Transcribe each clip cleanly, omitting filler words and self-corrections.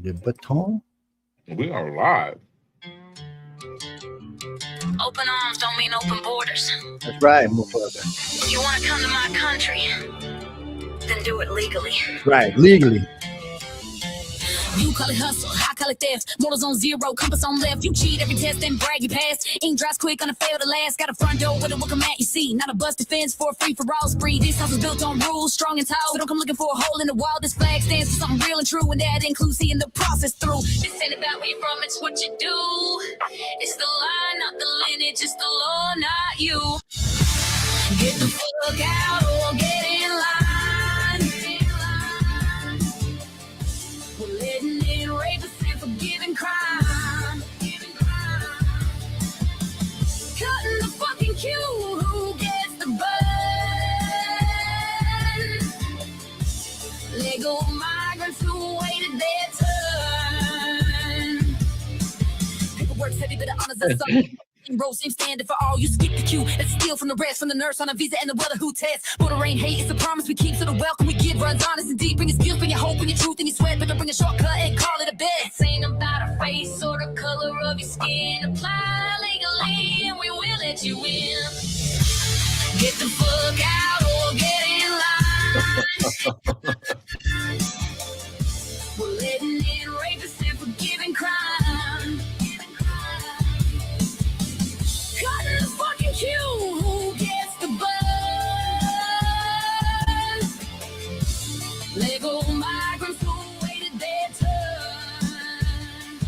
Le baton? We are live. Open arms don't mean open borders. That's right, motherfucker. You want to come to my country? Then do it legally. Right, legally. You call it hustle, I call it theft. Morals on zero, compass on left. You cheat every test, then brag you pass. Ink dries quick on a fail to last. Got a front door with a welcome mat, you see. Not a busted fence for a free-for-all spree. This house is built on rules, strong and tall. So don't come looking for a hole in the wall. This flag stands for something real and true, and that includes seeing the process through. This ain't about where you're from, it's what you do. It's the line, not the lineage. It's the law, not you. Get the fuck out or get in line. We're letting in rapists and forgiving crime. Cutting the fucking queue, who gets the burn? Legal migrants who waited their turn. Paperwork's heavy, but the honors are something. Roll same standard for all. You skip the queue and steal from the rest, from the nurse on a visa and the weather who tests. Border ain't hate, it's a promise we keep, so the welcome we give runs honest and deep. Bring your skills, bring your hope, bring your truth and your sweat, but don't bring a shortcut and call it a bet. This ain't about a race or the color of your skin. Apply legally and we will let you in. Get the fuck out or get in line. We're letting in rapists and forgiving crime. Cutting the fucking queue, who gets the burn? Legal migrants who waited their turn.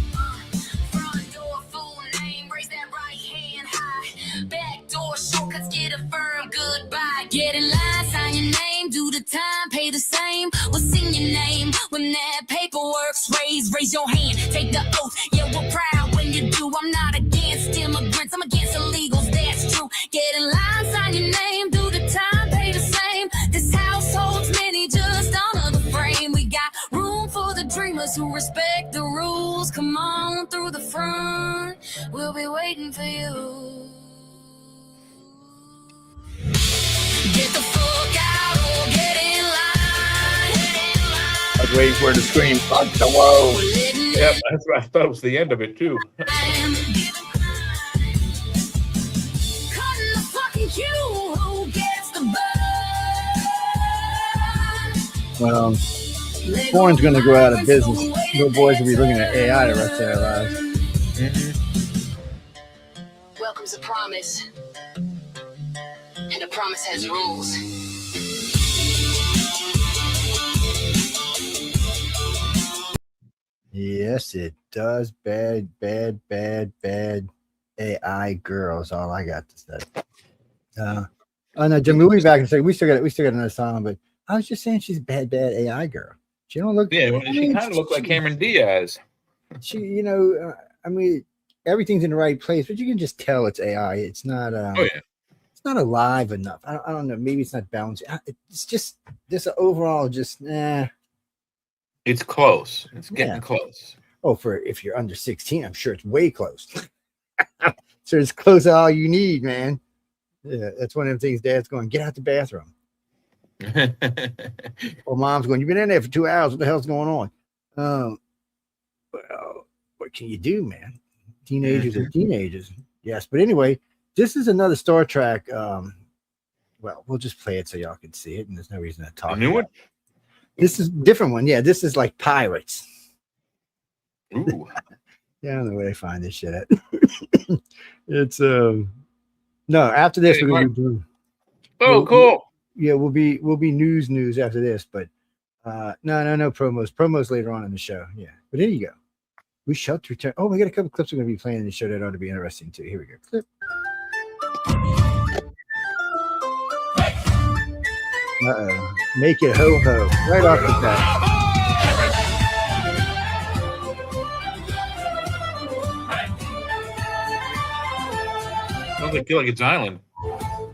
Front door, full name, raise that right hand high. Back door, shortcuts, get a firm goodbye. Get in line, sign your name, do the time, pay the same. What's in your name? When that paperwork's raised, raise your hand, take the oath. Yeah, we're proud when you do. I'm not against immigrants, I'm against illegals, that's true. Get in line, sign your name, do the time, pay the same. This house holds many, just honor the frame. We got room for the dreamers who respect the rules. Come on through the front, we'll be waiting for you. Get the fuck out or get in line. I was waiting for it to scream, fuck the world. Yep, that's what I thought it was the end of it too. Cutting the fucking queue, who gets the burn? Porn's going to go out of business. Little boys will be looking at AI the rest of their lives. Welcome's a promise, and a promise has rules. Yes, it does. Bad AI girls. All I got to say. Oh no, Jim, we'll be back and say we still got another song, but I was just saying she's a bad AI girl. She don't look. Yeah, she kind of looks like Cameron Diaz. She, I mean, everything's in the right place, but you can just tell it's AI. It's not. It's not alive enough. I don't know. Maybe it's not balanced. It's just this overall. Just It's close. It's getting close. Oh, for if you're under 16, I'm sure it's way close. So it's close to all you need, man. Yeah, that's one of the things Dad's going, get out the bathroom. Or Mom's going, you've been in there for 2 hours. What the hell's going on? Well, what can you do, man? Teenagers are teenagers. Yes. But anyway, this is another Star Trek. Well, we'll just play it so y'all can see it. And there's no reason to talk. A new one? This is a different one. Yeah, this is like Pirates. Ooh. Yeah, I don't know where they find this shit at. It's no, after this, we're gonna be doing. Oh, cool. We'll be news after this, but no promos. Promos later on in the show. Yeah. But here you go. We shall return. Oh, we got a couple clips we're gonna be playing in the show that ought to be interesting too. Here we go. Clip. Make it ho ho right off the bat. Sounds like it's island.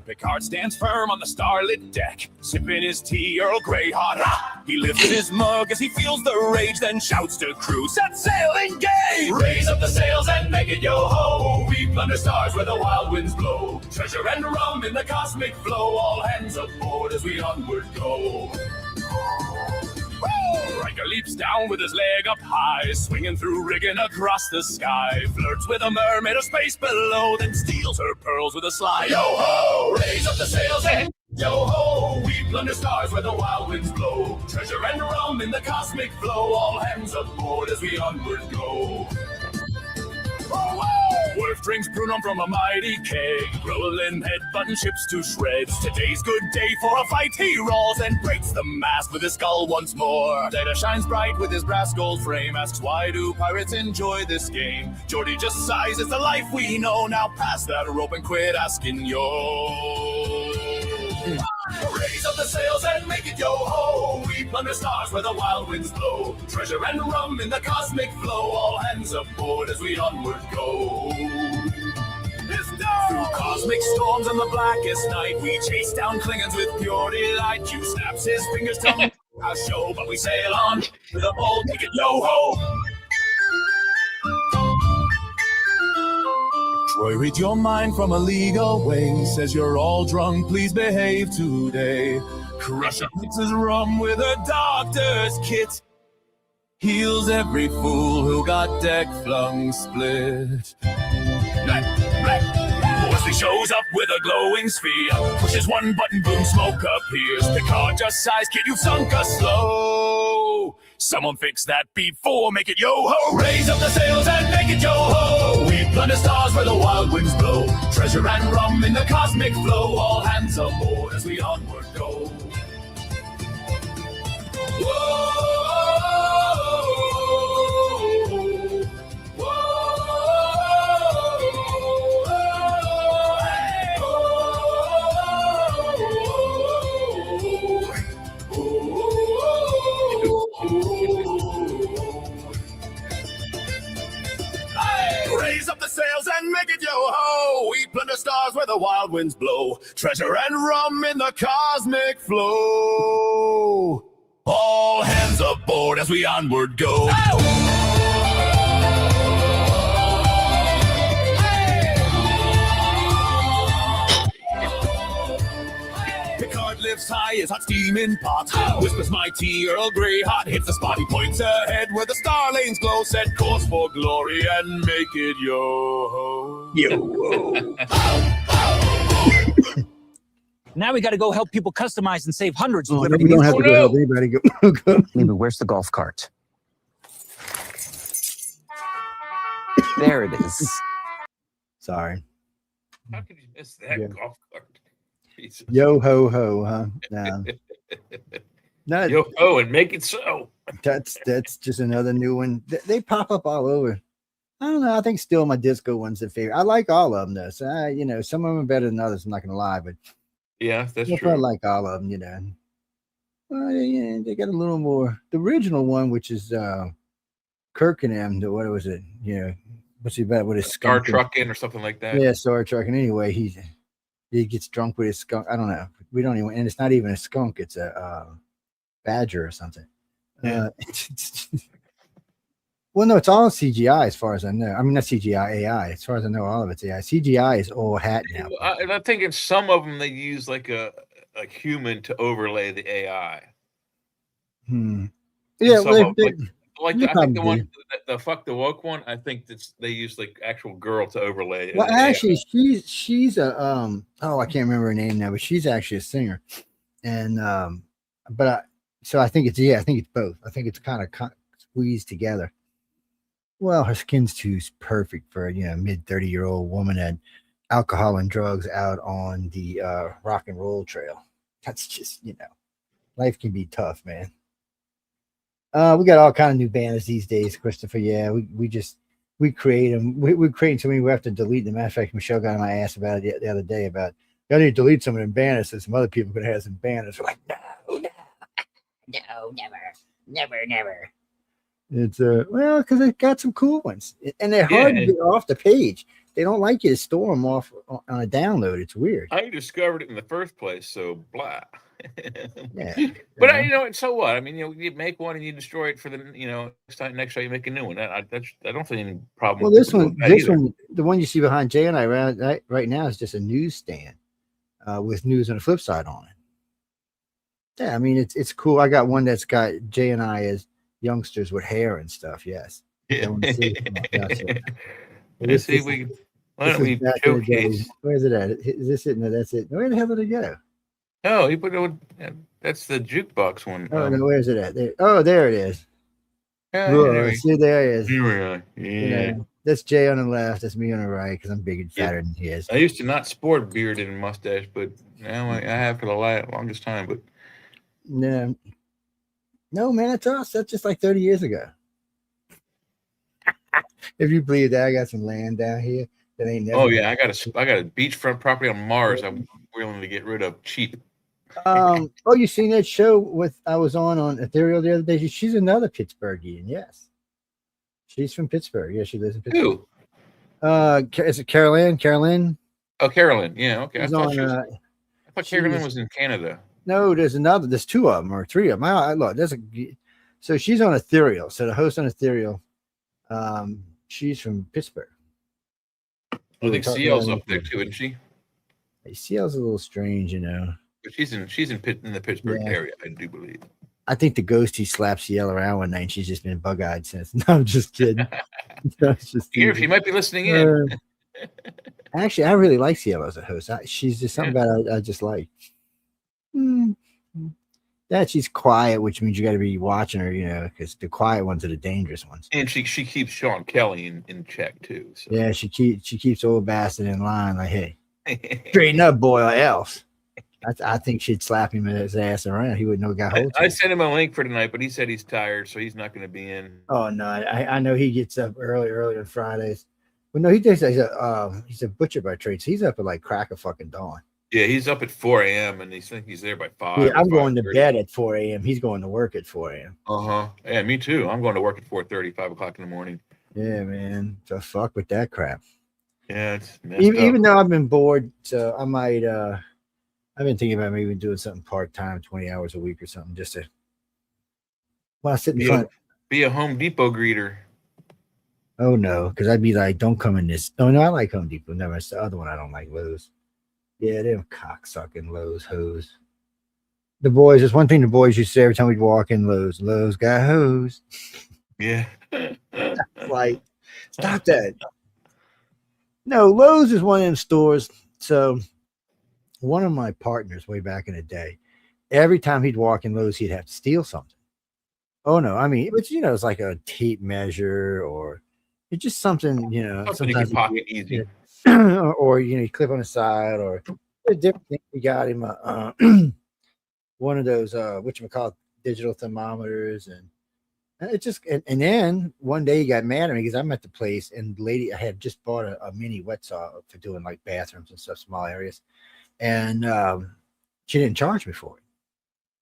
Picard stands firm on the starlit deck, sipping his tea Earl Grey hot. He lifts his mug as he feels the rage, then shouts to crew, set sail, engage! Raise up the sails and make it yo-ho! We plunder stars where the wild winds blow. Treasure and rum in the cosmic flow. All hands aboard as we onward go. Riker leaps down with his leg up high, swinging through rigging across the sky. Flirts with a mermaid of space below, then steals her pearls with a sly. Yo-ho! Raise up the sails and yo-ho! We plunder stars where the wild winds blow. Treasure and rum in the cosmic flow. All hands aboard as we onward go. Worf drinks Prunum from a mighty keg, rolling head-button ships to shreds. Today's good day for a fight, he rolls and breaks the mast with his skull once more. Data shines bright with his brass gold frame, asks why do pirates enjoy this game? Geordie just sighs, it's the life we know, now pass that rope and quit asking yo. Raise up the sails and make it yo-ho! We plunder stars where the wild winds blow. Treasure and rum in the cosmic flow. All hands aboard as we onward go. Through cosmic storms and the blackest night, we chase down Klingons with pure delight. Q snaps his fingers to our show, but we sail on with a bold ticket yo-ho! Troy, read your mind from a league away. Says you're all drunk, please behave today. Crusher mixes rum with a doctor's kit. Heals every fool who got deck flung split. Wesley shows up with a glowing sphere. Pushes one button, boom, smoke appears. Picard just sighs, kid, you've sunk us slow. Someone fix that before, make it yo-ho! Raise up the sails and make it yo-ho! We plunder stars where the wild winds blow. Treasure and rum in the cosmic flow. All hands aboard as we onward go. Raise up the sails and make it yo-ho! We plunder stars where the wild winds blow. Treasure and rum in the cosmic flow. All hands aboard as we onward go. Picard lifts high as hot steaming pot. Whispers mighty Earl Grey hot. Hits the spot, he points ahead where the star lanes glow. Set course for glory and make it yo-ho. Yo-ho. Now we got to go help people customize and save hundreds of We Liberty don't have to Mutual. go help anybody. Go. Maybe where's the golf cart? There it is. Sorry. How could you miss that Yeah. golf cart? Jesus. Yo ho ho, huh? No, Yo ho, and make it so. that's just another new one. They pop up all over. I don't know. I think still my disco one's the favorite. I like all of them though. So some of them are better than others. I'm not gonna lie, but Yeah, that's I true. like all of them. Well, they got a little more. The original one, which is Kirk and them. What was it? What's he about with his Star skunk? trucking or something like that. Yeah, Star Trek. And anyway, he gets drunk with his skunk. I don't know. We don't even, and it's not even a skunk. It's a badger or something. Yeah. Well, no, it's all CGI as far as I know. I mean, not CGI, AI. As far as I know, all of it's AI. CGI is all hat now. And I think in some of them they use like a human to overlay the AI. Yeah, Some well, of them, like you I think the probably one, the fuck the woke one. I think they use like actual girl to overlay. well, the AI. actually, she's a I can't remember her name now, but she's actually a singer, and so I think it's both. I think it's kind of squeezed together. Well, her skin's too perfect for mid 30-year-old woman and alcohol and drugs out on the rock and roll trail. That's just life can be tough, man. We got all kind of new banners these days, Christopher. Yeah, we create them. We're creating so many we have to delete them. Matter of fact, Michelle got on my ass about it the other day about I need to delete some of them banners so some other people could have some banners. We're like, no, never. It's well, because it got some cool ones, and they're hard to get off the page. They don't like you to store them off on a download. It's weird. I discovered it in the first place, so blah. Yeah, But so what? I mean, you make one and you destroy it for the next time you make a new one. I don't see any problem. Well, this one, the one you see behind Jay and I right now is just a newsstand with news on the flip side on it. Yeah, I mean it's cool. I got one that's got Jay and I as youngsters with hair and stuff. Yes. Yeah. I want to see it. Yeah, so Let's see if we. Why this don't is we back in the day. showcase? Where's it at? Is this it? No, that's it. Where the hell did it go? Oh, you put it. That's the jukebox one. Oh no, where's it at? There. Oh, there it is. Yeah, Whoa, there we see, there it is. Here we are. Yeah. You know, that's Jay on the left. That's me on the right because I'm big and fatter than he is. I used to not sport beard and mustache, but now I have for the longest time. But No, no, man, that's us. That's just like 30 years ago. If you believe that, I got some land down here that ain't never. oh yeah, I got a beachfront property on Mars. I'm willing to get rid of cheap. Oh, you seen that show with I was on Ethereal the other day? She's another Pittsburghian. Yes, she's from Pittsburgh. Yeah, she lives in Pittsburgh. Who? Is it Carolyn? Carolyn? Oh, Carolyn. Yeah, okay. I thought Carolyn was in Canada. No, there's another. There's two of them or three of them. Look, so she's on Ethereal. So the host on Ethereal, she's from Pittsburgh. I think CL's up there too, isn't she? CL's a little strange, you know. But she's in the Pittsburgh area, I do believe. I think the ghosty slapped CL around one night and she's just been bug-eyed since. No, I'm just kidding. Here, she might be listening in. Actually, I really like CL as a host. She's just something about I just like. That she's quiet, which means you got to be watching her, you know, because the quiet ones are the dangerous ones. And she keeps Sean Kelly in check too. So. Yeah, she keeps old bastard in line. Like, hey, straighten up, boy, or else. I think she'd slap him his ass around. He wouldn't know got hold. I sent him a link for tonight, but he said he's tired, so he's not going to be in. Oh no, I know he gets up early on Fridays. Well, no, he's a butcher by trade. So he's up at like crack of fucking dawn. Yeah, he's up at 4 a.m. and he's there by 5. Yeah, I'm going to bed at 4 a.m. He's going to work at 4 a.m. Yeah, me too. I'm going to work at 4:30, 5 o'clock in the morning. Yeah, man. So fuck with that crap. Yeah, it's even though I've been bored, so I might. I've been thinking about maybe doing something part time, 20 hours a week or something, just to. When I sit in front. Be a Home Depot greeter. Oh no, because I'd be like, don't come in this. Oh no, I like Home Depot. Never. It's the other one I don't like, Lowe's. Yeah, them cocksucking Lowe's hoes. The boys, there's one thing the boys used to say every time we'd walk in Lowe's. Lowe's got hose. Yeah. Like, stop that. No, Lowe's is one of them stores. So one of my partners way back in the day, every time he'd walk in Lowe's, he'd have to steal something. Oh no, I mean, but it's like a tape measure or it's just something, something you can pocket easy. or you clip on the side or a different thing. We got him one of those whatchamacallit digital thermometers and it just and then one day he got mad at me because I'm at the place and the lady I had just bought a mini wet saw for doing like bathrooms and stuff, small areas, and she didn't charge me for it.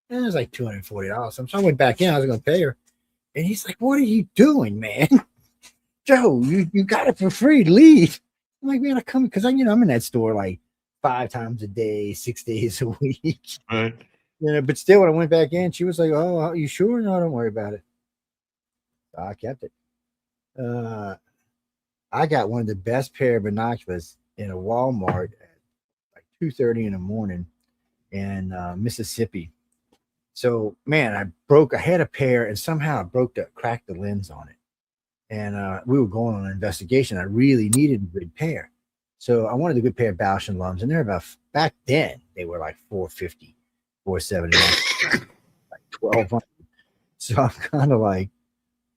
And it was like $240. So I went back in, I was gonna pay her, and he's like, "What are you doing, man? Joe, you got it for free, leave." I'm like, man, I come because I'm in that store like 5 times a day, 6 days a week. Right. But still, when I went back in, she was like, "Oh, are you sure?" No, don't worry about it. So I kept it. I got one of the best pair of binoculars in a Walmart at like 2:30 in the morning in Mississippi. So, man, I had a pair and somehow I cracked the lens on it. And we were going on an investigation. I really needed a good pair. So I wanted a good pair of Bausch and Lumbs. And they're back then, they were like $450, $470, like $1,200. So I'm kind of like,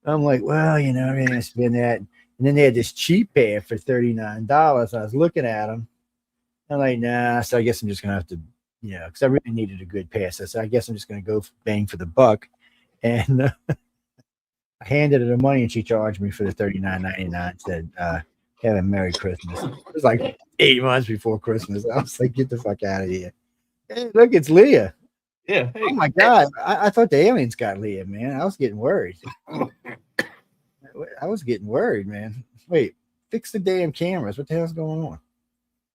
well, I'm going to spend that. And then they had this cheap pair for $39. I was looking at them. I'm like, nah. So I guess I'm just going to have to, because I really needed a good pair. So I guess I'm just going to go bang for the buck. And I handed her the money and she charged me for the $39.99. Said, have a Merry Christmas. It was like 8 months before Christmas. I was like, get the fuck out of here. Hey, look, it's Leah. Yeah. Hey. Oh my God. I thought the aliens got Leah, man. I was getting worried. Man. Wait, fix the damn cameras. What the hell's going on?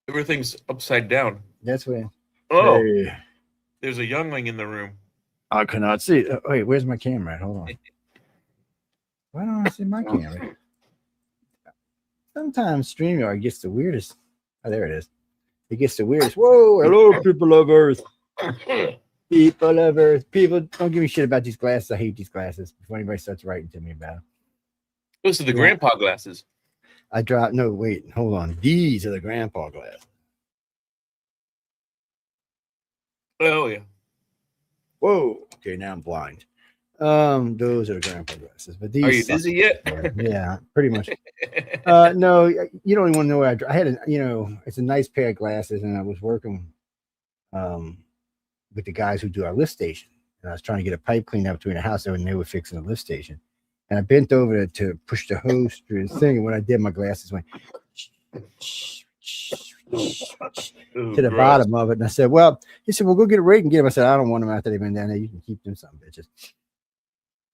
Everything's upside down. That's when. Oh, hey. There's a youngling in the room. I cannot see. Wait, where's my camera? Hold on. Why don't I see my camera? Sometimes StreamYard gets the weirdest. Oh, there it is. It gets the weirdest. Whoa, hello, people of Earth. People of Earth, people don't give me shit about these glasses. I hate these glasses. Before anybody starts writing to me about them, Those are the grandpa glasses. I dropped. No, wait, hold on. These are the grandpa glasses. Oh yeah. Whoa. Okay, now I'm blind. Those are the grandpa glasses. But these Are you suck. dizzy yet? Yeah, pretty much. No, you don't even want to know where I had it's a nice pair of glasses, and I was working with the guys who do our lift station, and I was trying to get a pipe cleaned up between the house, and they were fixing the lift station, and I bent over to push the hose through the thing, and when I did, my glasses went to the bottom of it, and I said, "Well," he said, "Well, go get a rake and get them." I said, "I don't want them after they've been down there. You can keep them, some bitches."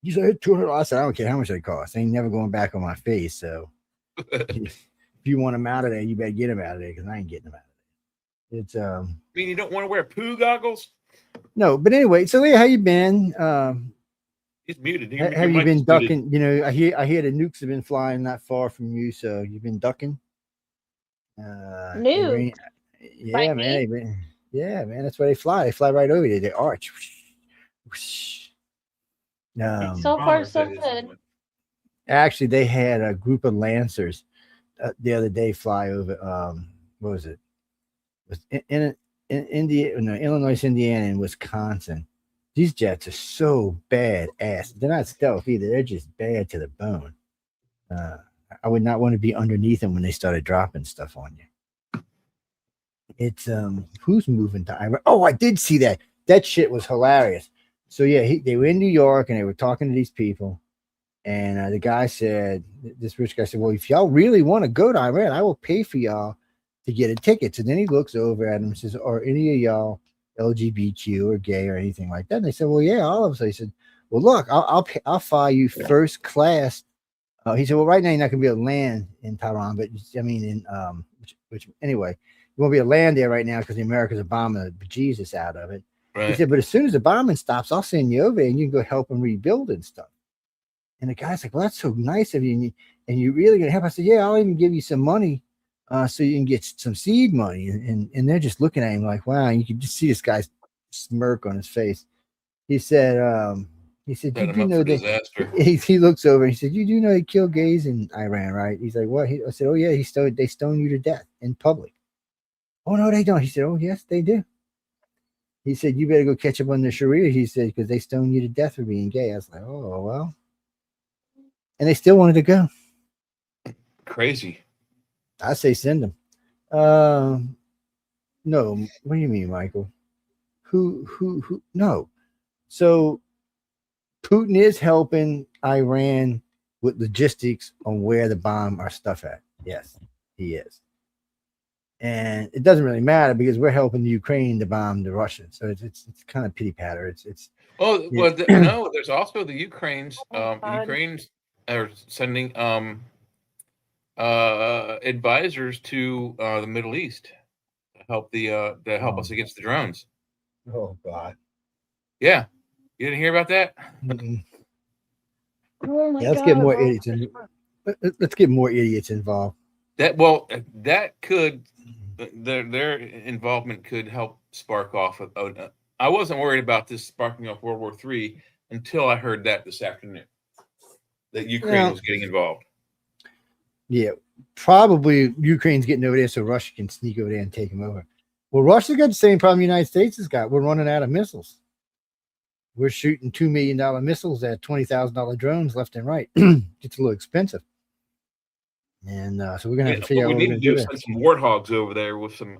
He said, $200. I said, "I don't care how much they cost. They ain't never going back on my face. So if you want them out of there, you better get them out of there, because I ain't getting them out of there." It's I mean, you don't want to wear poo goggles? No, but anyway, so yeah, how you been? He's muted. Have you been ducking? You know, I hear the nukes have been flying not far from you, so you've been ducking. Nuke. Yeah, man. Yeah, man. That's where they fly. They fly right over you. They arch. So far, so good. Actually, they had a group of Lancers the other day fly over. What was it? It was in Illinois, Indiana, and Wisconsin. These jets are so bad ass. They're not stealth either. They're just bad to the bone. I would not want to be underneath them when they started dropping stuff on you. It's who's moving to Iran? Oh, I did see that. That shit was hilarious. So yeah, they were in New York and they were talking to these people, and the guy said, this rich guy said, "Well, if y'all really want to go to Iran, I will pay for y'all to get a ticket." So then he looks over at him and says, "Are any of y'all LGBTQ or gay or anything like that?" And they said, "Well, yeah, all of us." So he said, "Well, look, I'll fly you first class." He said, "Well, right now you're not going to be able to land in Tehran, but I mean, in which anyway, you won't be able to land there right now because the Americans are bombing the bejesus out of it." Right. He said, "But as soon as the bombing stops, I'll send you over there and you can go help them rebuild and stuff." And the guy's like, "Well, that's so nice of you, and you're really going to help." I said, "Yeah, I'll even give you some money so you can get some seed money." And they're just looking at him like, wow. And you can just see this guy's smirk on his face. He said, "You do know that?" He looks over and he said, "You do know they kill gays in Iran, right?" He's like, "What?" I said, "Oh yeah, they stone you to death in public." "Oh no, they don't." He said, "Oh yes, they do." He said, "You better go catch up on the Sharia." He said, "Because they stone you to death for being gay." I was like, "Oh well," and they still wanted to go. Crazy. I say send them. No, what do you mean, Michael? Who? No. So Putin is helping Iran with logistics on where to bomb our stuff at. Yes, he is. And it doesn't really matter because we're helping the Ukraine to bomb the Russians. So it's kind of pity patter. No, there's also the Ukrainians. Ukrainians are sending advisors to the Middle East to help us against the drones. Oh God. Yeah. You didn't hear about that? Oh my let's God, get more idiots in. Let's get more idiots involved. That could their involvement could help spark off. I wasn't worried about this sparking off World War III until I heard that this afternoon, that Ukraine was getting involved. Yeah, probably Ukraine's getting over there so Russia can sneak over there and take them over. Well, Russia got the same problem the United States has got. We're running out of missiles. We're shooting $2 million missiles at $20,000 drones left and right. It's a little expensive. And so we're going to have to figure out what we're going to do. Send some warthogs over there with some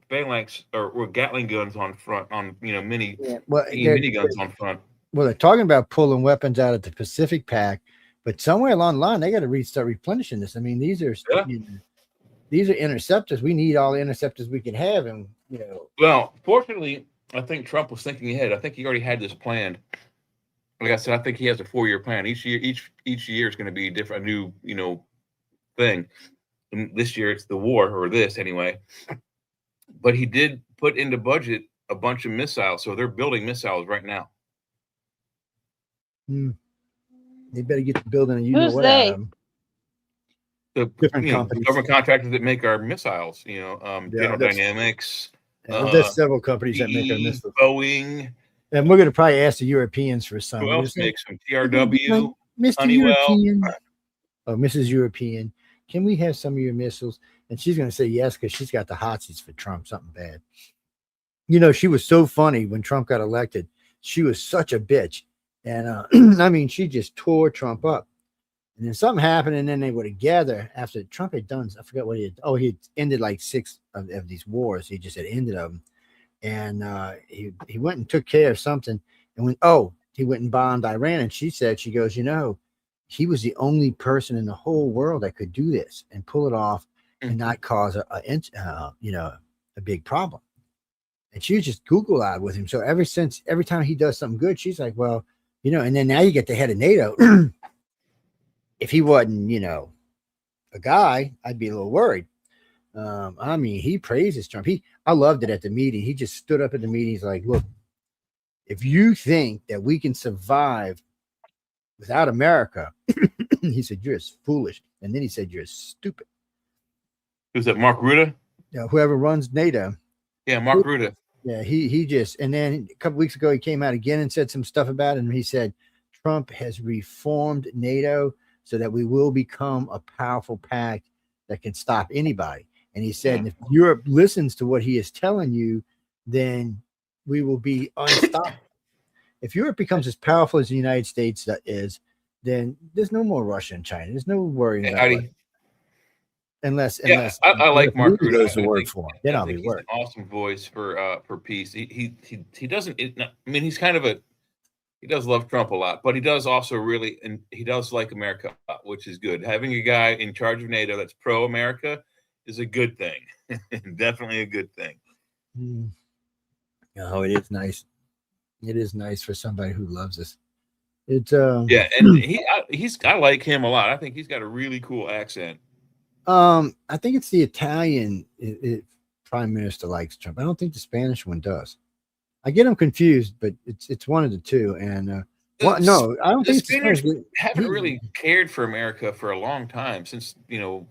phalanx or Gatling guns on front, mini guns on front. Well, they're talking about pulling weapons out of the Pacific Pac, but somewhere along the line, they got to start replenishing this. I mean, these are interceptors. We need all the interceptors we can have. And, Well, fortunately, I think Trump was thinking ahead. I think he already had this planned. Like I said, I think he has a 4-year plan. Each year is going to be a new, thing. And this year it's the war, or this anyway. But he did put into budget a bunch of missiles, so they're building missiles right now. They better get to building, and Who's they? The different companies, government contractors that make our missiles. General Dynamics. There's several companies that make our missiles. Boeing, And we're going to probably ask the Europeans for some. Who We're else gonna say, makes them? TRW, Mr. Honeywell. European, or Mrs. European, can we have some of your missiles? And she's going to say yes because she's got the hotsies for Trump, something bad. You know, she was so funny when Trump got elected. She was such a bitch. And I mean, she just tore Trump up. And then something happened, and then they were together after Trump had done, I forgot what he had. Oh, he had ended like 6 of these wars. He just had ended them. And he went and took care of something. And he went and bombed Iran. And she goes, you know, he was the only person in the whole world that could do this and pull it off and not cause a big problem. And she was just Google eyed with him. So every time he does something good, she's like, well, you know, and then now you get the head of NATO. If he wasn't, you know, a guy, I'd be a little worried. I mean, he praises Trump. I loved it at the meeting. He just stood up at the meeting. He's like, look, if you think that we can survive without America, he said, you're as foolish. And then he said, you're as stupid. Who's that, Mark Rutte? Yeah, whoever runs NATO. Yeah, Mark Rutte. Yeah, he just, and then a couple weeks ago, he came out again and said some stuff about it. And he said, Trump has reformed NATO so that we will become a powerful pact that can stop anybody. And he said, if Europe listens to what he is telling you, then we will be unstoppable. If Europe becomes as powerful as the United States is, then there's no more Russia and China. There's no worrying about it. Unless I like Mark Rutte. Goes to work for him. Then I'll be worried. An awesome voice for peace. He doesn't. I mean, he's kind of he does love Trump a lot, but he does also really, and he does like America, which is good. Having a guy in charge of NATO that's pro-America is a good thing. Definitely a good thing. Oh, it is nice. It is nice for somebody who loves us. It's yeah, and I like him a lot. I think he's got a really cool accent. I think it's the Italian prime minister likes Trump. I don't think the Spanish one does. I get them confused, but it's one of the two. And no, I don't think the Spanish haven't really cared for America for a long time, since, you know,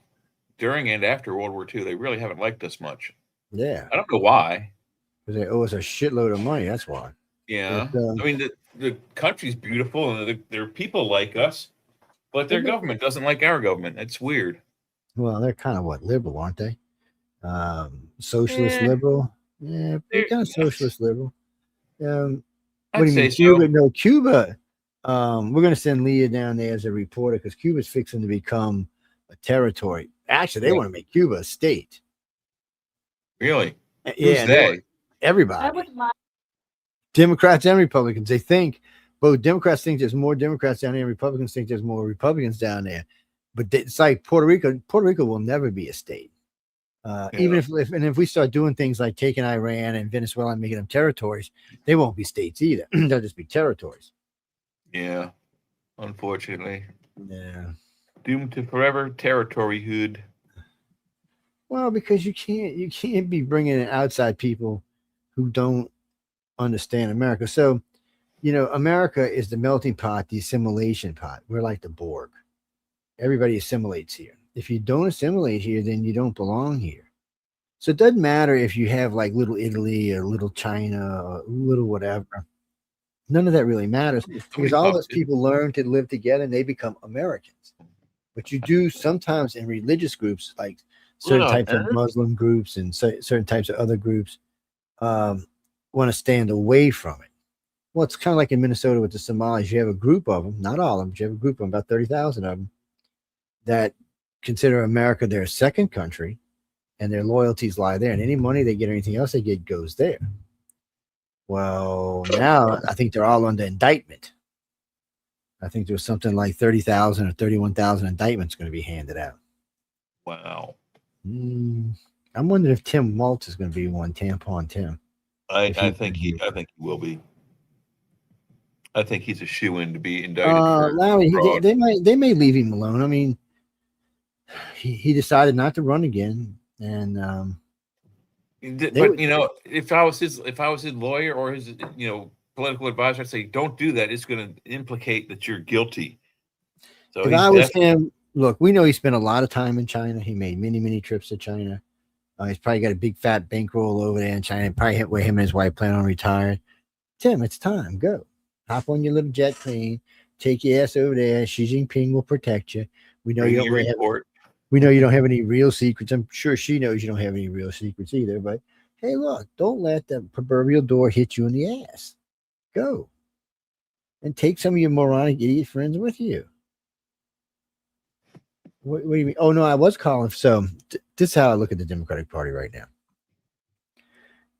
during and after World War II. They really haven't liked us much. Yeah, I don't know why. Because they owe us a shitload of money. That's why. Yeah, I mean the country's beautiful and their people like us, but their government doesn't like our government. It's weird. Well, they're kind of liberal, aren't they? Socialist liberal. Yeah, they're kind of socialist liberal. What do you mean, Cuba? No, Cuba. We're going to send Leah down there as a reporter because Cuba's fixing to become a territory. Actually, they want to make Cuba a state. Really? Yeah, everybody. I wouldn't mind. Democrats and Republicans. They think both Democrats think there's more Democrats down there, and Republicans think there's more Republicans down there. But it's like Puerto Rico. Puerto Rico will never be a state. Even if we start doing things like taking Iran and Venezuela and making them territories, they won't be states either. They'll just be territories. Yeah, unfortunately. Yeah. Doomed to forever territoryhood. Well, because you can't be bringing in outside people who don't understand America. So, you know, America is the melting pot, the assimilation pot. We're like the Borg. Everybody assimilates here. If you don't assimilate here, then you don't belong here. So it doesn't matter if you have like little Italy or little China or little whatever. None of that really matters because all those people learn to live together and they become Americans. But you do sometimes in religious groups, like certain types of Muslim groups and certain types of other groups want to stand away from it. Well, it's kind of like in Minnesota with the Somalis. You have a group of them, not all of them, but you have a group of them, about 30,000 of them, that consider America their second country and their loyalties lie there. And any money they get or anything else they get goes there. Well, now I think they're all under indictment. I think there's something like 30,000 or 31,000 indictments going to be handed out. Wow. I'm wondering if Tim Waltz is going to be one. Tampon Tim. I think he will be. I think he's a shoo-in to be indicted. Larry, they may leave him alone. I mean, he decided not to run again, and but you know, if I was his lawyer or his political advisor, I'd say don't do that. It's going to implicate that you're guilty. So if I was him, look, we know he spent a lot of time in China. He made many trips to China. He's probably got a big fat bankroll over there in China. Probably where him and his wife plan on retiring. Tim, it's time. Go. Hop on your little jet plane. Take your ass over there. Xi Jinping will protect you. We know you don't really have. We know you don't have any real secrets. I'm sure she knows you don't have any real secrets either. But hey, look, don't let the proverbial door hit you in the ass. Go. And take some of your moronic idiot friends with you. What do you mean? Oh, no, I was calling. So this is how I look at the Democratic Party right now.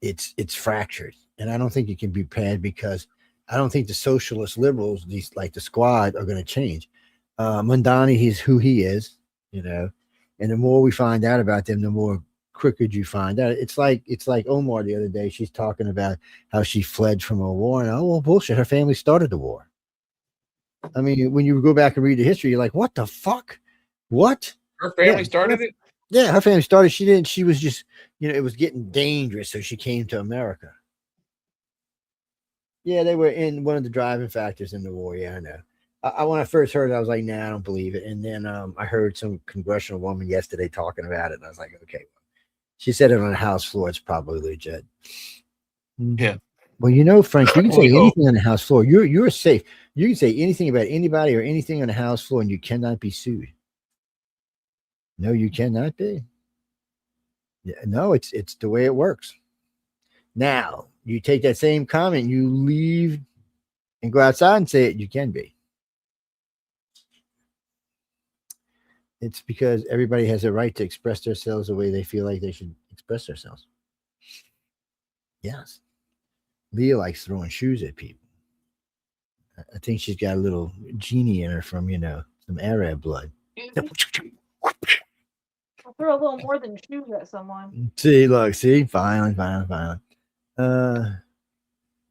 It's fractured. And I don't think it can be paired because I don't think the socialist liberals, these like the squad, are going to change. Mondani, he's who he is, you know. And the more we find out about them, the more crooked you find out. It's like Omar the other day. She's talking about how she fled from a war, and oh well, bullshit. Her family started the war. I mean, when you go back and read the history, you're like, what the fuck? What? Her family started it? Yeah, her family started. She didn't. She was just, you know, it was getting dangerous, so she came to America. Yeah, they were in one of the driving factors in the war. Yeah, I know. When I first heard it, I was like, nah, I don't believe it. And then I heard some congressional woman yesterday talking about it, and I was like, okay. She said it on the House floor. It's probably legit. Yeah. Well, you know, Frank, you can say anything on the House floor. You're safe. You can say anything about anybody or anything on the House floor, and you cannot be sued. No, you cannot be. Yeah, no, it's the way it works. Now, you take that same comment, you leave and go outside and say it, you can be. It's because everybody has a right to express themselves the way they feel like they should express themselves. Yes. Leah likes throwing shoes at people. I think she's got a little genie in her from, you know, some Arab blood. I'll throw a little more than shoes at someone. See, look, see, violent.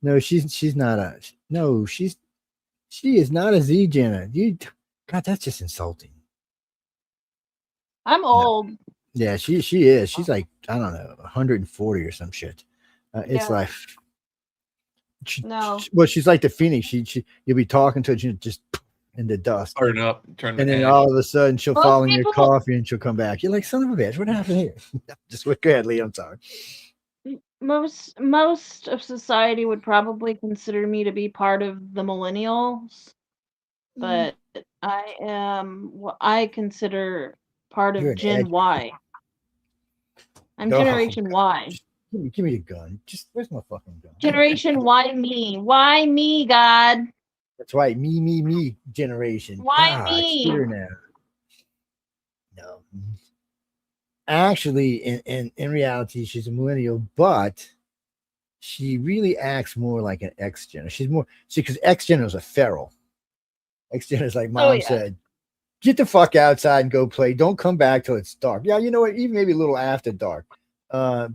No, she is not a Z Jenna. God, that's just insulting. I'm old. No. Yeah, she is. She's like, I don't know, 140 or some shit. It's like, well, she's like the Phoenix. You'll be talking to her, just in the dust. Turn up, and then all of a sudden she'll fall in your coffee and she'll come back. You're like, son of a bitch, what happened here? Just go ahead, Lee. I'm sorry. Most of society would probably consider me to be part of the millennials, but I am what I consider part of Gen Y. I'm Generation Y. Give me the gun. Just where's my fucking gun? Generation Y me. Why me, God? That's right. Me generation. Why me? Here now. No. Actually, in reality, she's a millennial, but she really acts more like an X-Gen. She's more because X-Gen was a feral. X-Gen is like Mom said, get the fuck outside and go play. Don't come back till it's dark. Yeah, you know what? Even maybe a little after dark.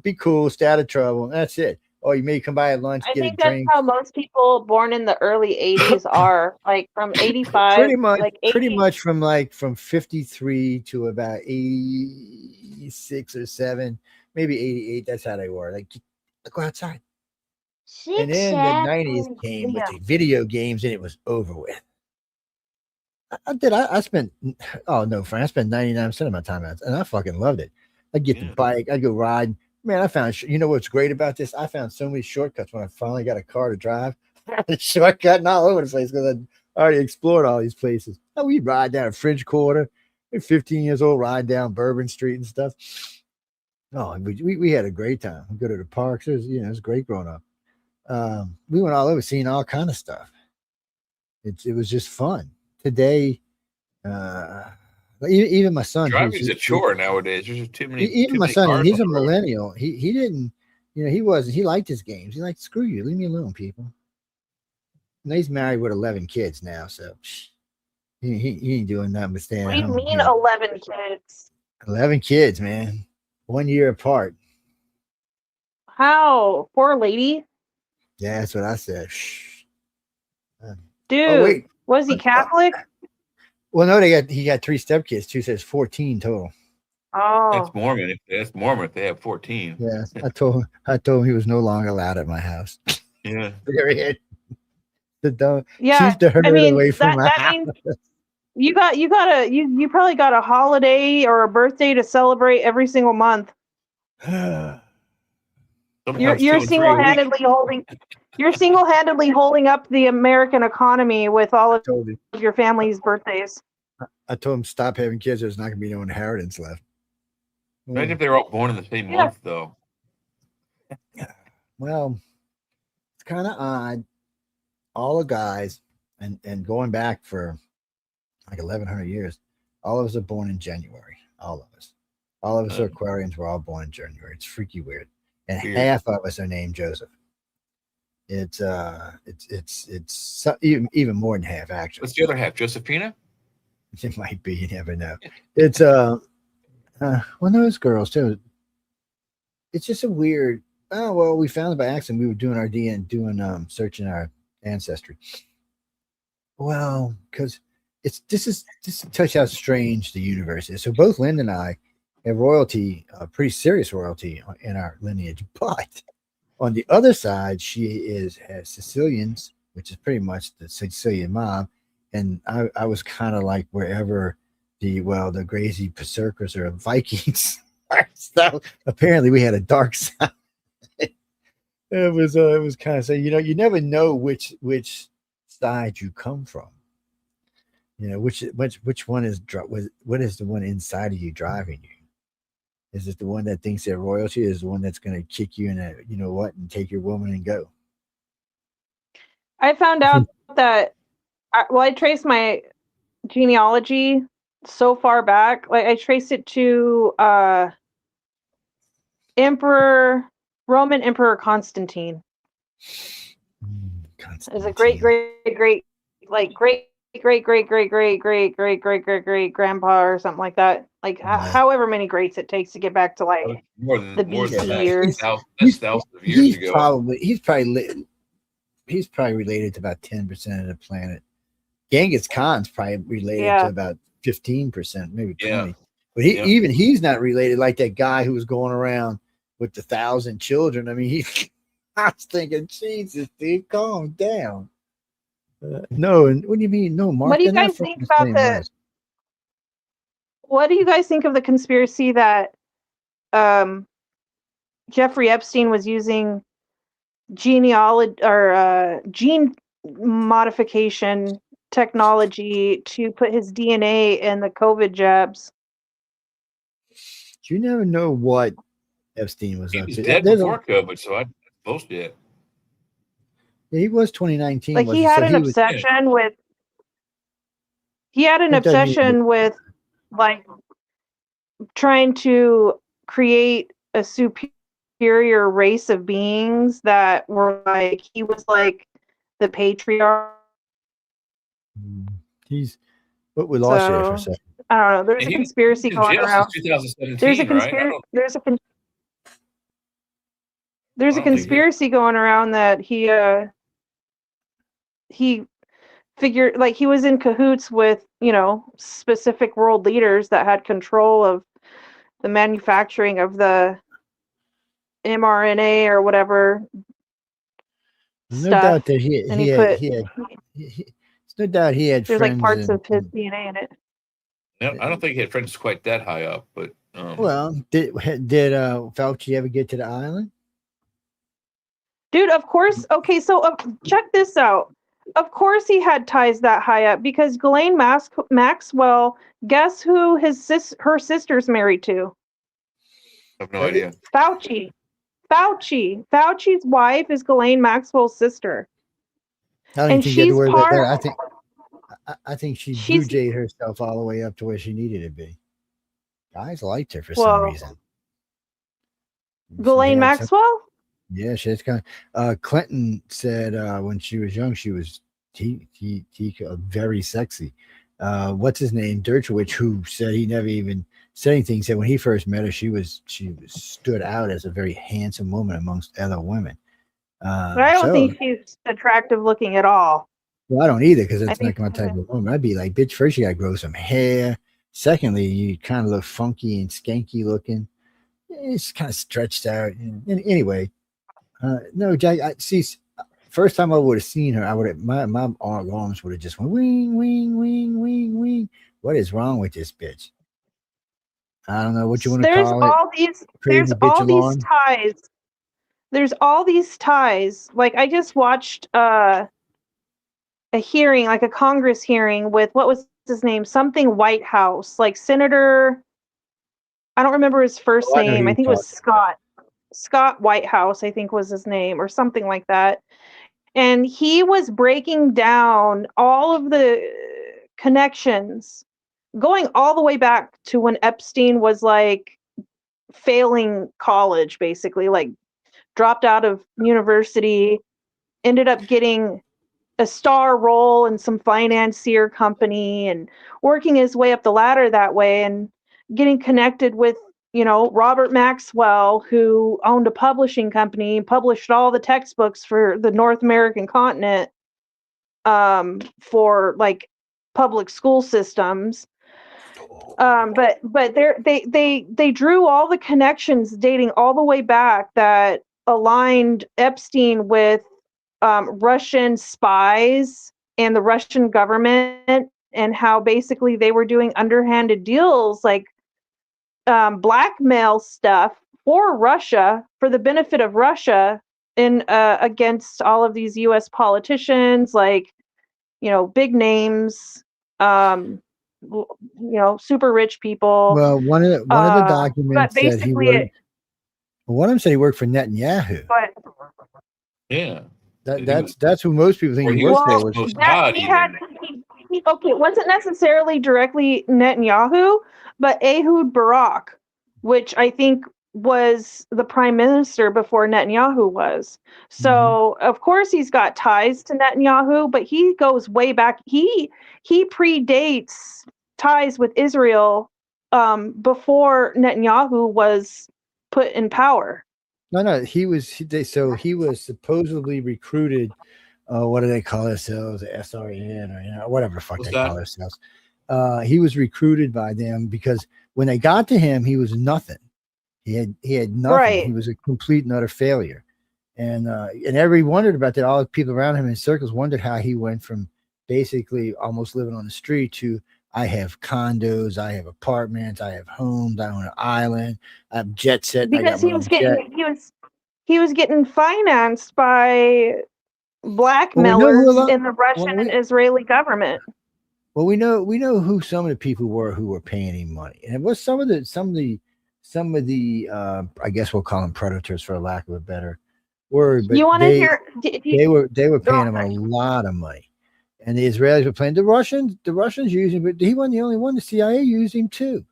Be cool, stay out of trouble. That's it. Oh, you may come by at lunch, get a drink. I think that's how most people born in the early 80s are. Like from 85. Pretty much from 53 to about 86 or 7, maybe 88. That's how they were. Like, go outside. And then the 90s came with the video games, and it was over with. I spent, oh no, Frank, I spent 99% of my time out, and I fucking loved it. I'd get the bike, I'd go ride. Man, I found, you know what's great about this? I found so many shortcuts when I finally got a car to drive. Shortcutting all over the place because I already explored all these places. Oh, we'd ride down French Quarter. We're 15 years old, ride down Bourbon Street and stuff. Oh, we had a great time. We go to the parks. It was great growing up. We went all over, seeing all kind of stuff. It was just fun. Today, even my son, driving's a chore nowadays. There's too many. Even my son, he's a millennial. He didn't, he liked his games. He liked, screw you, leave me alone, people. And he's married with 11 kids now, so he ain't doing nothing but staying at home. What do you mean 11 kids? 11 kids, man. 1 year apart. How? Poor lady. Yeah, that's what I said. Dude, was he Catholic? Well, no, he got 3 stepkids. 2 says 14 total. Oh, that's Mormon. That's Mormon if they have 14. Yeah, I told him he was no longer allowed at my house. Yeah, period. Yeah, keep the herd away from my house. You probably got a holiday or a birthday to celebrate every single month. You're single-handedly You're single-handedly holding up the American economy with all of your family's birthdays. I told him stop having kids. There's not going to be no inheritance left. Imagine if they were all born in the same month, though. Well, it's kind of odd. All the guys, and going back for like 1,100 years, all of us are born in January. All of us. All of us are Aquarians. We're all born in January. It's freaky weird. And half of us are named Joseph. It's even more than half, actually. What's the other half? Josephina? It might be. You never know. It's one of those girls too. It's just a weird. Oh well, we found it by accident. We were doing our DNA, doing searching our ancestry. Well, because this is touch how strange the universe is. So both Lynn and I have royalty, pretty serious royalty in our lineage, but on the other side, she has Sicilians, which is pretty much the Sicilian mob, and I was kind of like wherever the crazy berserkers or Vikings. So apparently we had a dark side. It was kind of saying, you never know which side you come from. Which one is what is the one inside of you driving you? Is it the one that thinks they're royalty? Is the one that's going to kick you in and take your woman and go? I found out that I traced my genealogy so far back. Like I traced it to Roman Emperor Constantine. Is a great grandpa or something like that. Like however many greats it takes to get back to like more than BC years. That's thousands of years ago. He's probably related to about 10% of the planet. Genghis Khan's probably related to about 15%, maybe 20. But even he's not related like that guy who was going around with the 1,000 children. I mean, I was thinking, Jesus, dude, calm down. No, and what do you mean? No, Mark. What do you guys think about what do you guys think of the conspiracy that Jeffrey Epstein was using genealogy or gene modification technology to put his DNA in the COVID jabs? You never know what Epstein was he up was to. Dead before COVID, so I posted it. Yeah, he was 2019. Like he had an obsession with. He had an obsession with, like, trying to create a superior race of beings that were like he was like the patriarch. He's what we lost here for a second. I don't know. There's a conspiracy going around. 2017, there's a conspiracy. Right? There's a conspiracy going around that he figured like he was in cahoots with specific world leaders that had control of the manufacturing of the mRNA or whatever. No doubt that he no doubt he had. There's like parts of his DNA in it. No, I don't think he had friends quite that high up, but well, did Fauci ever get to the island? Dude, of course. Okay, so check this out. Of course he had ties that high up because Ghislaine Maxwell, guess who her sister's married to? I have no idea. Fauci. Fauci's wife is Ghislaine Maxwell's sister. I don't think you had to worry about that. I think she blue-jayed herself all the way up to where she needed to be. Guys liked her for some reason. Ghislaine Maxwell? Yeah, she's kind of. Clinton said when she was young, she was very sexy. What's his name? Dershowitz, who said he never even said anything, said when he first met her, she stood out as a very handsome woman amongst other women. But I don't think she's attractive looking at all. Well, I don't either because it's not my type of woman. I'd be like, bitch, first you got to grow some hair. Secondly, you kind of look funky and skanky looking. It's kind of stretched out. And anyway. No, Jack. First time I would have seen her, my arms would have just went wing, wing, wing, wing, wing. What is wrong with this bitch? I don't know what you want to call it. There's all these ties. there's all these ties. Like I just watched a hearing, like a Congress hearing with what was his name? Something White House, like Senator. I don't remember his first Oh, I know who name. I you're think it was talking Scott. Scott Whitehouse, I think was his name, or something like that. And he was breaking down all of the connections, going all the way back to when Epstein was like failing college, basically, like dropped out of university, ended up getting a star role in some financier company and working his way up the ladder that way and getting connected with, you know, Robert Maxwell, who owned a publishing company and published all the textbooks for the North American continent, for like public school systems. But they drew all the connections dating all the way back that aligned Epstein with Russian spies and the Russian government, and how basically they were doing underhanded deals, like blackmail stuff for Russia, for the benefit of Russia, in against all of these U.S. politicians, like, you know, big names, you know, super rich people. Well, one of the But documents said he basically, worked. One of them said he worked for Netanyahu. but Yeah. That's who most people think Or he he worked was for. Was most that odd he even. had, okay, it wasn't necessarily directly Netanyahu, but Ehud Barak, which I think was the prime minister before Netanyahu was. So of course he's got ties to Netanyahu, but he goes way back. He predates ties with Israel before Netanyahu was put in power. No, he was supposedly recruited. What do they call themselves? SRN, or, you know, whatever the fuck What's they that? call themselves. He was recruited by them because when they got to him, he was nothing. He had nothing. Right. He was a complete and utter failure. And everybody wondered about that. All the people around him in circles wondered how he went from basically almost living on the street to, I have condos, I have apartments, I have homes, I own an island, I have jet set. Because he was getting financed by blackmailers in the Russian and Israeli government. Well, we know who some of the people were who were paying him money, and it was some of the I guess we'll call them predators, for lack of a better word. But You want to hear? they were paying him a lot of money, and the Israelis were paying the Russians used him, but he wasn't the only one. The CIA used him too.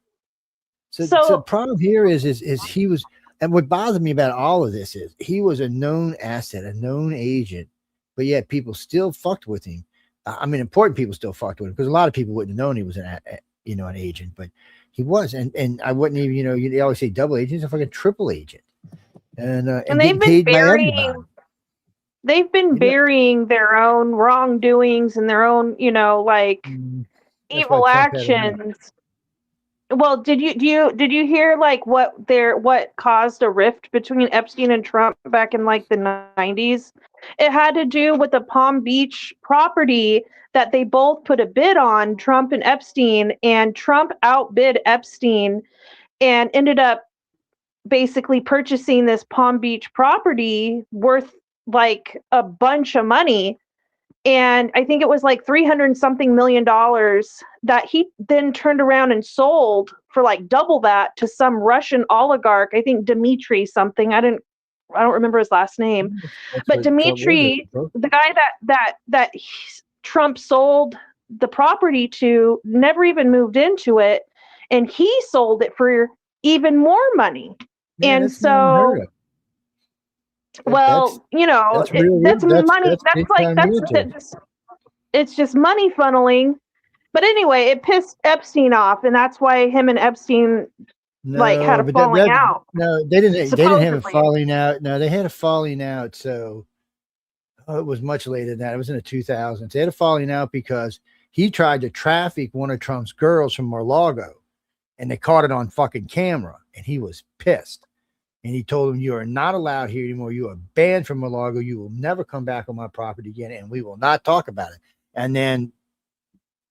So the problem here is he was, and what bothered me about all of this is he was a known asset, a known agent, but yet people still fucked with him. I mean, important people still fucked with him, because a lot of people wouldn't have known he was an agent, but he was, and I wouldn't even, you know, they always say double agent, he's a fucking triple agent, and they've been burying, their own wrongdoings and their own, you know, like evil actions. Well, did you hear like what caused a rift between Epstein and Trump back in like the 90s? It had to do with the Palm Beach property that they both put a bid on, Trump and Epstein, and Trump outbid Epstein and ended up basically purchasing this Palm Beach property worth like a bunch of money. And I think it was like $300 something million that he then turned around and sold for like double that to some Russian oligarch. I think Dmitry something. I don't remember his last name. But Dmitry, the guy that Trump sold the property to, never even moved into it, and he sold it for even more money. Yeah, and so. Well, you know, that's money. It's just money funneling. But anyway, it pissed Epstein off, and that's why him and Epstein had a falling out. No, they didn't. Supposedly. They didn't have a falling out. No, they had a falling out. So it was much later than that. It was in the 2000s. They had a falling out because he tried to traffic one of Trump's girls from Mar-a-Lago, and they caught it on fucking camera, and he was pissed. And he told him, "You are not allowed here anymore. You are banned from Mar-a-Lago. You will never come back on my property again, and we will not talk about it." And then,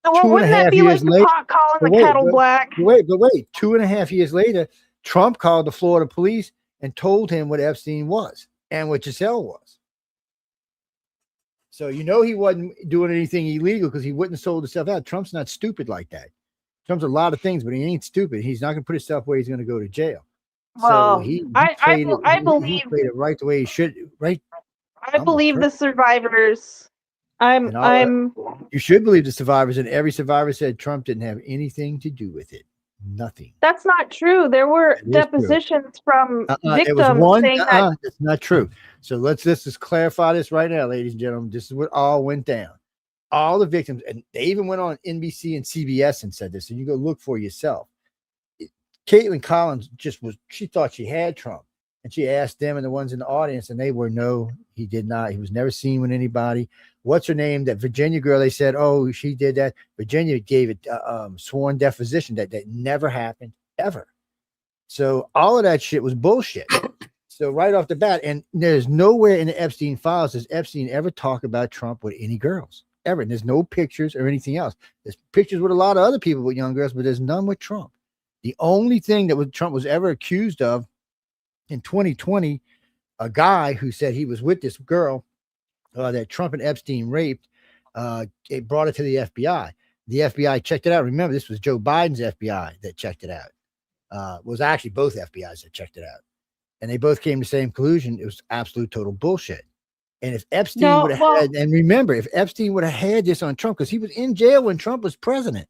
wouldn't that be like the pot calling the kettle black? Wait, 2.5 years later, Trump called the Florida police and told him what Epstein was, and what Giselle was. So he wasn't doing anything illegal because he wouldn't have sold himself out. Trump's not stupid like that. Trump's a lot of things, but he ain't stupid. He's not going to put himself where he's going to go to jail. Well, so he I believe he played it right the way he should. Right. I believe the survivors. You should believe the survivors, and every survivor said Trump didn't have anything to do with it. Nothing. That's not true. There were depositions from victims saying that. That's not true. So let's just clarify this right now, ladies and gentlemen. This is what all went down. All the victims, and they even went on NBC and CBS and said this, and you go look for yourself. Caitlin Collins she thought she had Trump, and she asked them and the ones in the audience, and they were, no, he did not. He was never seen with anybody. What's her name? That Virginia girl, they said, oh, she did that. Virginia gave it sworn deposition that never happened ever. So all of that shit was bullshit. So right off the bat, and there's nowhere in the Epstein files does Epstein ever talk about Trump with any girls, ever. And there's no pictures or anything else. There's pictures with a lot of other people with young girls, but there's none with Trump. The only thing that Trump was ever accused of in 2020, a guy who said he was with this girl that Trump and Epstein raped, it brought it to the FBI. The FBI checked it out. Remember, this was Joe Biden's FBI that checked it out. It was actually both FBIs that checked it out. And they both came to the same conclusion. It was absolute total bullshit. And if Epstein would have had, and remember, if Epstein would have had this on Trump, because he was in jail when Trump was president,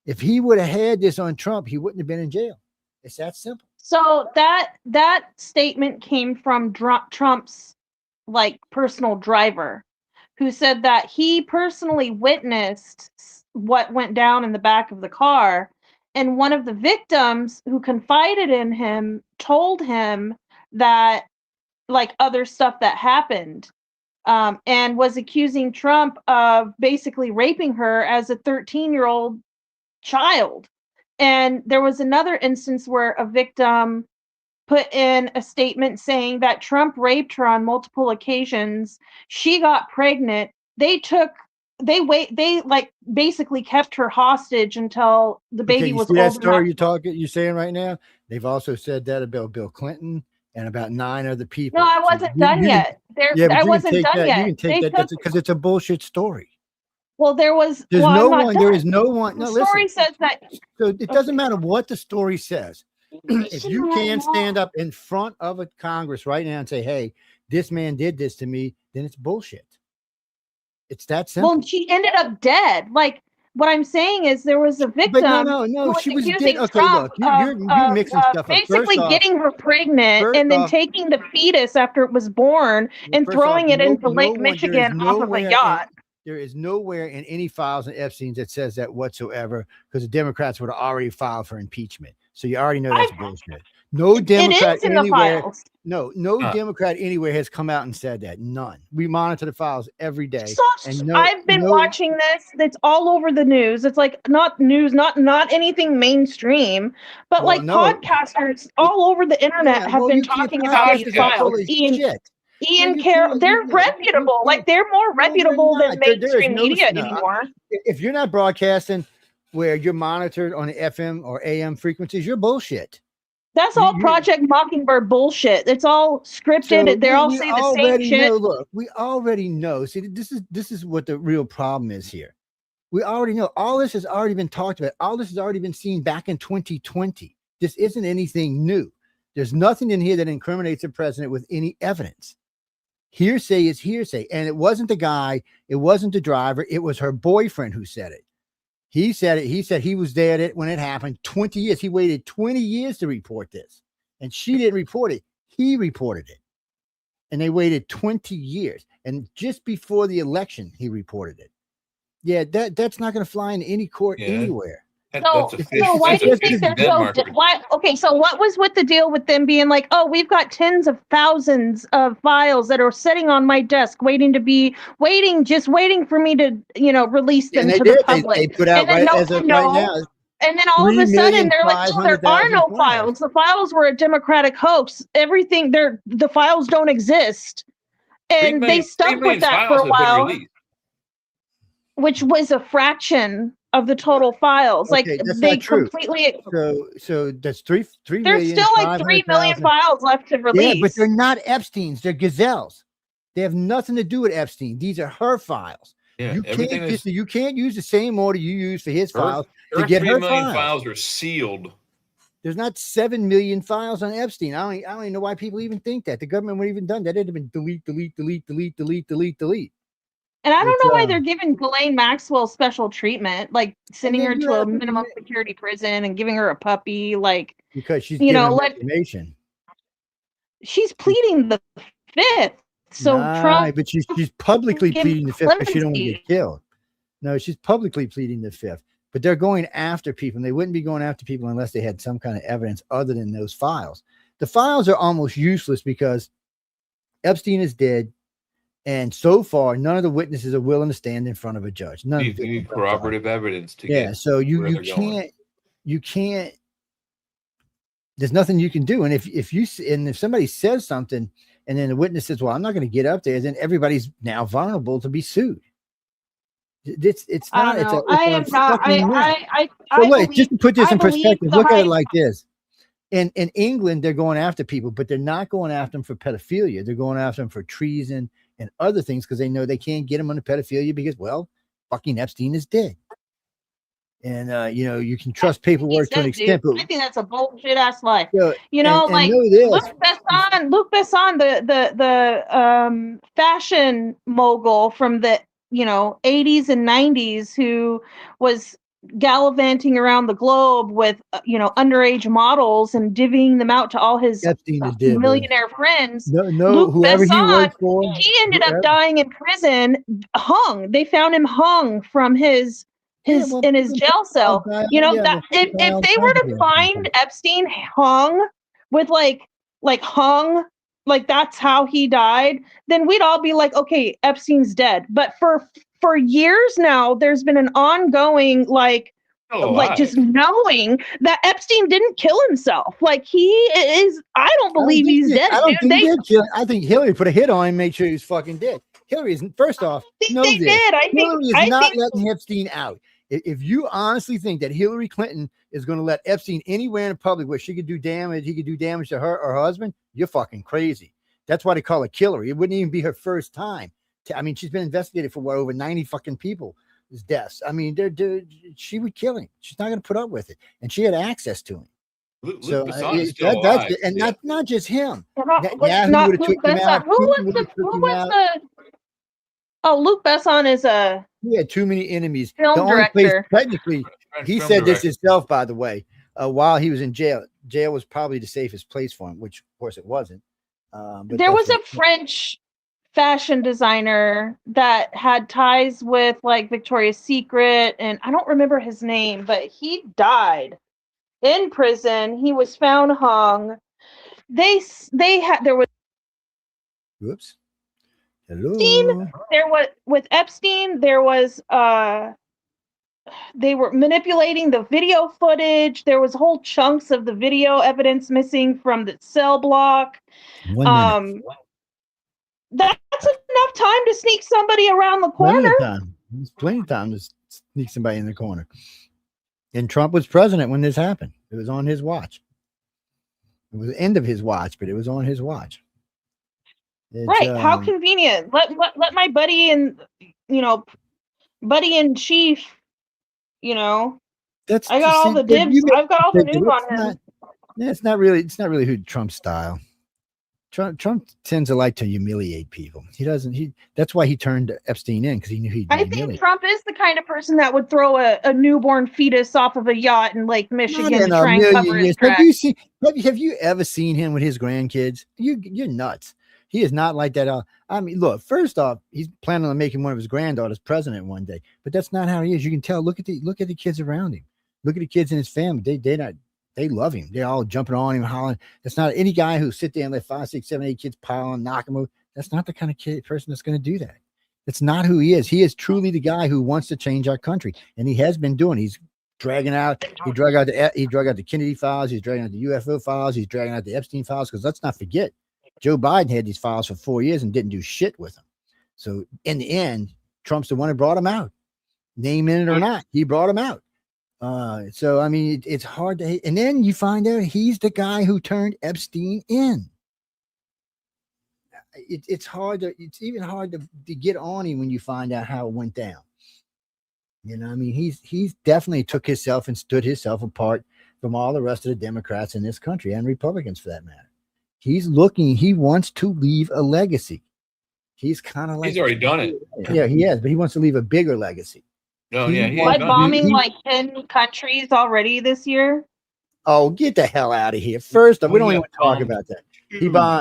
if he would have had this on Trump, he wouldn't have been in jail. It's that simple. So that statement came from Trump's personal driver, who said that he personally witnessed what went down in the back of the car, and one of the victims who confided in him told him that other stuff that happened, and was accusing Trump of basically raping her as a 13-year-old child. And there was another instance where a victim put in a statement saying that Trump raped her on multiple occasions. She got pregnant. They basically kept her hostage until the baby was old enough. That story you're saying right now? They've also said that about Bill Clinton and about 9 other people. No, I wasn't done yet. I wasn't done yet. You can take that because it's a bullshit story. Well, there is no one. No, the story says that. So it doesn't matter what the story says. If you can't stand up in front of a Congress right now and say, hey, this man did this to me, then it's bullshit. It's that simple. Well, she ended up dead. What I'm saying is there was a victim. But no, she was dead. Okay, Trump look, you're mixing stuff up. Basically getting her pregnant and then taking the fetus after it was born and throwing it into Lake Michigan off of a yacht. There is nowhere in any files in Epstein's that says that whatsoever, because the Democrats would have already filed for impeachment. So you already know that's bullshit. No Democrat anywhere. No Democrat anywhere has come out and said that. None. We monitor the files every day. I've been watching this. It's all over the news. It's not news, not anything mainstream, but podcasters all over the internet have been talking about these files. Ian Carroll, they're reputable. They're more reputable than mainstream media anymore. If you're not broadcasting where you're monitored on the FM or AM frequencies, you're bullshit. That's all Project Mockingbird bullshit. It's all scripted. So they're all saying the same shit. Look, we already know. See, this is what the real problem is here. We already know. All this has already been talked about. All this has already been seen back in 2020. This isn't anything new. There's nothing in here that incriminates the president with any evidence. Hearsay is hearsay. And it wasn't the guy. It wasn't the driver. It was her boyfriend who said it. He said it. He said he was there when it happened. 20 years. He waited 20 years to report this. And she didn't report it. He reported it. And they waited 20 years. And just before the election, he reported it. Yeah, that's not going to fly in any court anywhere. So why do you think they're so? Okay, so what was with the deal with them being like, oh, we've got tens of thousands of files that are sitting on my desk, waiting for me to, release them to the public. They put out right now. And then all of a sudden they're like, oh, there are no files. The files were a Democratic hoax. Everything the files don't exist. And they stuck with that for a while, which was a fraction of the total files. Okay, Like that's they not true. completely. So that's 3 There's million. still like 3 million files left to release. Yeah, but they're not Epstein's. They're Gazelle's. They have nothing to do with Epstein. These are her files. Yeah, you can't use the same order you use for his files to her get 3 her million files. files are sealed. There's not 7 million files on Epstein. I don't even know why people even think that. The government would even done that. It'd have been delete. And I don't know why they're giving Ghislaine Maxwell special treatment, like sending her to a minimum security prison and giving her a puppy, like because she's giving information. She's pleading the fifth. So Trump, but she's publicly pleading the fifth because she don't want to get killed. No, she's publicly pleading the fifth. But they're going after people, and they wouldn't be going after people unless they had some kind of evidence other than those files. The files are almost useless because Epstein is dead, and so far, none of the witnesses are willing to stand in front of a judge. None. You need corroborative evidence to get. So you can't. There's nothing you can do, and if somebody says something, and then the witness says, "Well, I'm not going to get up there," then everybody's now vulnerable to be sued. It's not. Just to put this in perspective, look at it like this. In England, they're going after people, but they're not going after them for pedophilia. They're going after them for treason and other things because they know they can't get them on the pedophilia because, well, fucking Epstein is dead. And you can trust paperwork to an extent. But I think that's a bullshit ass lie. Luc Besson, the fashion mogul from the 80s and 90s, who was gallivanting around the globe with underage models and divvying them out to all his millionaire friends. Luc whoever Besson, he worked for, he ended up dying in prison, hung. They found him hung from his in his jail cell. If they were to find Epstein hung with hung like that's how he died, then we'd all be like, okay, Epstein's dead. But for years now, there's been an ongoing just knowing that Epstein didn't kill himself. Like he is, I don't believe he's dead. I think Hillary put a hit on him, made sure he's fucking dead. Hillary isn't. First off, Hillary is not letting Epstein out. If you honestly think that Hillary Clinton is going to let Epstein anywhere in public where she could do damage, he could do damage to her or her husband, you're fucking crazy. That's why they call it Hillary. It wouldn't even be her first time. She's been investigated for over 90 fucking people's deaths. She would kill him. She's not going to put up with it, and she had access to him. Not just him. Luc Besson is a. He had too many enemies. Film director. Technically, he said this himself, by the way, while he was in jail. Jail was probably the safest place for him, which of course it wasn't. But there was a French fashion designer that had ties with Victoria's Secret, and I don't remember his name, but he died in prison. He was found hung. There was. Whoops. Hello. With Epstein, there was they were manipulating the video footage. There was whole chunks of the video evidence missing from the cell block. That's enough time to sneak somebody around the corner. There's plenty of time to sneak somebody in the corner. And Trump was president when this happened. It was on his watch. It was the end of his watch, but it was on his watch. Right. How convenient. Let my buddy in chief, I got all the dibs. I've got all the news on him. It's not really who Trump's style. Trump tends to like to humiliate people. That's why he turned Epstein in, because he knew he'd I think Trump is the kind of person that would throw a newborn fetus off of a yacht in Lake Michigan to try and cover his tracks. Have you ever seen him with his grandkids? You're nuts. He is not like that. Look, first off, he's planning on making one of his granddaughters president one day, but that's not how he is. You can tell. Look at the kids around him. Look at the kids in his family. They love him. They're all jumping on him, hollering. That's not any guy who sit there and let 5, 6, 7, 8 kids pile on, knock him over. That's not the kind of person that's going to do that. That's not who he is. He is truly the guy who wants to change our country, and he has been doing. He's dragging out. He drug out the Kennedy files. He's dragging out the UFO files. He's dragging out the Epstein files. Because let's not forget, Joe Biden had these files for 4 years and didn't do shit with them. So in the end, Trump's the one who brought them out. naming it or not. He brought him out. So I mean, it's hard to hate. And then you find out he's the guy who turned Epstein in. It's even hard to get on him when you find out how it went down. You know, I mean, he's definitely took himself and stood himself apart from all the rest of the Democrats in this country and Republicans for that matter. He wants to leave a legacy. He's kind of like, he's already done it. Yeah, he has, but he wants to leave a bigger legacy. No, yeah, like bombing like 10 countries already this year. Oh, get the hell out of here! First, we don't even talk about that.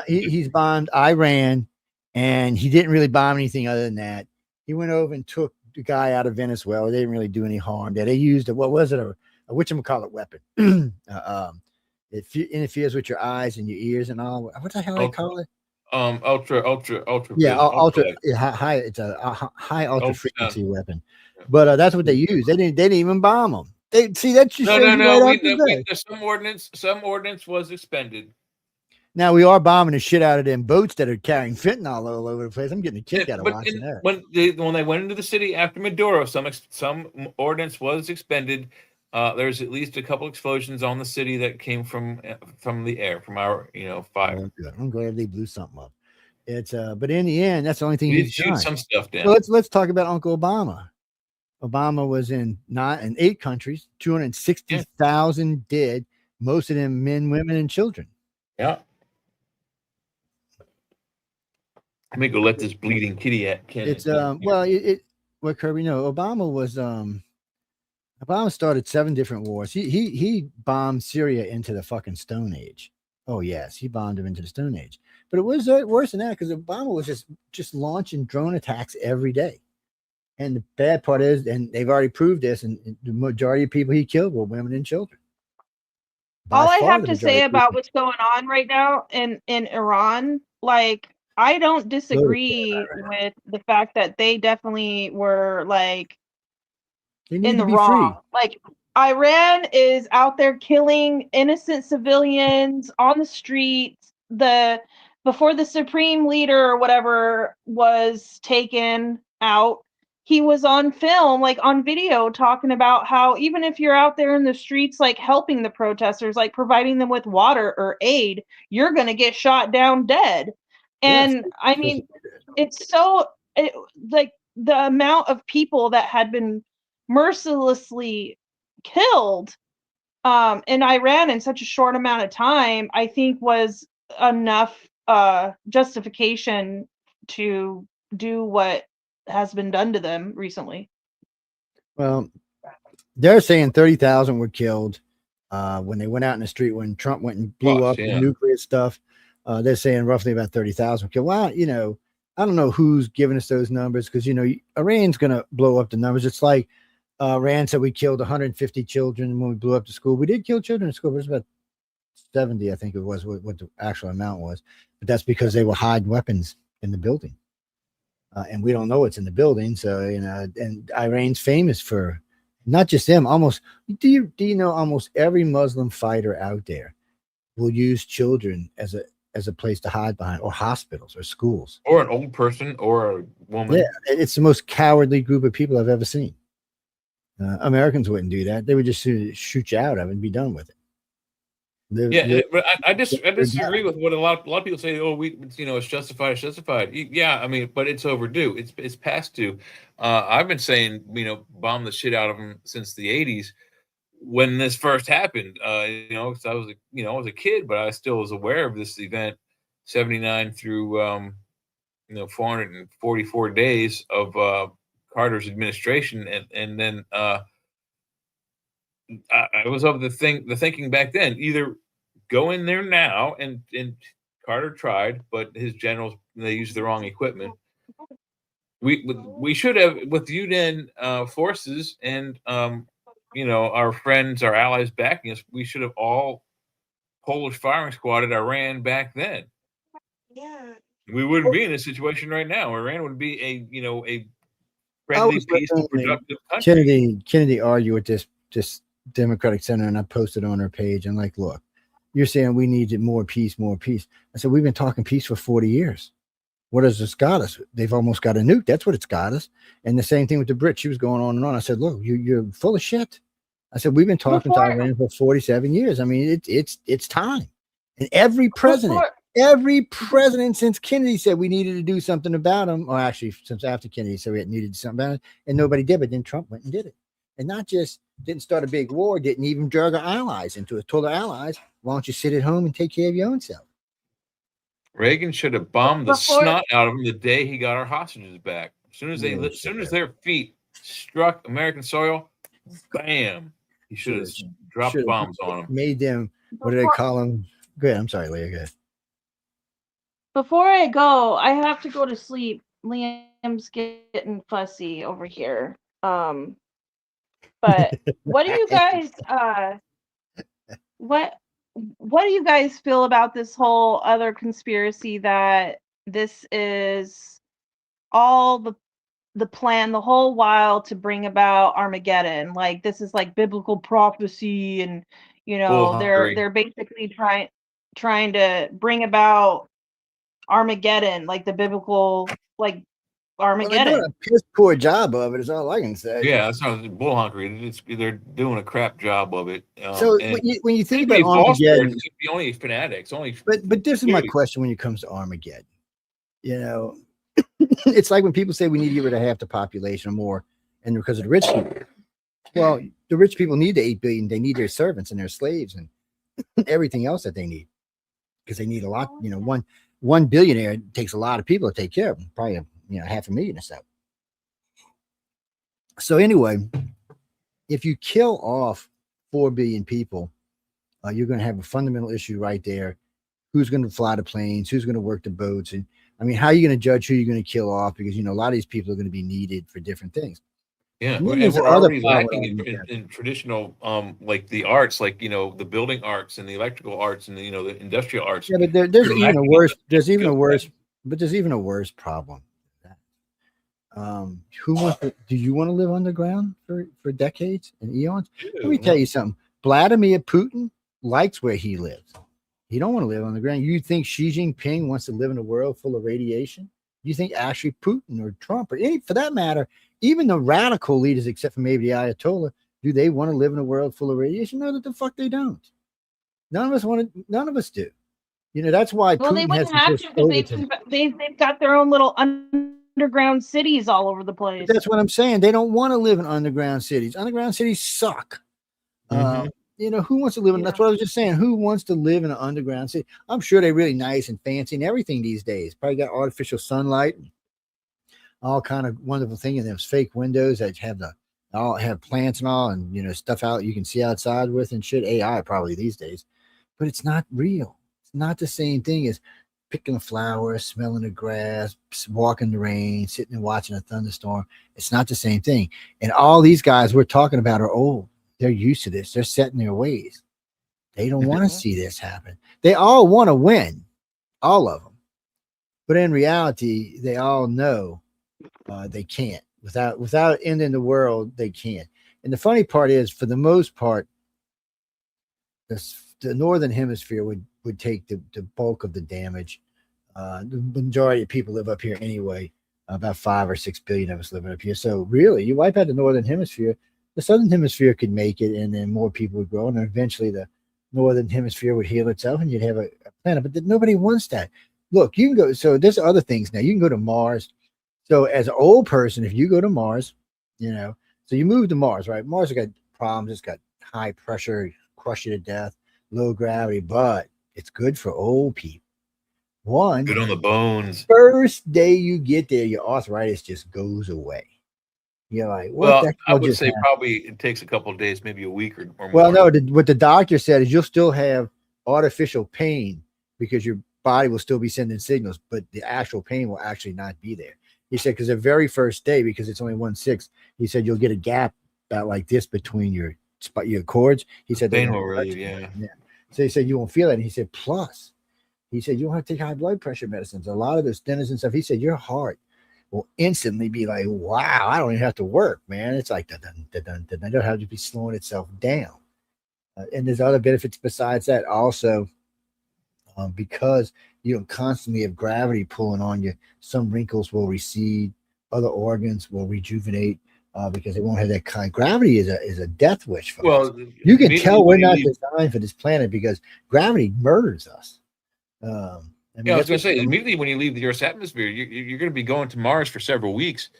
He's bombed Iran, and he didn't really bomb anything other than that. He went over and took the guy out of Venezuela. They didn't really do any harm there. They used a whatchamacallit weapon. It interferes with your eyes and your ears and all. What the hell they call it? Ultra. Yeah, ultra. High. It's a high ultra frequency weapon. But that's what they used. They didn't even bomb them. They see that. Some ordinance was expended. Now we are bombing the shit out of them boats that are carrying fentanyl all over the place. I'm getting a kick out of watching that. When they went into the city after Maduro, some ordinance was expended. There's at least a couple explosions on the city that came from the air, from our fire. I'm glad they blew something up. It's but in the end, that's the only thing he's done. Shoot some stuff down. So let's talk about Uncle Obama. Obama was in 8 countries, 260,000 dead, most of them men, women, and children. Yeah. Let me go let this bleeding kitty at Ken. It's what Kirby Obama started 7 different wars. He bombed Syria into the fucking Stone Age. Oh yes, he bombed him into the Stone Age. But it was worse than that because Obama was just launching drone attacks every day. And the bad part is, and they've already proved this, and the majority of people he killed were women and children. All I have to say about what's going on right now in Iran, like, I don't disagree with the fact that they definitely were like in the wrong. Like, Iran is out there killing innocent civilians on the streets. Before the supreme leader or whatever was taken out, he was on film, like on video, talking about how even if you're out there in the streets, like helping the protesters, like providing them with water or aid, you're going to get shot down dead. And yes, I mean, it's like the amount of people that had been mercilessly killed in Iran in such a short amount of time, I think was enough justification to do what has been done to them recently. Well, they're saying 30,000 were killed when they went out in the street when Trump went and blew up the nuclear stuff. They're saying roughly about 30,000 killed. Well, I don't know who's giving us those numbers because Iran's going to blow up the numbers. It's like Iran said we killed 150 children when we blew up the school. We did kill children in school, but it was about 70, I think it was, what the actual amount was. But that's because they were hiding weapons in the building. And we don't know what's in the building. So, and Iran's famous for not just them, do you know almost every Muslim fighter out there will use children as a place to hide behind, or hospitals or schools. Or an old person or a woman. Yeah, it's the most cowardly group of people I've ever seen. Americans wouldn't do that. They would just shoot you out of it and be done with it. But I disagree with what a lot of people say. Oh, it's justified. It's justified. Yeah, I mean, but it's overdue. It's past due. I've been saying, bomb the shit out of them since the 80s when this first happened. Because I was a kid, but I still was aware of this event. 79 through 444 days of Carter's administration, and then. I was of the thinking back then, either go in there now, and Carter tried, but his generals, they used the wrong equipment. We should have, with UN forces and our friends, our allies backing us, we should have all Polish firing squad at Iran back then. Yeah, we wouldn't be in this situation right now. Iran would be a friendly, peaceful, productive country. Kennedy argued with this Democratic senator, and I posted on her page. And like, look, you're saying we needed more peace. I said, we've been talking peace for 40 years. What has this got us? They've almost got a nuke. That's what it's got us. And the same thing with the Brits. She was going on and on. I said, look, you're full of shit. I said, we've been talking to Iran for 47 years. I mean, it's time. And every president since Kennedy said we needed to do something about him, or actually since after Kennedy said we needed to do something about it, and nobody did. But then Trump went and did it. And not just didn't start a big war, didn't even drag our allies into it. Told our allies, why don't you sit at home and take care of your own self? Reagan should have bombed the snot out of him the day he got our hostages back. As soon as their feet struck American soil, bam, he should have dropped bombs on them. Made them. What do they call them? Go ahead. I'm sorry, Leah. Go ahead. Before I go, I have to go to sleep. Liam's getting fussy over here. But what do you guys what do you guys feel about this whole other conspiracy that this is all the plan the whole while to bring about Armageddon? Like this is like biblical prophecy, and you know they're basically trying to bring about Armageddon, like the biblical like Armageddon. Well, they're doing a piss poor job of it. Is all I can say. Yeah, that sounds bullhunkery. They're doing a crap job of it. So when you think about Armageddon, the only fanatics, But this is my question when it comes to Armageddon. You know, it's like when people say we need to get rid of half the population or more, and because of the rich people. Well, the rich people need the 8 billion. They need their servants and their slaves and everything else that they need, because they need a lot. You know, one billionaire takes a lot of people to take care of them. Probably 500,000 or so. So anyway, if you kill off 4 billion people, you're going to have a fundamental issue right there. Who's going to fly the planes? Who's going to work the boats? And I mean, how are you going to judge who you're going to kill off? Because a lot of these people are going to be needed for different things. Yeah, and we're already lacking in traditional, like the arts, like the building arts and the electrical arts and the industrial arts. Yeah, but there's even a worse. There's even a worse. But there's even a worse problem. Who wants to, do you want to live underground for decades and eons? Let me tell you something. Vladimir Putin likes where he lives. He don't want to live underground. You think Xi Jinping wants to live in a world full of radiation? You think actually Putin or Trump or any, for that matter, even the radical leaders, except for maybe the Ayatollah, do they want to live in a world full of radiation? No, the fuck they don't. None of us want to. None of us do. That's why. Well, they wouldn't have to because they've got their own little underground cities all over the place. But that's what I'm saying. They don't want to live in underground cities. Underground cities suck. Who wants to live in? That's what I was just saying. Who wants to live in an underground city? I'm sure they're really nice and fancy and everything these days. Probably got artificial sunlight, all kind of wonderful thing, and those fake windows that all have plants and all, and stuff out you can see outside with and shit. AI probably these days, but it's not real. It's not the same thing as picking a flower, smelling the grass, walking the rain, sitting and watching a thunderstorm. It's not the same thing. And all these guys we're talking about are old. They're used to this. They're set in their ways. They don't want to see this happen. They all want to win, all of them. But in reality, they all know they can't. Without ending the world, they can't. And the funny part is, for the most part, the northern hemisphere would take the bulk of the damage. The majority of people live up here anyway. About 5 or 6 billion of us living up here. So really, you wipe out the northern hemisphere, the southern hemisphere could make it, and then more people would grow, and eventually the northern hemisphere would heal itself, and you'd have a planet. But nobody wants that. Look, you can go. So there's other things now. You can go to Mars. So as an old person, if you go to Mars, so you move to Mars, right? Mars has got problems. It's got high pressure, crush you to death, low gravity, but it's good for old people. Good on the bones. First day you get there, your arthritis just goes away. You're like, what? Well, I would say probably it takes a couple of days, maybe a week or more. Well, no, what the doctor said is you'll still have artificial pain because your body will still be sending signals, but the actual pain will actually not be there. He said, because the very first day, because it's only 1/6, he said you'll get a gap about like this between your cords. He said, pain will relieve, yeah. So he said you won't feel that. And he said, plus, he said you don't have to take high blood pressure medicines. A lot of those thinners and stuff. He said your heart will instantly be like, wow, I don't even have to work, man. It's like they don't have to be slowing itself down. And there's other benefits besides that. Also, because you don't constantly have gravity pulling on you. Some wrinkles will recede, other organs will rejuvenate because it won't have that kind. Gravity is a death wish. Folks. Well, you can tell we're not designed for this planet because gravity murders us. I mean, I was going to say, immediately when you leave the Earth's atmosphere, you're going to be going to Mars for several weeks.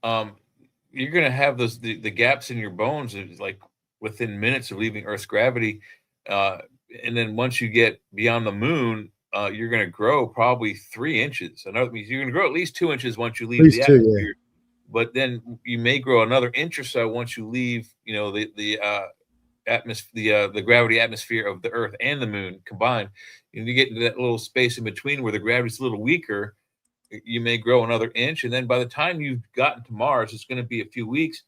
You're going to have the gaps in your bones like within minutes of leaving Earth's gravity. And then once you get beyond the moon, you're going to grow probably 3 inches. Another means you're going to grow at least 2 inches once you leave the atmosphere. Yeah. But then you may grow another inch or so once you leave, the atmosphere, the gravity atmosphere of the Earth and the moon combined. And you get into that little space in between where the gravity's a little weaker, you may grow another inch. And then by the time you've gotten to Mars, it's going to be a few weeks.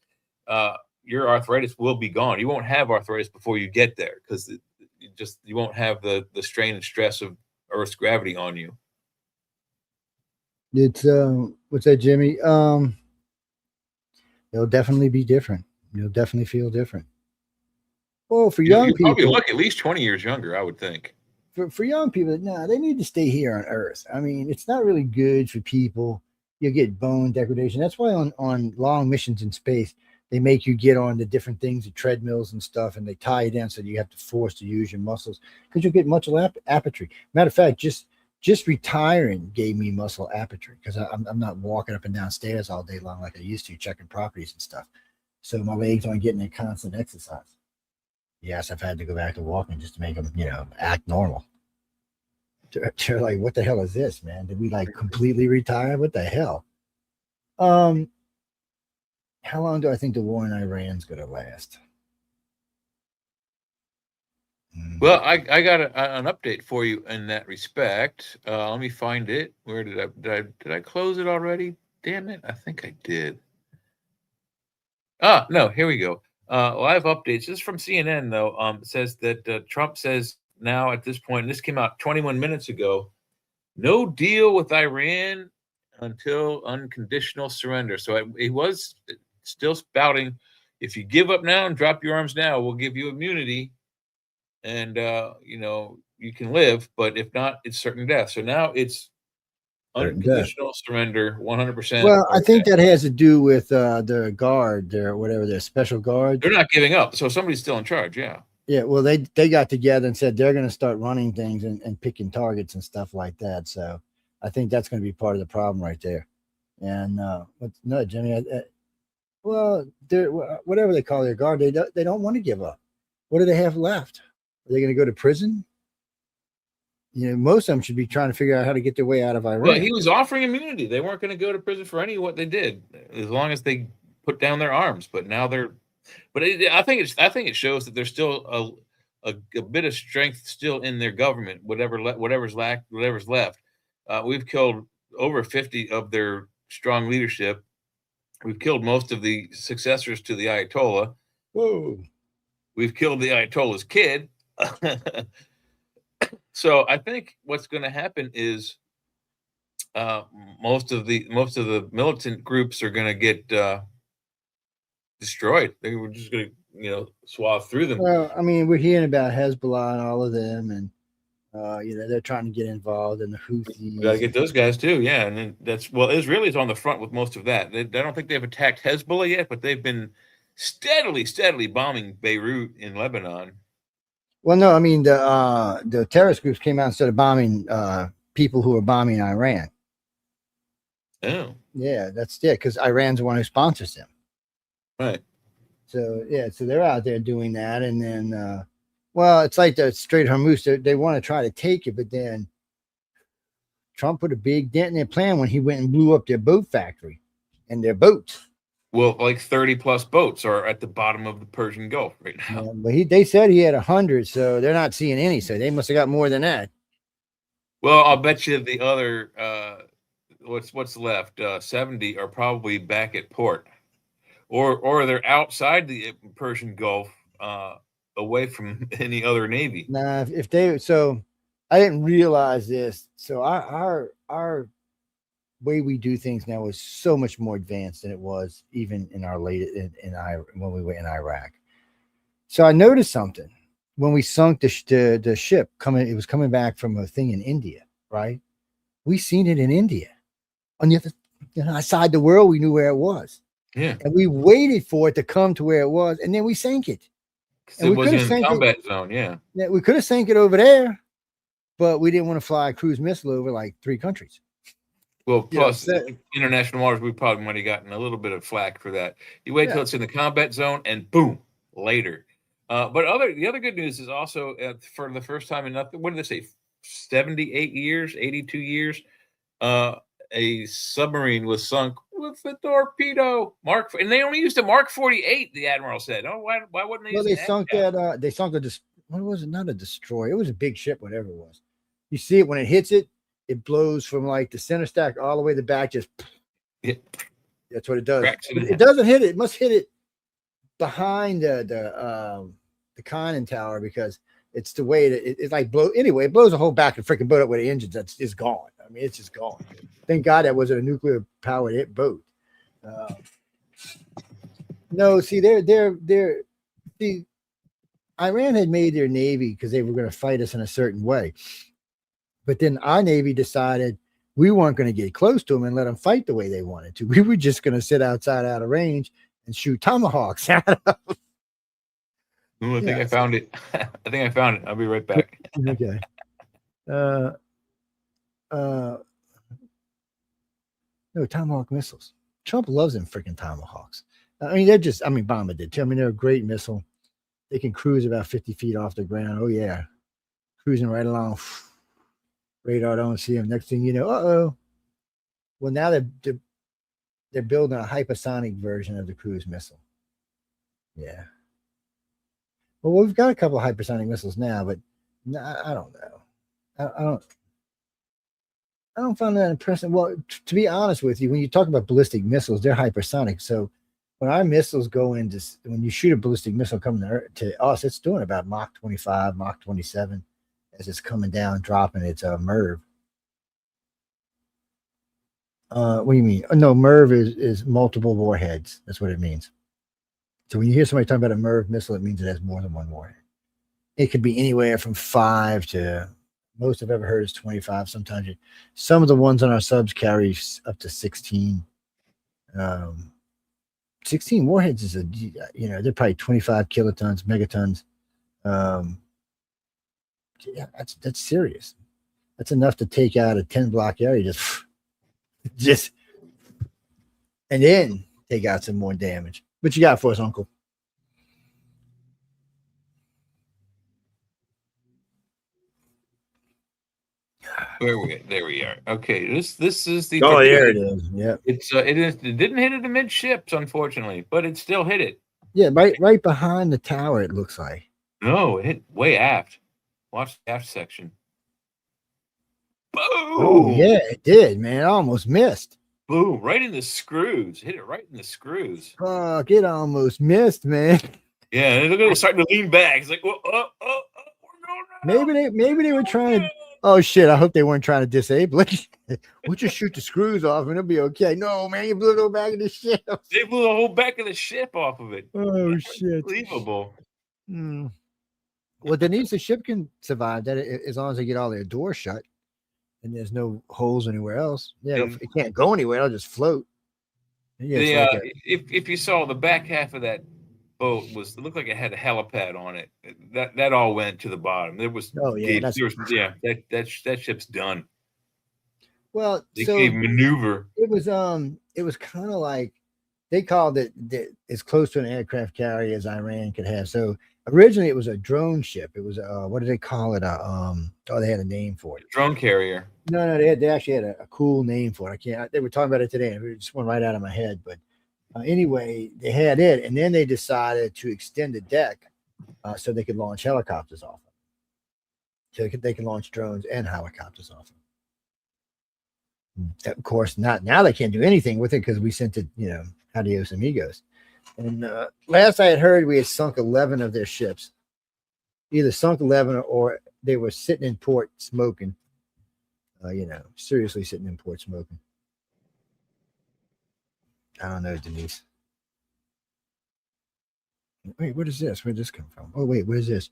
Your arthritis will be gone. You won't have arthritis before you get there because you won't have the strain and stress of Earth's gravity on you. It's what's that, Jimmy? It'll definitely be different. You'll definitely feel different. Well, for young people, probably look at least 20 years younger, I would think. For young people, no, they need to stay here on Earth. I mean, it's not really good for people. You'll get bone degradation. That's why on long missions in space, they make you get on the different things, the treadmills and stuff, and they tie you down so you have to force to use your muscles because you'll get muscle atrophy. Matter of fact, just retiring gave me muscle atrophy because I'm not walking up and down stairs all day long like I used to, checking properties and stuff. So my legs aren't getting a constant exercise. Yes, I've had to go back to walking just to make them, act normal. They're like, what the hell is this, man? Did we like completely retire? What the hell? How long do I think the war in Iran is going to last? Well, I got an update for you in that respect. Let me find it. Where did I close it already? Damn it! I think I did. No, here we go. Live updates. This is from CNN, though. It says that Trump says now at this point, and this came out 21 minutes ago, no deal with Iran until unconditional surrender. So he was still spouting, if you give up now and drop your arms now, we'll give you immunity, and you can live. But if not, it's certain death. So now it's unconditional surrender, 100%. Well, I think that has to do with the guard, their whatever, their special guard. They're not giving up, so somebody's still in charge. Yeah. Yeah. Well, they got together and said they're going to start running things and picking targets and stuff like that. So I think that's going to be part of the problem right there. And no, Jimmy. Well, whatever they call their guard, they don't want to give up. What do they have left? Are they going to go to prison? Most of them should be trying to figure out how to get their way out of Iran. Well, he was offering immunity. They weren't going to go to prison for any of what they did, as long as they put down their arms. But now they're. But I think it shows that there's still a bit of strength still in their government. Whatever's left. We've killed over 50 of their strong leadership. We've killed most of the successors to the Ayatollah. Whoa. We've killed the Ayatollah's kid. So I think what's going to happen is most of the militant groups are going to get destroyed. They were just going to swath through them. Well, I mean, we're hearing about Hezbollah and all of them, and they're trying to get involved in the Houthis. We got to get those guys too, yeah. And then Israelis on the front with most of that. I don't think they've attacked Hezbollah yet, but they've been steadily bombing Beirut in Lebanon. Well, no, I mean the terrorist groups came out and started bombing people who were bombing Iran. Oh, yeah, that's it, because Iran's the one who sponsors them. Right. So so they're out there doing that, and then it's like the Strait of Hormuz. They want to try to take it, but then Trump put a big dent in their plan when he went and blew up their boat factory and their boats. Well, like 30 plus boats are at the bottom of the Persian Gulf right now. Yeah, but they said he had 100, so they're not seeing any. So they must have got more than that. Well, I'll bet you the other what's left, 70 are probably back at port, or they're outside the Persian Gulf, away from any other navy. Nah, if they I didn't realize this. So our way we do things now is so much more advanced than it was even in our when we were in Iraq. So I noticed something. when we sunk the ship coming, it was coming back from a thing in India, right? We seen it in India on the other side the world. We knew where it was. Yeah. And we waited for it to come to where it was, and then we sank it. And it wasn't in the combat zone, yeah. We could have sank it over there, but we didn't want to fly a cruise missile over like 3 countries. Well, plus international waters, we probably might have gotten a little bit of flack for that. You wait till it's in the combat zone, and boom, later. But the other good news is also for the first time in nothing. What did they say? 78 years, 82 years. A submarine was sunk with a torpedo and they only used a Mark 48. The admiral said, "Oh, why wouldn't they?" Well, they sunk that. They sunk what was it? Not a destroyer. It was a big ship, whatever it was. You see it when it hits it. It blows from like the center stack all the way to the back. Just that's what it does. It doesn't hit it. It must hit it behind the conning tower because it's the way that it's like blow. Anyway, it blows a whole back and freaking boat up with the engines. It's gone. I mean, it's just gone. Thank God that wasn't a nuclear powered boat. No, see, see, Iran had made their navy because they were going to fight us in a certain way. But then our Navy decided we weren't going to get close to them and let them fight the way they wanted to. We were just going to sit outside out of range and shoot tomahawks at them. I think I found it. I'll be right back. Okay. No, tomahawk missiles. Trump loves them freaking tomahawks. I mean, Bomber did too. I mean, they're a great missile. They can cruise about 50 feet off the ground. Oh, yeah. Cruising right along. Radar don't see them. Next thing you know, well, now they're building a hypersonic version of the cruise missile. Yeah. Well, we've got a couple of hypersonic missiles now, but I don't know. I don't find that impressive. Well, to be honest with you, when you talk about ballistic missiles, they're hypersonic. So when our missiles go into, when you shoot a ballistic missile coming to us, it's doing about Mach 25, Mach 27. As it's coming down, dropping its MERV. What do you mean? No, MERV is multiple warheads. That's what it means. So when you hear somebody talking about a MERV missile, it means it has more than one warhead. It could be anywhere from 5 to most I've ever heard is 25. Sometimes some of the ones on our subs carry up to 16. 16 warheads is they're probably 25 kilotons, megatons. Yeah, that's serious. That's enough to take out a 10 block area just and then take out some more damage. What you got for us, Uncle? There we are. Okay, this is the. Oh, there it is. Yeah, it didn't hit it amidships, unfortunately, but it still hit it. Yeah, right behind the tower. It looks like. No, it hit way aft. Watch the aft section. Boom! Oh, yeah, it did, man. I almost missed. Boom! Right in the screws. Hit it right in the screws. Fuck! It almost missed, man. Yeah, and look at it starting to lean back. It's like, we're going down. Maybe they were trying to. Oh shit! I hope they weren't trying to disable it. We'll just shoot the screws off and it'll be okay. No, man, you blew the whole back of the ship. They blew the whole back of the ship off of it. Oh shit! Unbelievable. Well, Denise, the ship can survive that as long as they get all their doors shut and there's no holes anywhere else. Yeah, it can't go anywhere. It'll just float. Yeah, if you saw the back half of that boat it looked like it had a helipad on it. That all went to the bottom. There was that ship's done. Well, they gave maneuver. It was kind of like they called it as close to an aircraft carrier as Iran could have. So originally it was a drone ship. It was what did they call it? They had a name for it. Drone carrier. No, they actually had a cool name for it. They were talking about it today. It just went right out of my head. But anyway, they had it, and then they decided to extend the deck so they could launch helicopters off it. So they can launch drones and helicopters off it. Of course, not now. They can't do anything with it because we sent it, adios amigos. And last I had heard, we had sunk 11 of their ships. Either sunk 11 or they were sitting in port smoking. Seriously sitting in port smoking. I don't know, Denise. Wait, what is this? Where'd this come from? Oh, wait, what is this?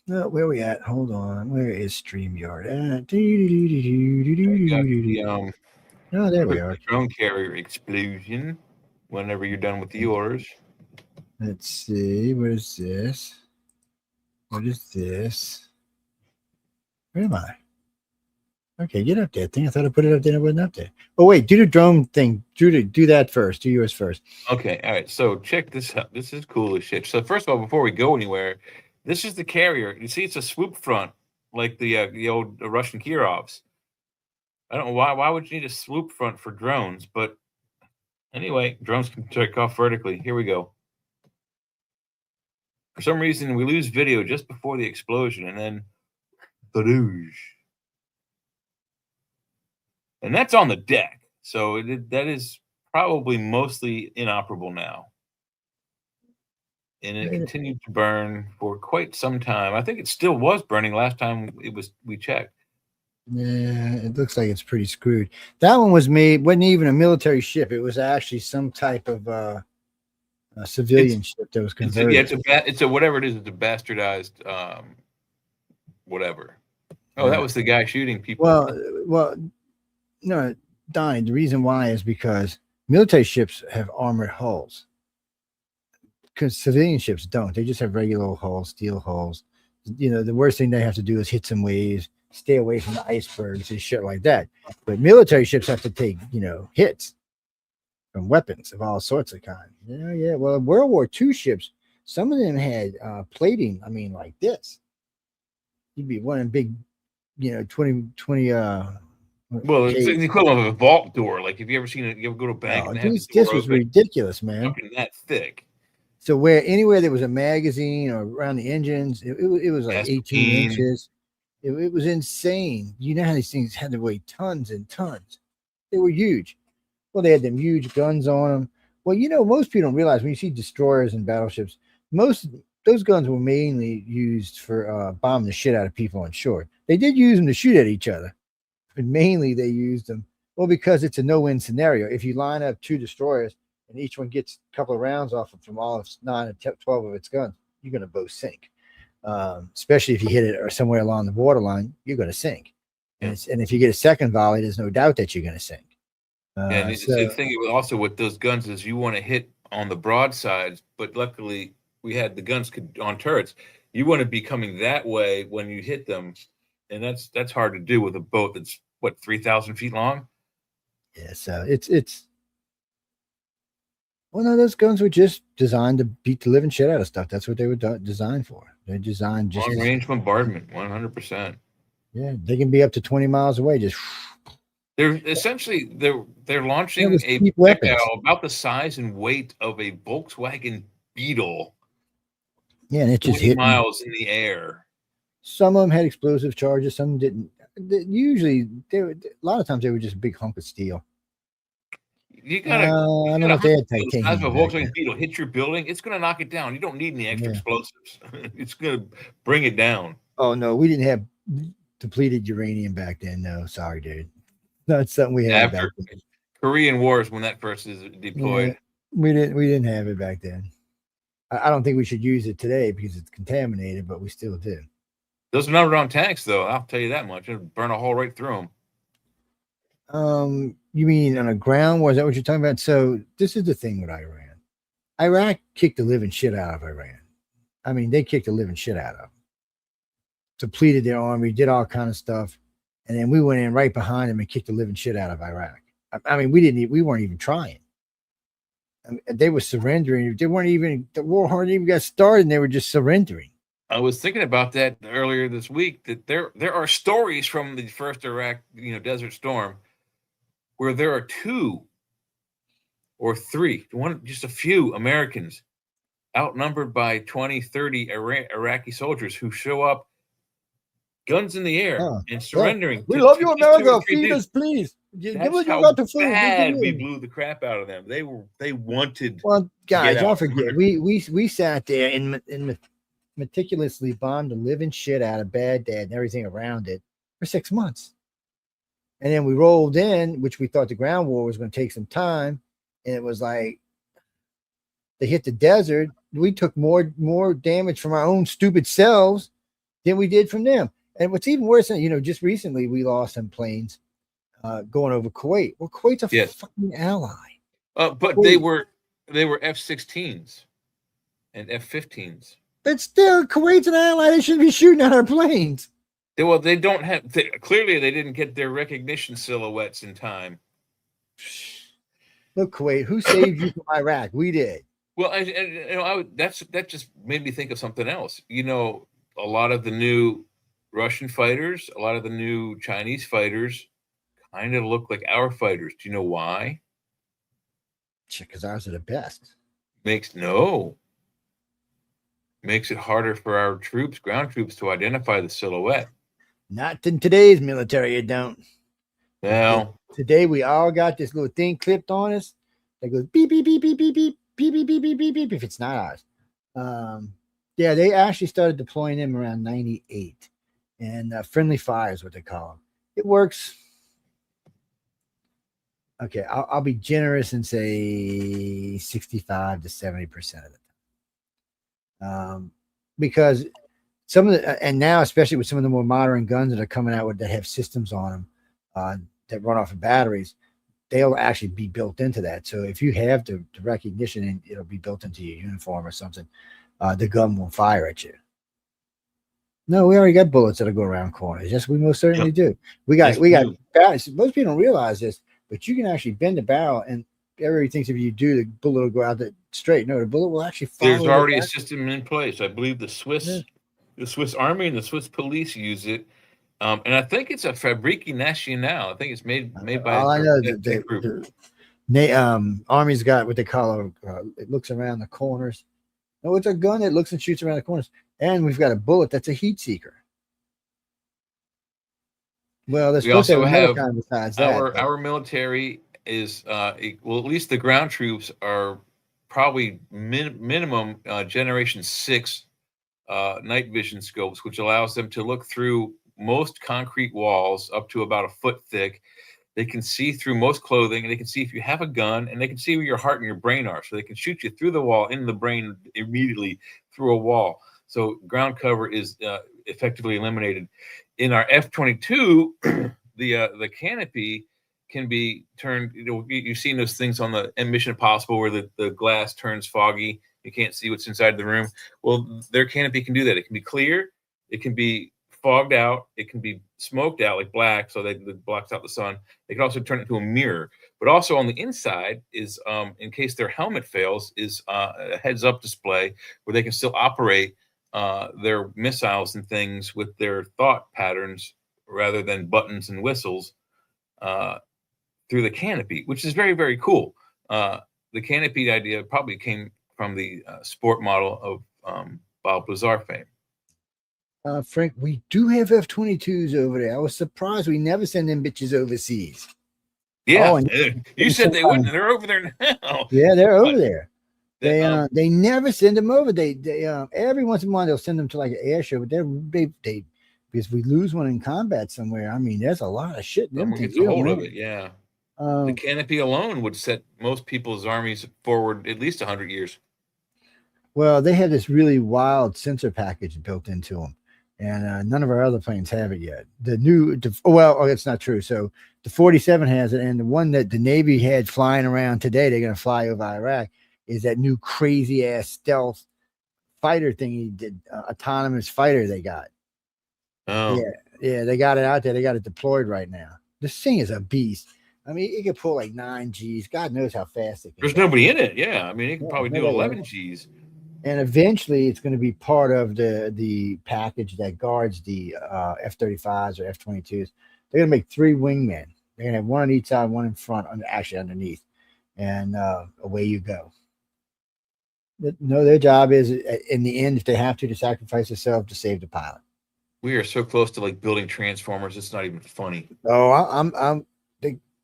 No, where we at? Hold on. Where is StreamYard? Oh, there we are. Drone carrier explosion. Whenever you're done with yours. Let's see. What is this? What is this? Where am I? Okay, get up there thing. I thought I put it up there and it wasn't up there. Oh, wait. Do the drone thing. Do that first. Do yours first. Okay. All right. So check this out. This is cool as shit. So first of all, before we go anywhere, this is the carrier. You see, it's a swoop front, like the old Russian Kirovs. I don't know why. Why would you need a swoop front for drones? But anyway, drones can take off vertically. Here we go. For some reason, we lose video just before the explosion, and then the douche. And that's on the deck. So that is probably mostly inoperable now. And it continued to burn for quite some time. I think it still was burning last time we checked. Yeah, it looks like it's pretty screwed. That one wasn't even a military ship. It was actually some type of a civilian ship that was converted. It's a whatever it is. It's a bastardized whatever. Oh, that was the guy shooting people. Well, no, Donnie. The reason why is because military ships have armored hulls. Because civilian ships don't. They just have regular hulls, steel hulls. You know, the worst thing they have to do is hit some waves, stay away from the icebergs and shit like that. But military ships have to take, hits from weapons of all sorts of kinds. Yeah. Well, World War II ships, some of them had plating. I mean, like this. You'd be one big, 20. Well, it's the equivalent of a vault door. Like, have you ever seen it? You ever go to a bank? This was ridiculous, man. Something that thick. So anywhere there was a magazine or around the engines, it was like 18 inches. It was insane. You know how these things had to weigh tons and tons. They were huge. Well, they had them huge guns on them. Well, most people don't realize when you see destroyers and battleships, those guns were mainly used for bombing the shit out of people on shore. They did use them to shoot at each other, but mainly they used them, because it's a no-win scenario. If you line up two destroyers and each one gets a couple of rounds off from all of 9 and 12 of its guns, you're going to both sink. Especially if you hit it or somewhere along the borderline, you're going to sink. And if you get a second volley, there's no doubt that you're going to sink. And the thing also with those guns is you want to hit on the broadsides, but luckily we had the guns on turrets. You want to be coming that way when you hit them, and that's hard to do with a boat that's 3,000 feet long. Yeah, so it's. Well, no, those guns were just designed to beat the living shit out of stuff. That's what they were designed for. They're designed just long range bombardment, 100%. Yeah, they can be up to 20 miles away. Just they're essentially they're launching a projectile about the size and weight of a Volkswagen Beetle. Yeah, and it just hit miles in the air. Some of them had explosive charges. Some didn't. Usually, a lot of times they were just a big hunk of steel. You gotta. I don't know if they had titanium. As a Volkswagen Beetle hit your building, it's going to knock it down. You don't need any extra explosives. It's going to bring it down. Oh no, we didn't have depleted uranium back then. No, sorry, dude. That's something we had back then. Korean Wars when that first is deployed. Yeah, we didn't have it back then. I don't think we should use it today because it's contaminated, but we still do. Those are not on tanks, though. I'll tell you that much. It'll burn a hole right through them. You mean on a ground war? Is that what you're talking about? So this is the thing with Iran. Iraq kicked the living shit out of Iran. I mean, they kicked the living shit out of them. Depleted their army, did all kind of stuff, and then we went in right behind them and kicked the living shit out of Iraq. I mean, we weren't even trying. I mean, they were surrendering. They weren't even, the war hardly even got started, and they were just surrendering. I was thinking about that earlier this week. That there are stories from the first Iraq, Desert Storm, where there are 2 or 3, just a few Americans outnumbered by 20, 30 Iraqi soldiers who show up, guns in the air, and surrendering. We love you, America. Feed us, please. Give us the food. Bad we blew the crap out of them. They wanted. Well, guys, don't forget, we sat there and meticulously bombed the living shit out of Baghdad and everything around it for 6 months. And then we rolled in, which we thought the ground war was going to take some time. And it was like they hit the desert. We took more damage from our own stupid selves than we did from them. And what's even worse than, just recently we lost some planes going over Kuwait. Well, Kuwait's a fucking ally. But Kuwait. they were F-16s and F-15s. But still, Kuwait's an ally. They shouldn't be shooting at our planes. They don't have. Clearly, they didn't get their recognition silhouettes in time. Look, Kuwait, who saved you from Iraq? We did. Well, that just made me think of something else. A lot of the new Russian fighters, a lot of the new Chinese fighters, kind of look like our fighters. Do you know why? Because ours are the best. Makes it harder for our ground troops, to identify the silhouette. Not in today's military, you don't. Well, today we all got this little thing clipped on us that goes beep beep beep beep beep beep beep beep beep beep beep beep. If it's not ours, yeah, they actually started deploying them around '98, and friendly fire is what they call them. It works. Okay, I'll be generous and say 65 to 70% of the time, because some of the, and now especially with some of the more modern guns that are coming out with that have systems on them that run off of batteries, they'll actually be built into that. So if you have the recognition, and it'll be built into your uniform or something, the gun won't fire at you. No, we already got bullets that'll go around corners. Yes, we most certainly do. We got barrels. Most people don't realize this, but you can actually bend the barrel, and everybody thinks if you do, the bullet will go out straight. No, the bullet will actually follow. There's already a system in place. I believe the Swiss Army and the Swiss police use it. And I think it's a Fabrique Nationale. I think it's made by. All I know the Army's got what they call it looks around the corners. No, it's a gun that looks and shoots around the corners. And we've got a bullet that's a heat seeker. Well, there's supposed to have another kind besides that. Our military is at least the ground troops are probably minimum generation 6 night vision scopes, which allows them to look through most concrete walls up to about a foot thick. They can see through most clothing, and they can see if you have a gun, and they can see where your heart and your brain are. So they can shoot you through the wall, into the brain immediately through a wall. So ground cover is effectively eliminated. In our F-22, the canopy can be turned. You've seen those things on the Mission Impossible where the glass turns foggy. You can't see what's inside the room. Well, their canopy can do that. It can be clear. It can be fogged out. It can be smoked out, like black, so that it blocks out the sun. They can also turn it into a mirror. But also on the inside is, in case their helmet fails, is a heads-up display where they can still operate their missiles and things with their thought patterns rather than buttons and whistles through the canopy, which is very, very cool. The canopy idea probably came from the sport model of Bob Lazar fame. Frank, we do have F-22s over there. I was surprised we never send them bitches overseas. Yeah, you said they wouldn't. They're over there now. Yeah, they're over there. They never send them over. They every once in a while they'll send them to like an air show, but they because we lose one in combat somewhere. I mean, there's a lot of shit in them things. Gets a hold of it, yeah. The canopy alone would set most people's armies forward at least 100 years. Well, they have this really wild sensor package built into them, and none of our other planes have it yet. It's not true. So the 47 has it, and the one that the Navy had flying around today, they're going to fly over Iraq, is that new crazy ass stealth fighter thing, autonomous fighter they got. Oh, yeah, they got it out there. They got it deployed right now. This thing is a beast. I mean, it can pull like 9 Gs. God knows how fast it can. There's nobody in it. Yeah, I mean, it can probably do 11 Gs. And eventually, it's going to be part of the package that guards the F-35s or F-22s. They're going to make 3 wingmen. They're going to have one on each side, one in front, actually underneath, and away you go. No, their job is, in the end, if they have to sacrifice themselves to save the pilot. We are so close to like building transformers. It's not even funny. Oh,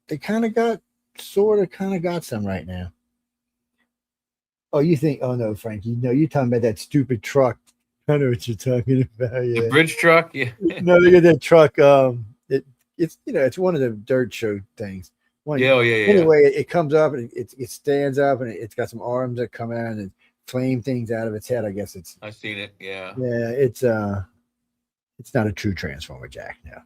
they kind of got some right now. Oh, you think? Oh no, Frank. You're talking about that stupid truck. I know what you're talking about. Yeah. The bridge truck. Yeah. No, they got that truck. It's one of the dirt show things. Yeah. Anyway, it comes up and it stands up and it's got some arms that come out and flame things out of its head. I guess it's. I've seen it. Yeah. Yeah, it's It's not a true transformer, Jack. No.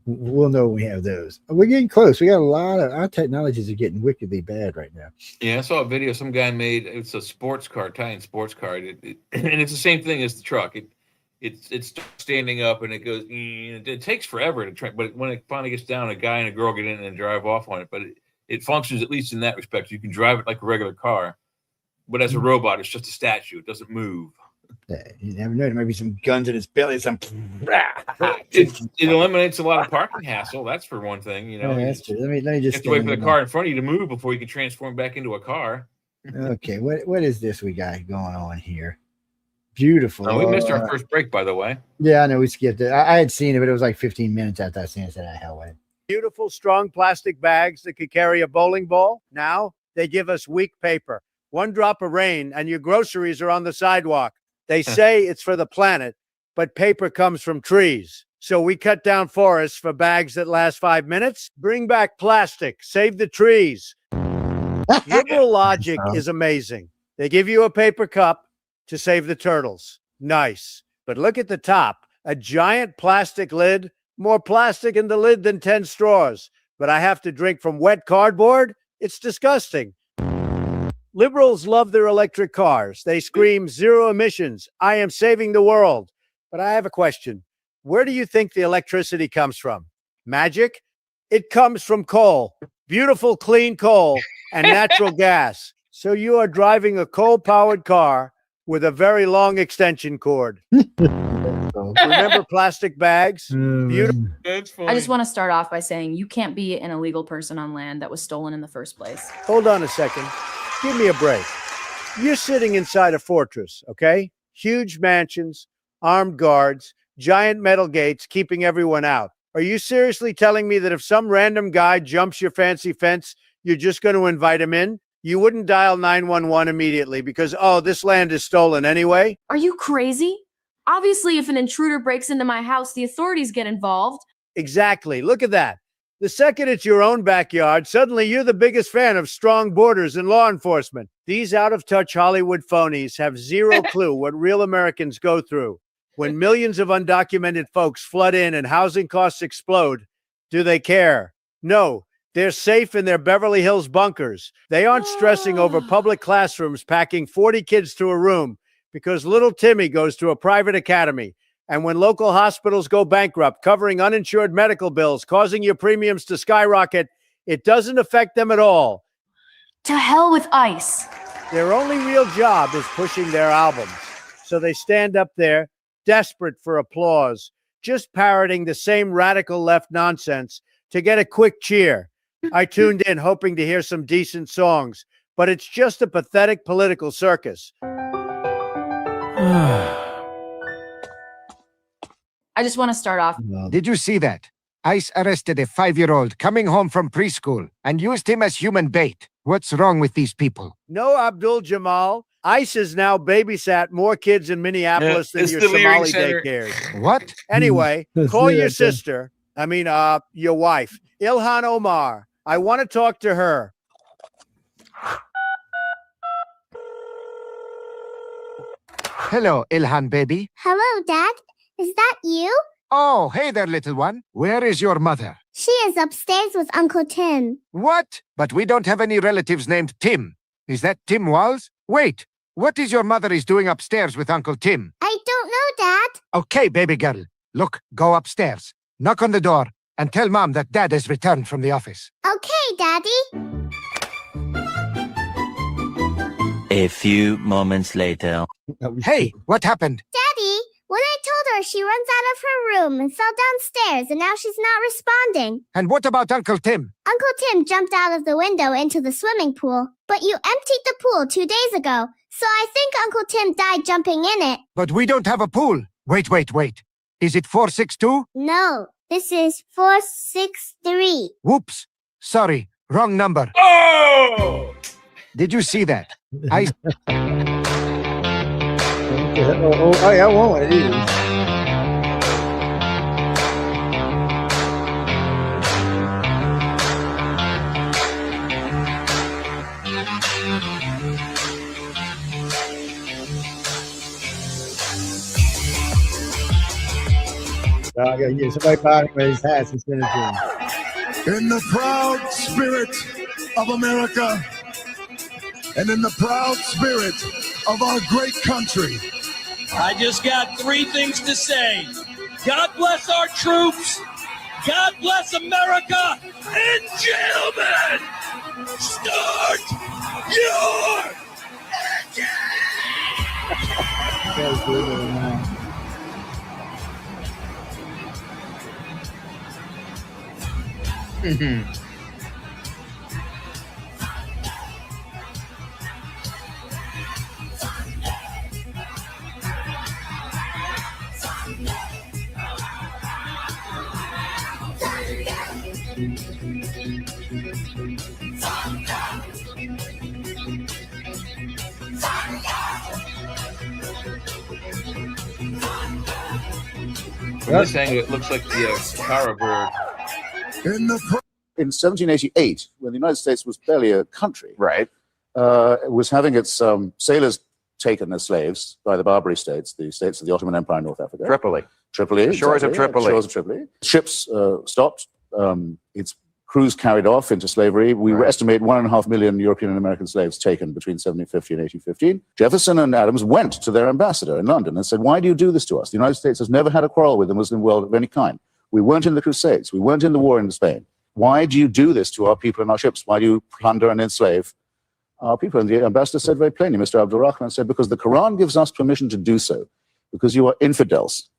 We'll know when we have those. We're getting close. We got a lot of our technologies are getting wickedly bad right now. Yeah, I saw a video some guy made. It's a sports car, Italian sports car, and it's the same thing as the truck. It's standing up and it goes. It takes forever to train, but when it finally gets down, a guy and a girl get in and drive off on it. But it functions at least in that respect. You can drive it like a regular car, but as a robot, it's just a statue. It doesn't move. You never know. There might be some guns in his belly. It eliminates a lot of parking hassle. That's for one thing. Yeah, that's true. Let me just. You have to wait for the car in front of you to move before you can transform back into a car. Okay, what is this we got going on here? Beautiful. We missed our first break, by the way. Yeah, I know we skipped it. I had seen it, but it was like 15 minutes after I seen it. I said, hell with it. Beautiful, strong plastic bags that could carry a bowling ball. Now they give us weak paper. One drop of rain and your groceries are on the sidewalk. They say it's for the planet, but paper comes from trees. So we cut down forests for bags that last 5 minutes. Bring back plastic. Save the trees. Liberal logic is amazing. They give you a paper cup to save the turtles. Nice. But look at the top. A giant plastic lid. More plastic in the lid than 10 straws. But I have to drink from wet cardboard? It's disgusting. Liberals love their electric cars. They scream zero emissions. I am saving the world. But I have a question. Where do you think the electricity comes from? Magic? It comes from coal. Beautiful, clean coal and natural gas. So you are driving a coal-powered car with a very long extension cord. Remember plastic bags? Beautiful. That's funny. I just want to start off by saying you can't be an illegal person on land that was stolen in the first place. Hold on a second. Give me a break. You're sitting inside a fortress, okay? Huge mansions, armed guards, giant metal gates keeping everyone out. Are you seriously telling me that if some random guy jumps your fancy fence, you're just going to invite him in? You wouldn't dial 911 immediately because, oh, this land is stolen anyway? Are you crazy? Obviously, if an intruder breaks into my house, the authorities get involved. Exactly. Look at that. The second it's your own backyard, suddenly you're the biggest fan of strong borders and law enforcement. These out-of-touch Hollywood phonies have zero clue what real Americans go through. When millions of undocumented folks flood in and housing costs explode, do they care? No, they're safe in their Beverly Hills bunkers. They aren't stressing over public classrooms packing 40 kids to a room because little Timmy goes to a private academy. And when local hospitals go bankrupt, covering uninsured medical bills, causing your premiums to skyrocket, it doesn't affect them at all. To hell with ICE. Their only real job is pushing their albums. So they stand up there, desperate for applause, just parroting the same radical left nonsense to get a quick cheer. I tuned in hoping to hear some decent songs, but it's just a pathetic political circus. I just want to start off. Did you see that? ICE arrested a 5-year-old coming home from preschool and used him as human bait. What's wrong with these people? No, Abdul Jamal. ICE has now babysat more kids in Minneapolis than your Somali daycares. What? Anyway, call your sister. Your wife, Ilhan Omar. I want to talk to her. Hello, Ilhan baby. Hello, Dad. Is that you? Oh, hey there, little one. Where is your mother? She is upstairs with Uncle Tim. What? But we don't have any relatives named Tim. Is that Tim Walls? Wait, what is your mother is doing upstairs with Uncle Tim? I don't know, Dad. Okay, baby girl. Look, go upstairs. Knock on the door and tell Mom that Dad has returned from the office. Okay, Daddy. A few moments later. Hey, what happened? Daddy, when I told her, she runs out of her room and fell downstairs, and now she's not responding. And what about Uncle Tim? Uncle Tim jumped out of the window into the swimming pool, but you emptied the pool 2 days ago, so I think Uncle Tim died jumping in it. But we don't have a pool. Wait. Is it 462? No, this is 463. Whoops. Sorry, wrong number. Oh! Did you see that? I want one of these. Yeah, somebody bought him his hats and sent it to him. In the proud spirit of America and in the proud spirit of our great country, I just got 3 things to say. God bless our troops. God bless America. And gentlemen, start your From this angle, it looks like the Cara bird. In 1788, when the United States was barely a country, right, it was having its sailors taken as slaves by the Barbary states, the states of the Ottoman Empire in North Africa. Tripoli. The shores of Tripoli. Ships stopped. Its crews carried off into slavery. We estimate 1.5 million European and American slaves taken between 1750 and 1815. Jefferson and Adams went to their ambassador in London and said, why do you do this to us? The United States has never had a quarrel with the Muslim world of any kind. We weren't in the Crusades. We weren't in the war in Spain. Why do you do this to our people and our ships? Why do you plunder and enslave our people? And the ambassador said very plainly, Mr. Abdul Rahman said, because the Quran gives us permission to do so, because you are infidels.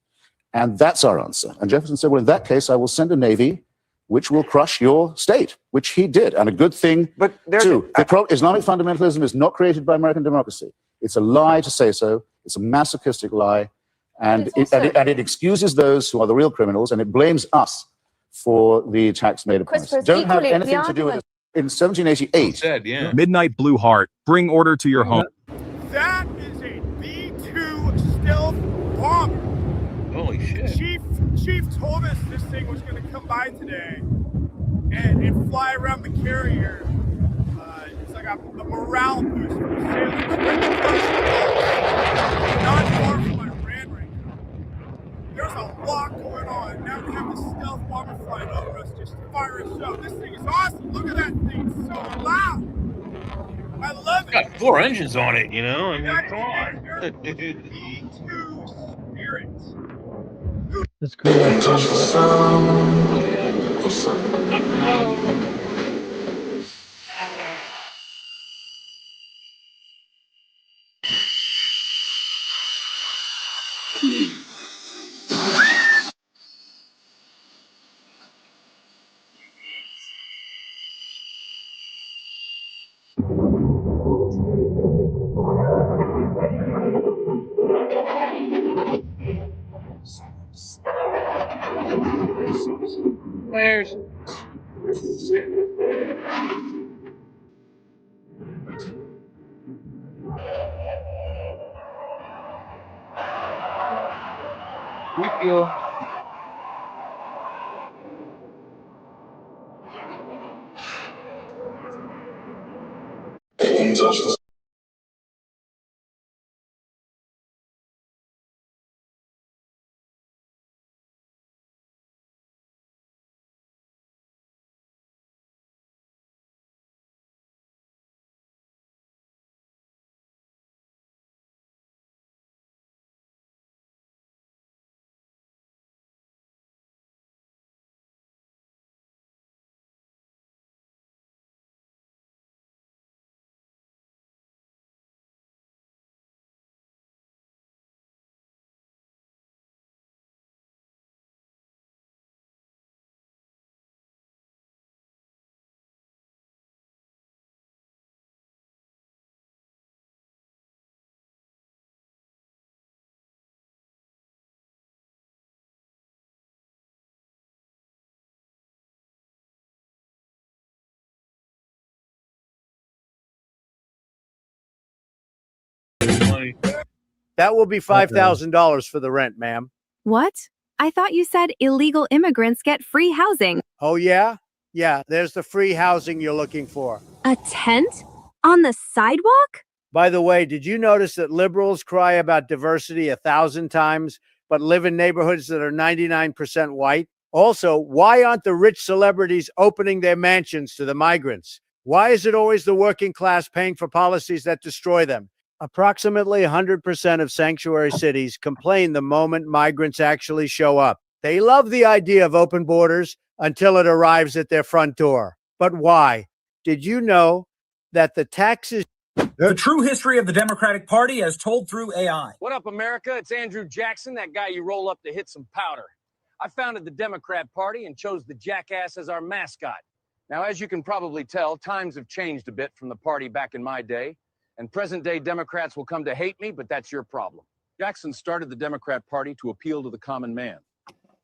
And that's our answer. And Jefferson said, well, in that case, I will send a navy which will crush your state, which he did. And a good thing, but too. Islamic fundamentalism is not created by American democracy. It's a lie to say so. It's a masochistic lie. And it excuses those who are the real criminals, and it blames us for the attacks made upon us. Don't have anything to do with it. In 1788, Midnight Blue Heart, bring order to your home. that is a B-2 stealth bomber. Holy shit. Chief told us this thing was going to come by today and fly around the carrier. It's like a morale boost for the sailors. Not far from Iran right now. There's a lot going on. Now we have the stealth bomber flying over us, just firing up. This thing is awesome. Look at that thing. It's so loud. I love it. Got 4 engines on it, you know? I mean, come on. B-2 Spirit. That's cool. Where's we feel That will be $5,000 for the rent, ma'am. What? I thought you said illegal immigrants get free housing. Oh, yeah? Yeah, there's the free housing you're looking for. A tent? On the sidewalk? By the way, did you notice that liberals cry about diversity 1,000 times, but live in neighborhoods that are 99% white? Also, why aren't the rich celebrities opening their mansions to the migrants? Why is it always the working class paying for policies that destroy them? Approximately 100% of sanctuary cities complain the moment migrants actually show up. They love the idea of open borders until it arrives at their front door. But why? Did you know that the taxes... The true history of the Democratic Party as told through AI. What up, America? It's Andrew Jackson, that guy you roll up to hit some powder. I founded the Democrat Party and chose the jackass as our mascot. Now, as you can probably tell, times have changed a bit from the party back in my day, and present-day Democrats will come to hate me, but that's your problem. Jackson started the Democrat Party to appeal to the common man.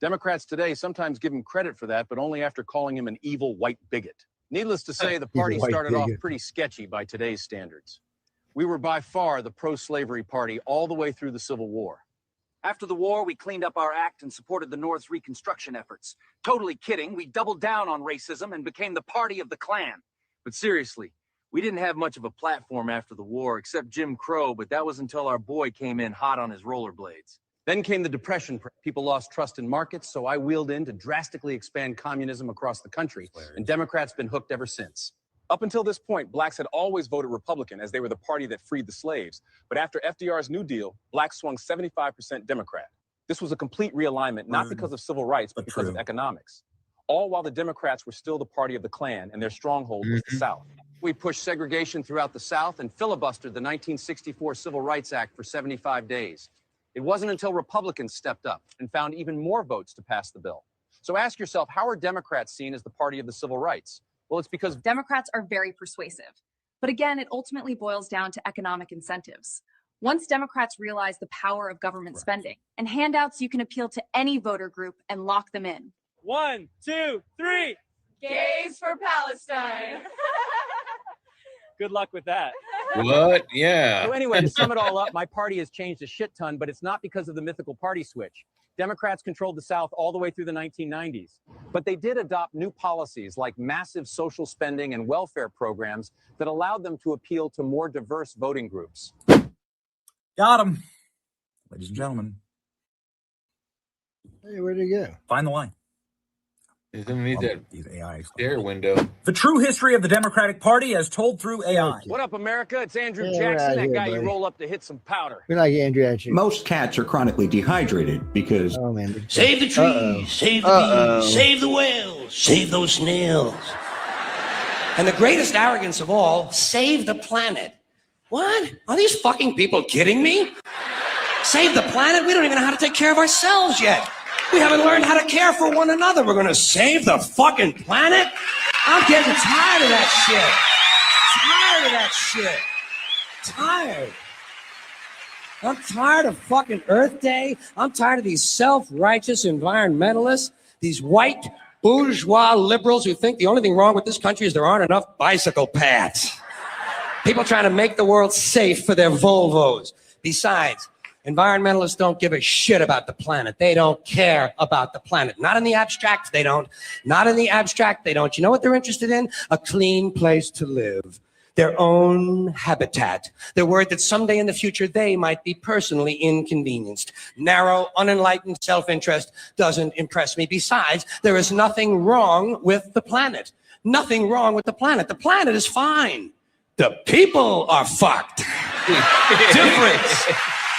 Democrats today sometimes give him credit for that, but only after calling him an evil white bigot. Needless to say, the party started off pretty sketchy by today's standards. We were by far the pro-slavery party all the way through the Civil War. After the war, we cleaned up our act and supported the North's Reconstruction efforts. Totally kidding, we doubled down on racism and became the party of the Klan. But seriously, we didn't have much of a platform after the war, except Jim Crow, but that was until our boy came in hot on his rollerblades. Then came the Depression. People lost trust in markets, so I wheeled in to drastically expand communism across the country, and Democrats been hooked ever since. Up until this point, blacks had always voted Republican as they were the party that freed the slaves. But after FDR's New Deal, blacks swung 75% Democrat. This was a complete realignment, not because of civil rights, but because of economics. All while the Democrats were still the party of the Klan, and their stronghold was the South. We pushed segregation throughout the South and filibustered the 1964 Civil Rights Act for 75 days. It wasn't until Republicans stepped up and found even more votes to pass the bill. So ask yourself, how are Democrats seen as the party of the civil rights? Well, it's because Democrats are very persuasive. But again, it ultimately boils down to economic incentives. Once Democrats realize the power of government spending and handouts, you can appeal to any voter group and lock them in. 1, 2, 3. Gays for Palestine. Good luck with that. What? Yeah. So anyway, to sum it all up, my party has changed a shit ton, but it's not because of the mythical party switch. Democrats controlled the South all the way through the 1990s. But they did adopt new policies like massive social spending and welfare programs that allowed them to appeal to more diverse voting groups. Got him. Ladies and gentlemen, Hey, where'd he go? find the line. He's underneath that These AI. share window. The true history of the Democratic Party as told through AI. What up, America? It's Andrew Yeah, Jackson, right that here, guy you buddy. roll up to hit some powder. We like Andrew actually. Most cats are chronically dehydrated because Oh man. Save the trees, save the bees, save the whales, save those snails. And the greatest arrogance of all, save the planet. What? Are these fucking people kidding me? Save the planet? We don't even know how to take care of ourselves yet. We haven't learned how to care for one another. We're gonna save the fucking planet? I'm getting tired of that shit. Tired. I'm tired of fucking Earth Day. I'm tired of these self-righteous environmentalists, these white bourgeois liberals who think the only thing wrong with this country is there aren't enough bicycle paths. People trying to make the world safe for their Volvos. Besides, environmentalists don't give a shit about the planet. They don't care about the planet. Not in the abstract, they don't. Not in the abstract, they don't. You know what they're interested in? A clean place to live. Their own habitat. They're worried that someday in the future they might be personally inconvenienced. Narrow, unenlightened self-interest doesn't impress me. Besides, there is nothing wrong with the planet. Nothing wrong with the planet. The planet is fine. The people are fucked.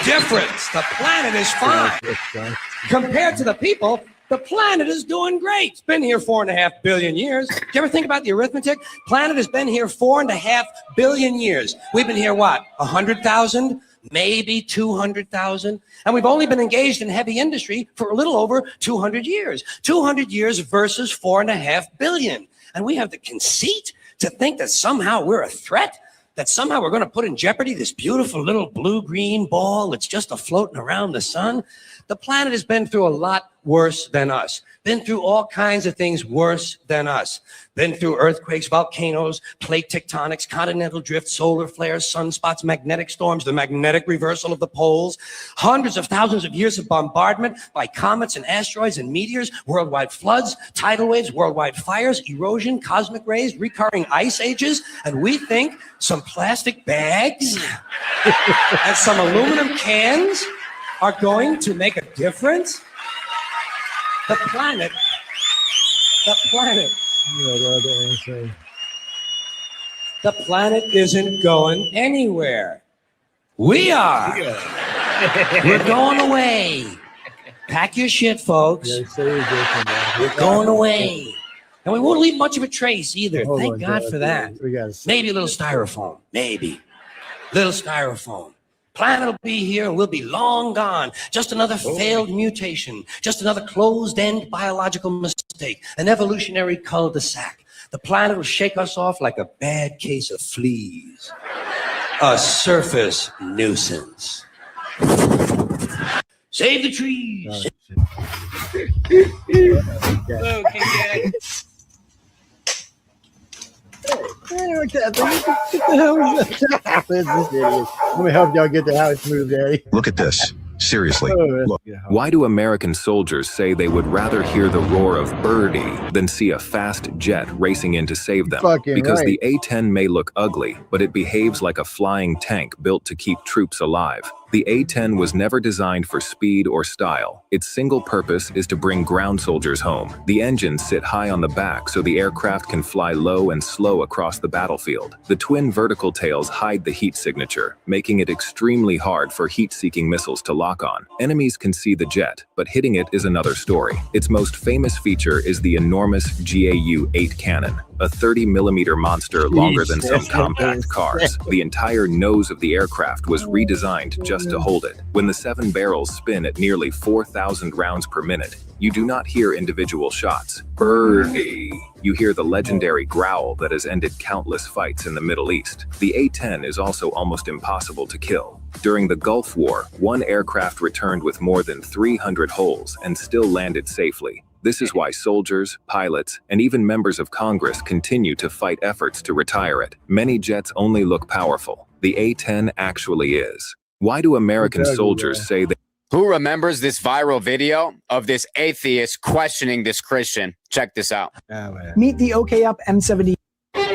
Difference. The planet is fine. Compared to the people, the planet is doing great. It's been here 4.5 billion years. Do you ever think about the arithmetic? Planet has been here 4.5 billion years. We've been here, what, 100,000? Maybe 200,000? And we've only been engaged in heavy industry for a little over 200 years. 200 years versus 4.5 billion. And we have the conceit to think that somehow we're a threat, that somehow we're going to put in jeopardy this beautiful little blue-green ball that's just floating around the sun. The planet has been through a lot worse than us. Been through all kinds of things worse than us. Been through earthquakes, volcanoes, plate tectonics, continental drift, solar flares, sunspots, magnetic storms, the magnetic reversal of the poles, hundreds of thousands of years of bombardment by comets and asteroids and meteors, worldwide floods, tidal waves, worldwide fires, erosion, cosmic rays, recurring ice ages, and we think some plastic bags and some aluminum cans are going to make a difference? The planet. The planet isn't going anywhere. We are. We're going away. Pack your shit, folks. We're going away. And we won't leave much of a trace either. Thank God for that. Maybe a little styrofoam. Maybe. Little styrofoam. Planet will be here and we'll be long gone. Just another failed mutation. Just another closed-end biological mistake. An evolutionary cul-de-sac. The planet will shake us off like a bad case of fleas. A surface nuisance. Save the trees. What the hell is that? Let me help y'all get the house moved, Daddy. Look at this. Seriously. Look. Why do American soldiers say they would rather hear the roar of birdie than see a fast jet racing in to save them? Because the A-10 may look ugly, but it behaves like a flying tank built to keep troops alive. The A-10 was never designed for speed or style. Its single purpose is to bring ground soldiers home. The engines sit high on the back so the aircraft can fly low and slow across the battlefield. The twin vertical tails hide the heat signature, making it extremely hard for heat-seeking missiles to lock on. Enemies can see the jet, but hitting it is another story. Its most famous feature is the enormous GAU-8 cannon, a 30mm monster longer than some compact cars. The entire nose of the aircraft was redesigned just to hold it. When the 7 barrels spin at nearly 4,000 rounds per minute, you do not hear individual shots. Birdie! You hear the legendary growl that has ended countless fights in the Middle East. The A-10 is also almost impossible to kill. During the Gulf War, one aircraft returned with more than 300 holes and still landed safely. This is why soldiers, pilots, and even members of Congress continue to fight efforts to retire it. Many jets only look powerful. The A-10 actually is. Why do American soldiers say that? Who remembers this viral video of this atheist questioning this Christian? Check this out. Meet the OK Up M70. Can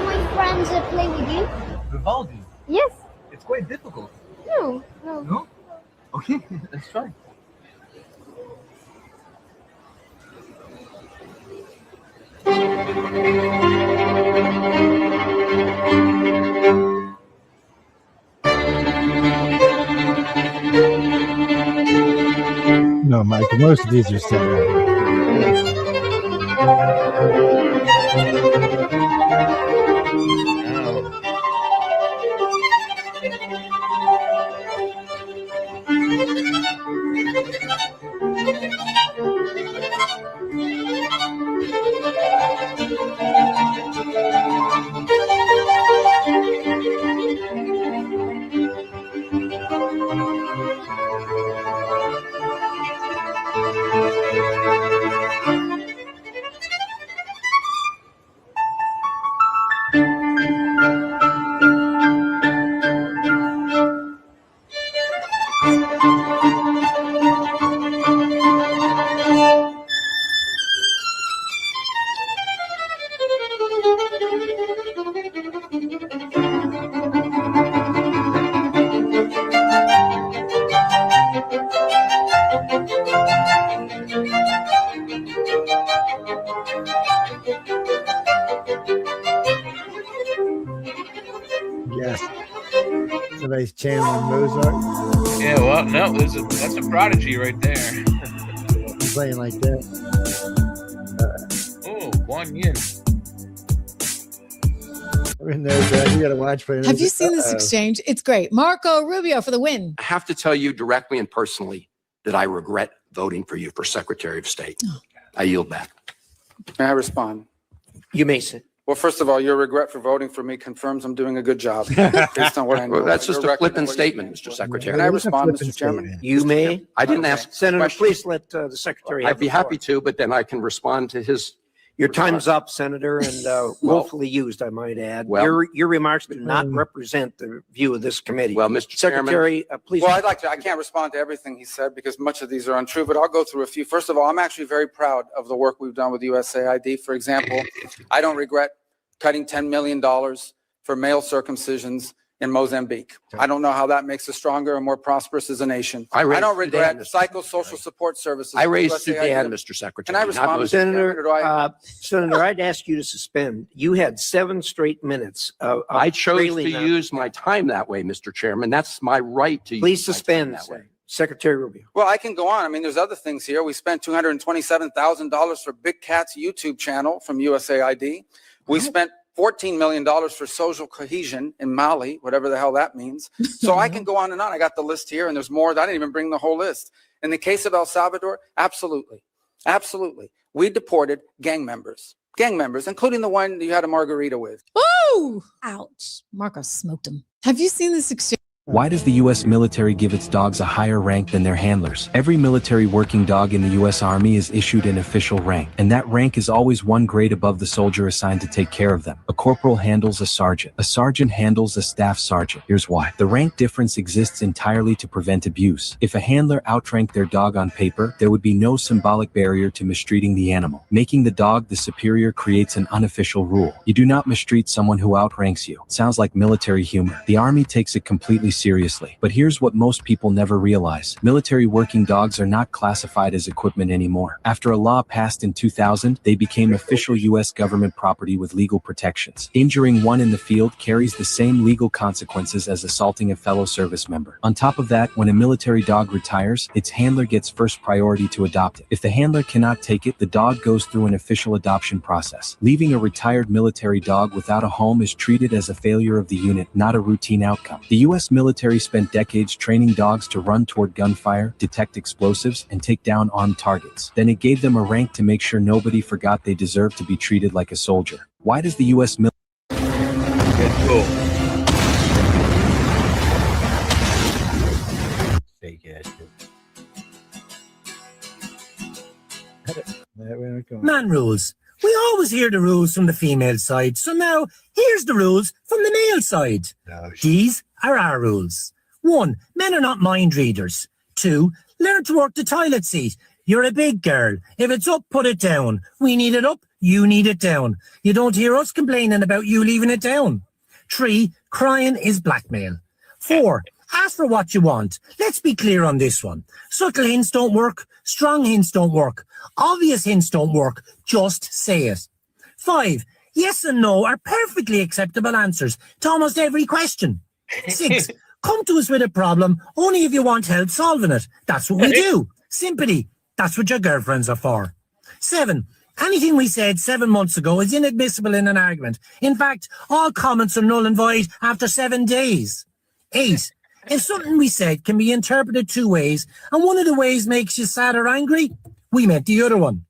my friends play with you? Vivaldi? Yes. It's quite difficult. No. No? Okay, let's try. No, Michael, most of these are set Yes. Somebody's channeling Mozart. Yeah, well, no, that's a prodigy right there. Playing like that. Oh, Guan Yin. You gotta watch for it. Have you seen this exchange? It's great. Marco Rubio for the win. I have to tell you directly and personally that I regret voting for you for Secretary of State. Oh. I yield back. May I respond? You may sit. Well, first of all, your regret for voting for me confirms I'm doing a good job based on what I know. Well, that's just Your a record flippant and what statement, Mr. Secretary. Can I respond, Mr. Chairman? You may. I didn't ask. Senator, please let the Secretary. I'd be happy to, but then I can respond to his. Your time's up, Senator, and willfully used, I might add. Well- Your remarks do not represent the view of this committee. Well, Mr. Secretary, please. Well, I can't respond to everything he said because much of these are untrue, but I'll go through a few. First of all, I'm actually very proud of the work we've done with USAID. For example, I don't regret cutting $10 million for male circumcisions in Mozambique. I don't know how that makes us stronger and more prosperous as a nation. I raised don't regret Sudan, psychosocial support services. I raised USAID. Sudan, Mr. Secretary. Can I respond, not Mr. Chairman, or do I- Senator, I'd ask you to suspend. You had 7 straight minutes. I chose to trailing on- use my time that way, Mr. Chairman. That's my right to Please use my time suspend, that way. Secretary Rubio. Well, I can go on. I mean, there's other things here. We spent $227,000 for Big Cat's YouTube channel from USAID. We spent $14 million for social cohesion in Mali, whatever the hell that means. So I can go on and on. I got the list here, and there's more. I didn't even bring the whole list. In the case of El Salvador, absolutely. Absolutely. We deported gang members, including the one you had a margarita with. Oh, ouch. Marco smoked him. Have you seen this exchange? Why does the U.S. military give its dogs a higher rank than their handlers? Every military working dog in the U.S. Army is issued an official rank, and that rank is always one grade above the soldier assigned to take care of them. A corporal handles a sergeant. A sergeant handles a staff sergeant. Here's why. The rank difference exists entirely to prevent abuse. If a handler outranked their dog on paper, there would be no symbolic barrier to mistreating the animal. Making the dog the superior creates an unofficial rule. You do not mistreat someone who outranks you. Sounds like military humor. The Army takes it completely seriously. But here's what most people never realize. Military working dogs are not classified as equipment anymore. After a law passed in 2000, they became official U.S. government property with legal protections. Injuring one in the field carries the same legal consequences as assaulting a fellow service member. On top of that, when a military dog retires, its handler gets first priority to adopt it. If the handler cannot take it, the dog goes through an official adoption process. Leaving a retired military dog without a home is treated as a failure of the unit, not a routine outcome. The U.S. military spent decades training dogs to run toward gunfire, detect explosives, and take down armed targets. Then it gave them a rank to make sure nobody forgot they deserved to be treated like a soldier. Why does the U.S. military... Fake ass shit. Man rules. We always hear the rules from the female side, so now here's the rules from the male side. These are our rules. 1. Men are not mind readers. 2. Learn to work the toilet seat. You're a big girl. If it's up, put it down. We need it up, you need it down. You don't hear us complaining about you leaving it down. 3. Crying is blackmail. 4. Ask for what you want. Let's be clear on this one. Subtle hints don't work. Strong hints don't work. Obvious hints don't work. Just say it. 5. Yes and no are perfectly acceptable answers to almost every question. 6. Come to us with a problem only if you want help solving it. That's what we do. Sympathy. That's what your girlfriends are for. 7. Anything we said 7 months ago is inadmissible in an argument. In fact, all comments are null and void after 7 days. 8. If something we said can be interpreted 2 ways, and one of the ways makes you sad or angry, we meant the other one.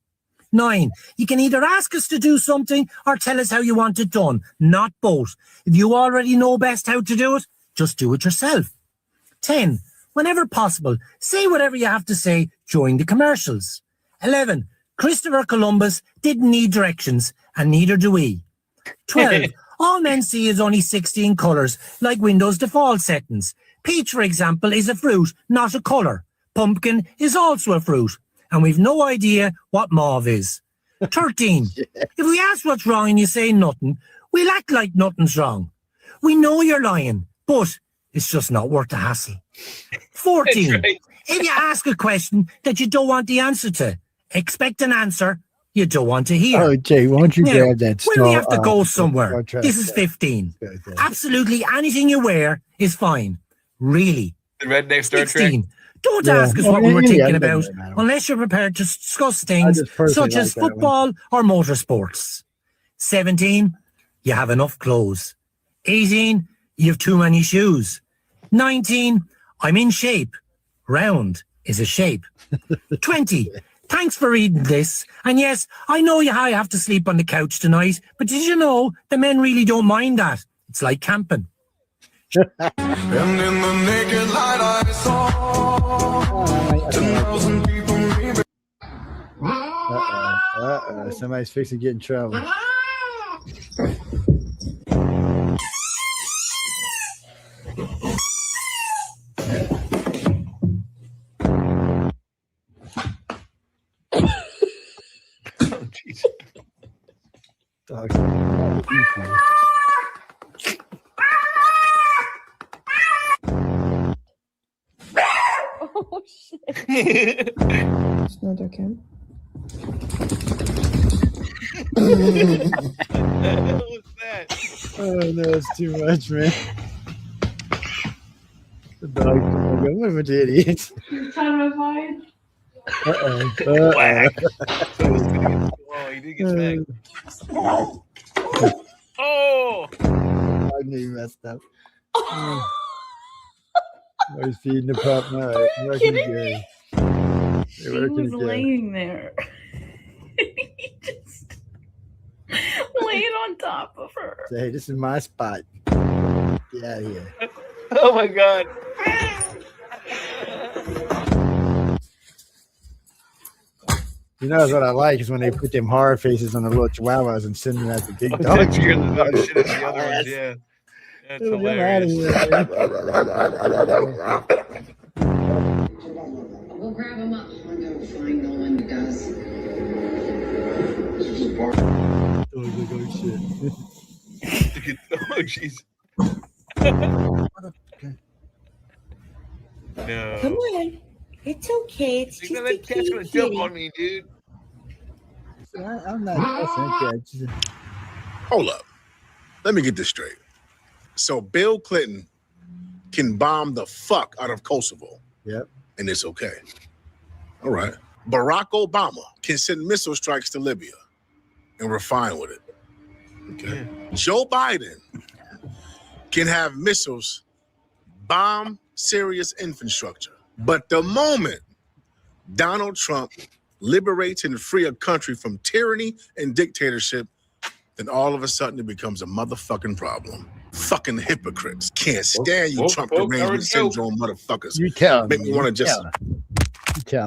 9. You can either ask us to do something or tell us how you want it done, not both. If you already know best how to do it, just do it yourself. 10. Whenever possible, say whatever you have to say during the commercials. 11. Christopher Columbus didn't need directions, and neither do we. 12. All men see is only 16 colours, like Windows default settings. Peach, for example, is a fruit, not a colour. Pumpkin is also a fruit, and we've no idea what mauve is. 13. If we ask what's wrong and you say nothing, we'll act like nothing's wrong. We know you're lying, but it's just not worth the hassle. 14. If you ask a question that you don't want the answer to, expect an answer you don't want to hear. Oh, Jay, why don't you Now, grab that when star? we have to go somewhere, this is Okay. 15. Absolutely anything you wear is fine. Really. The redneck Star 16. Trek. Don't Yeah. ask us Oh, what we were yeah, thinking it about doesn't matter. unless you're prepared to discuss things just personally such as like that one. football or motorsports. 17. You have enough clothes. 18. You have too many shoes. 19. I'm in shape. Round is a shape. 20. Thanks for reading this. And yes, I know you have to sleep on the couch tonight, but did you know the men really don't mind that? It's like camping. And in the naked light I saw 10,000 people leaving. Somebody's fixing to get in trouble. Oh, jeez. Dogs. Oh shit. No, there, Kim. What's that? Oh no, it's too much, man. The dog. What an idiot. You're trying to find. Whack. Oh, he did get smacked. Oh! I knew you messed up. I was feeding the pup. All right, Are you kidding me? She was laying there. He just laid on top of her. Say, hey, this is my spot. Get out of here. Oh my God. You know what I like is when they put them horror faces on the little chihuahuas and send them at the big dogs. You're the shit at the other ones, yeah. That's hilarious. We'll grab him up. I'm gonna find no one that does. Oh shit. Oh jeez. No. Come on. It's okay. It's just a cat's gonna jump on me, dude. I'm not. Hold up. Let me get this straight. So Bill Clinton can bomb the fuck out of Kosovo. Yep. And it's okay. All right. Barack Obama can send missile strikes to Libya. And we're fine with it. Okay. Yeah. Joe Biden can have missiles bomb Syria's infrastructure. But the moment Donald Trump liberates and free a country from tyranny and dictatorship, then all of a sudden it becomes a motherfucking problem. Fucking hypocrites. Can't stand you Trump derangement syndrome motherfuckers. You tell Make me want to just...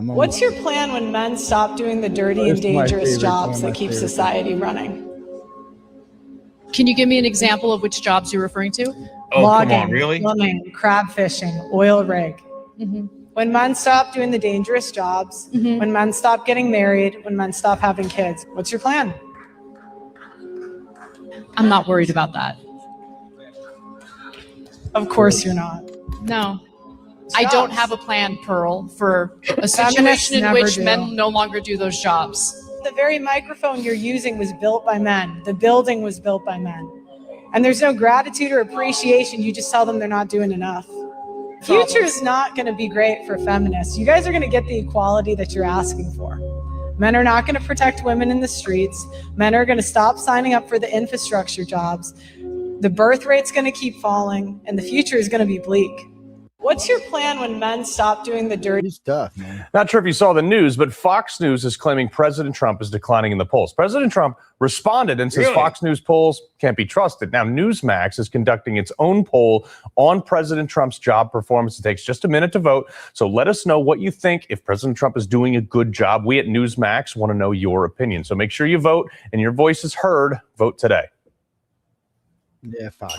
What's your plan when men stop doing the dirty and dangerous jobs that keep society running? Can you give me an example of which jobs you're referring to? Oh, Logging, come on, really? Plumbing, crab fishing, oil rig. When men stop doing the dangerous jobs, when men stop getting married, when men stop having kids, what's your plan? I'm not worried about that. Of course you're not. No. I don't have a plan, Pearl, for a situation in which men no longer do those jobs. The very microphone you're using was built by men. The building was built by men. And there's no gratitude or appreciation. You just tell them they're not doing enough. Future is not going to be great for feminists. You guys are going to get the equality that you're asking for. Men are not going to protect women in the streets. Men are going to stop signing up for the infrastructure jobs. The birth rate's going to keep falling, and the future is going to be bleak. What's your plan when men stop doing the dirty stuff, man? Not sure if you saw the news, but Fox News is claiming President Trump is declining in the polls. President Trump responded and says Fox News polls can't be trusted. Now, Newsmax is conducting its own poll on President Trump's job performance. It takes just a minute to vote. So let us know what you think if President Trump is doing a good job. We at Newsmax want to know your opinion. So make sure you vote and your voice is heard. Vote today. Yeah, Fox.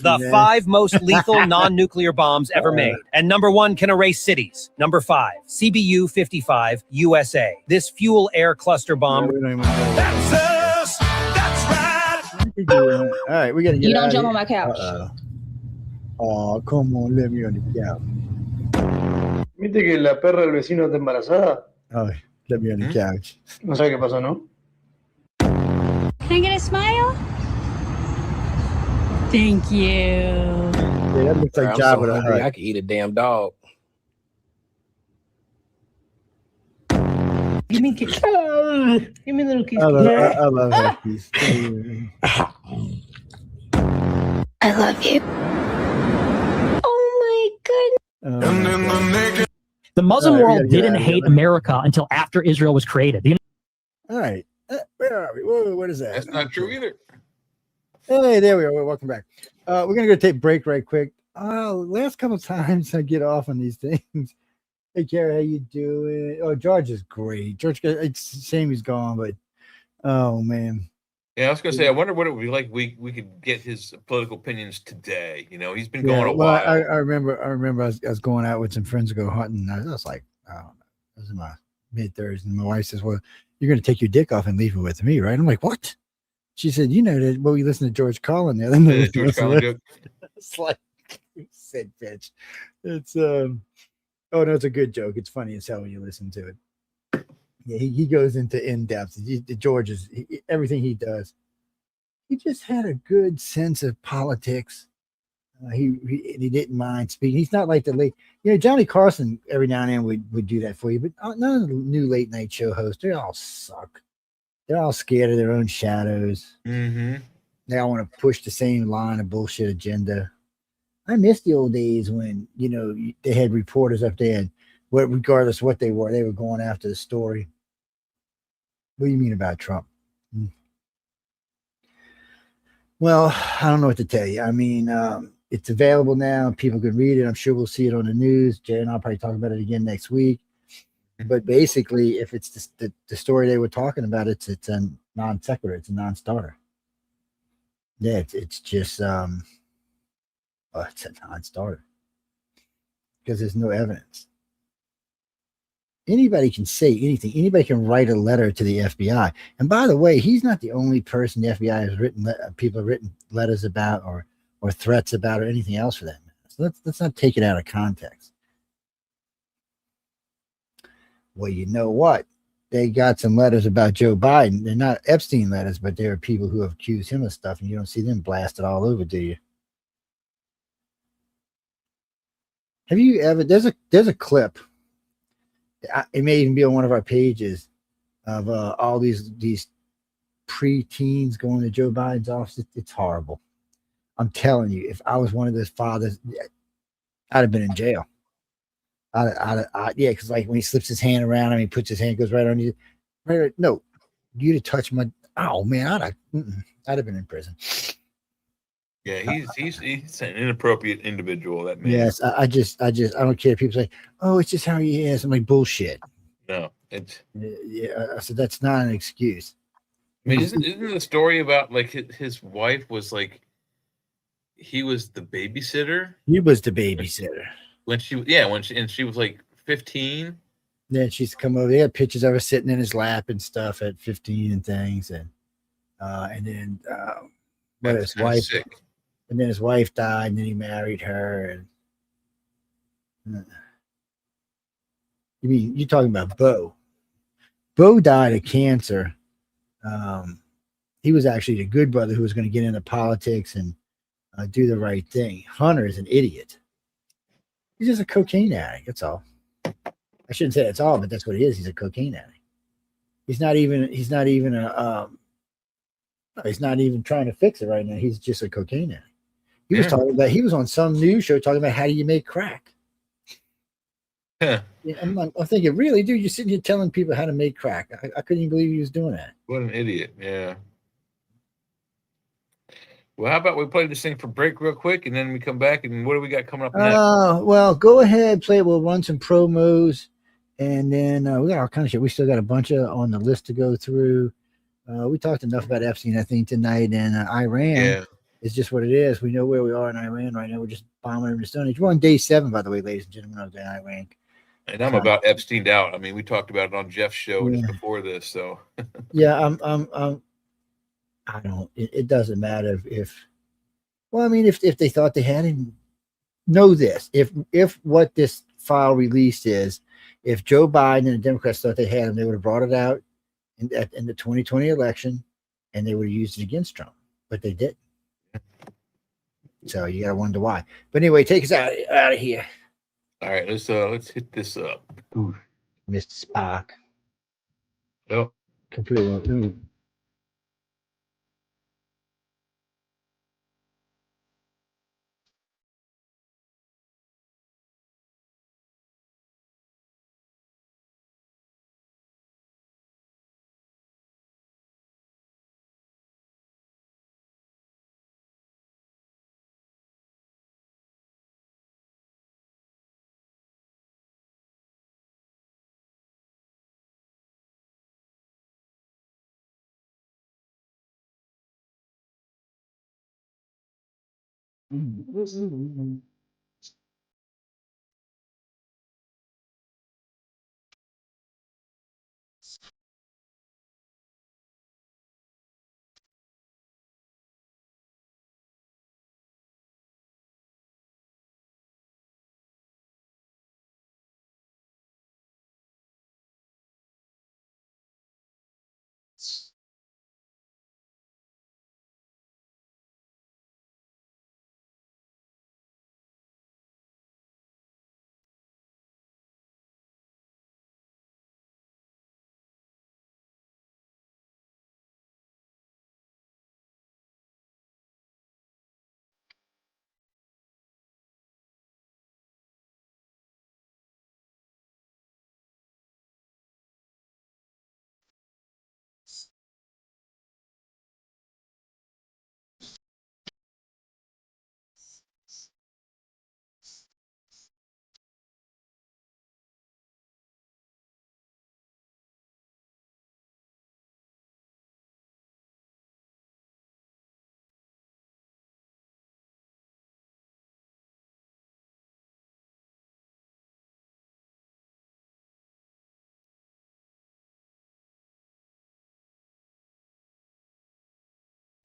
The 5 most lethal non-nuclear bombs ever made. And number 1 can erase cities. Number 5, CBU-55, USA. This fuel air cluster bomb. That's us. That's right. All right, we got to get You don't out jump of on my couch. Oh, come on, let me on the couch. Viste que la perra del vecino está embarazada. Oh, let me on the couch. No sabe qué pasó, ¿no? Can I get a smile? Thank you. Yeah, that looks like I'm Jabba so the hungry, Hutt. I could eat a damn dog. Give me a kiss. Give me a little kiss. I love that piece. I love you. Oh my goodness. The Muslim All right, we world gotta get didn't out of here. hate America until after Israel was created. All right. Where are we? Whoa, what is that? That's not true either. Hey, there we are. Welcome back. We're going to go take a break right quick. Last couple times I get off on these things. Hey, Jerry, how you doing? Oh, George is great. George, it's a shame he's gone, but oh, man. Yeah, I was gonna say, I wonder what it would be like. We could get his political opinions today. You know, he's been going a while. I remember I was going out with some friends to go hunting. And I was like, oh, this is my mid-Thursday. And my wife says, well, you're going to take your dick off and leave it with me, right? I'm like, what? She said, you know that. Well, we listened to George Carlin the other night. George Carlin joke. It's like, said bitch. It's oh no, it's a good joke. It's funny as hell when you listen to it. Yeah, he goes into in depth. George is everything he does. He just had a good sense of politics. He didn't mind speaking. He's not like the late, Johnny Carson every now and then would do that for you, but none of the new late night show hosts, they all suck. They're all scared of their own shadows. Mm-hmm. They all want to push the same line of bullshit agenda. I miss the old days when, they had reporters up there and regardless of what they were going after the story. What do you mean about Trump? Well, I don't know what to tell you. I mean, it's available now. People can read it. I'm sure we'll see it on the news. Jay and I'll probably talk about it again next week. But basically, if it's the story they were talking about, it's a non sequitur. It's a non-starter. Yeah, it's just it's a non-starter because there's no evidence. Anybody can say anything. Anybody can write a letter to the FBI. And by the way, he's not the only person the FBI has written. People have written letters about or threats about or anything else for that matter. So let's not take it out of context. Well, you know what? They got some letters about Joe Biden. They're not Epstein letters, but there are people who have accused him of stuff, and you don't see them blasted all over, do you? Have you ever? There's a clip. It may even be on one of our pages of all these pre-teens going to Joe Biden's office. It's horrible. I'm telling you, if I was one of those fathers, I'd have been in jail. Yeah, because like when he slips his hand around him, he puts his hand, goes right on you. Right, no, you'd have touched my. Oh man, I'd have been in prison. Yeah, he's an inappropriate individual. That man. Yes, I don't care if people say, "Oh, it's just how he is." I'm like, bullshit. No, it's yeah. So that's not an excuse. I mean, isn't the story about like his wife was like he was the babysitter? He was the babysitter when she was like 15. Then she's come over. They had pictures of her sitting in his lap and stuff at 15 and things, and then his wife. Sick. And then his wife died, and then he married her. And you mean you're talking about Bo? Bo died of cancer. He was actually the good brother who was going to get into politics and do the right thing. Hunter is an idiot. He's just a cocaine addict. That's all. I shouldn't say that's all, but that's what he is. He's a cocaine addict. He's not even trying to fix it right now. He's just a cocaine addict. He was talking about. He was on some news show talking about how do you make crack. Yeah, I'm thinking, really, dude? You're sitting here telling people how to make crack. I couldn't even believe he was doing that. What an idiot! Yeah. Well, how about we play this thing for break real quick, and then we come back, and what do we got coming up next? Well, go ahead, play it. We'll run some promos, and then we got all kind of shit. We still got a bunch of on the list to go through. We talked enough about Epstein, I think, tonight, and Iran. Yeah. It's just what it is. We know where we are in Iran right now. We're just bombing them to Stone Age. We're on day 7, by the way, ladies and gentlemen, of the Iran. And I'm about Epsteined out. I mean, we talked about it on Jeff's show just before this. So yeah, I don't. It doesn't matter if. Well, I mean, if they thought they had him, know this: if what this file released is, if Joe Biden and the Democrats thought they had him, they would have brought it out in the 2020 election, and they would have used it against Trump, but they didn't. So you gotta wonder why. But anyway, take us out of here. All right, let's hit this up. Ooh, Mr. Spock. Yep. Completely.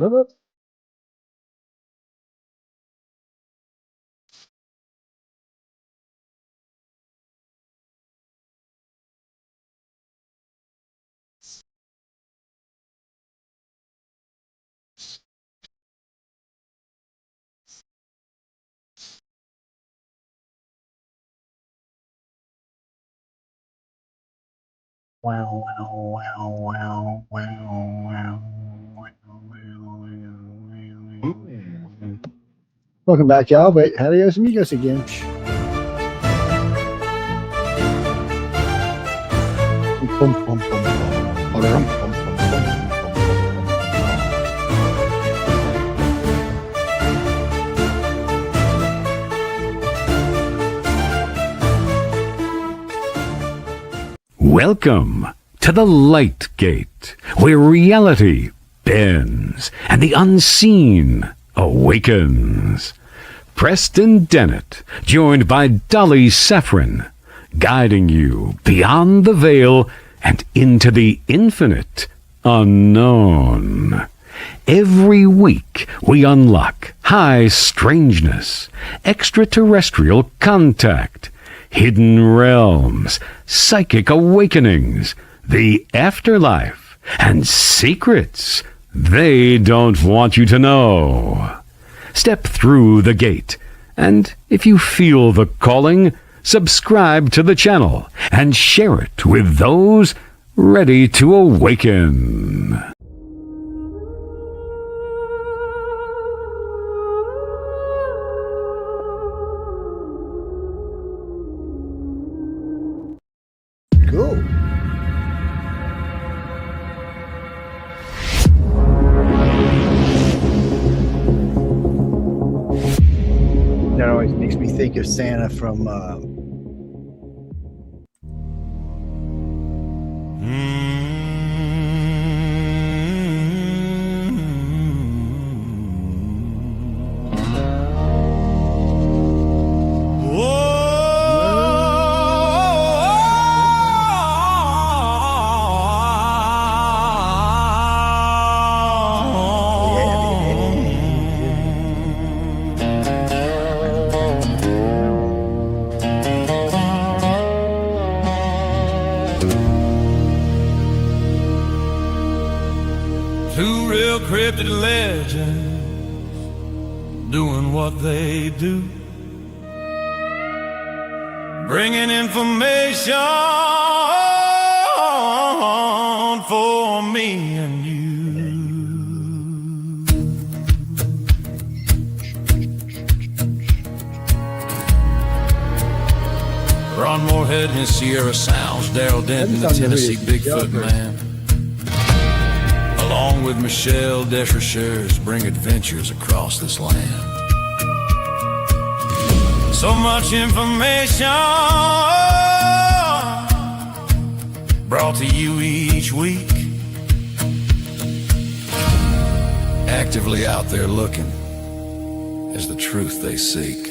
Wow, wow, wow, wow, wow, wow. Welcome back, y'all. Wait, adios amigos again. Welcome to the Light Gate, where reality bends and the unseen awakens. Preston Dennett, joined by Dolly Saffron, guiding you beyond the veil and into the infinite unknown. Every week we unlock high strangeness, extraterrestrial contact, hidden realms, psychic awakenings, the afterlife, and secrets they don't want you to know. Step through the gate, and if you feel the calling, subscribe to the channel and share it with those ready to awaken. Cool. That always makes me think of Santa from Two real cryptid legends doing what they do, bringing information for me and you. Ron Moorhead and his Sierra Sounds, Daryl Denton, the Tennessee Bigfoot Man, along with Michelle Desrochers, bring adventures across this land. So much information brought to you each week, actively out there looking as the truth they seek.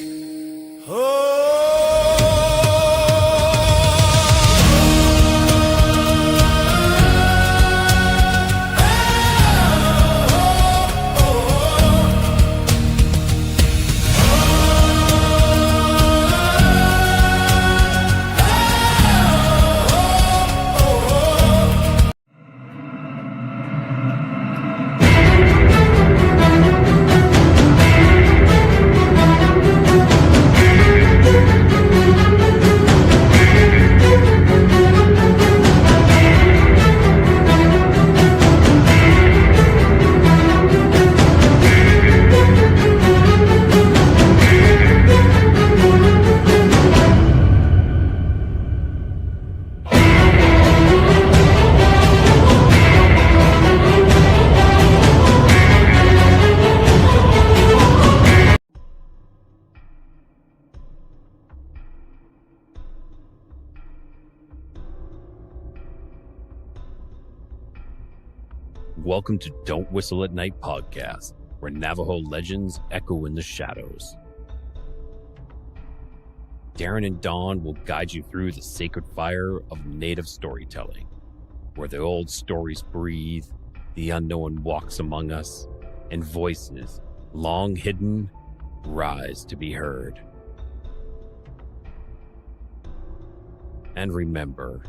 Welcome to Don't Whistle at Night podcast, where Navajo legends echo in the shadows. Darren and Dawn will guide you through the sacred fire of native storytelling, where the old stories breathe, the unknown walks among us, and voices long hidden rise to be heard. And remember,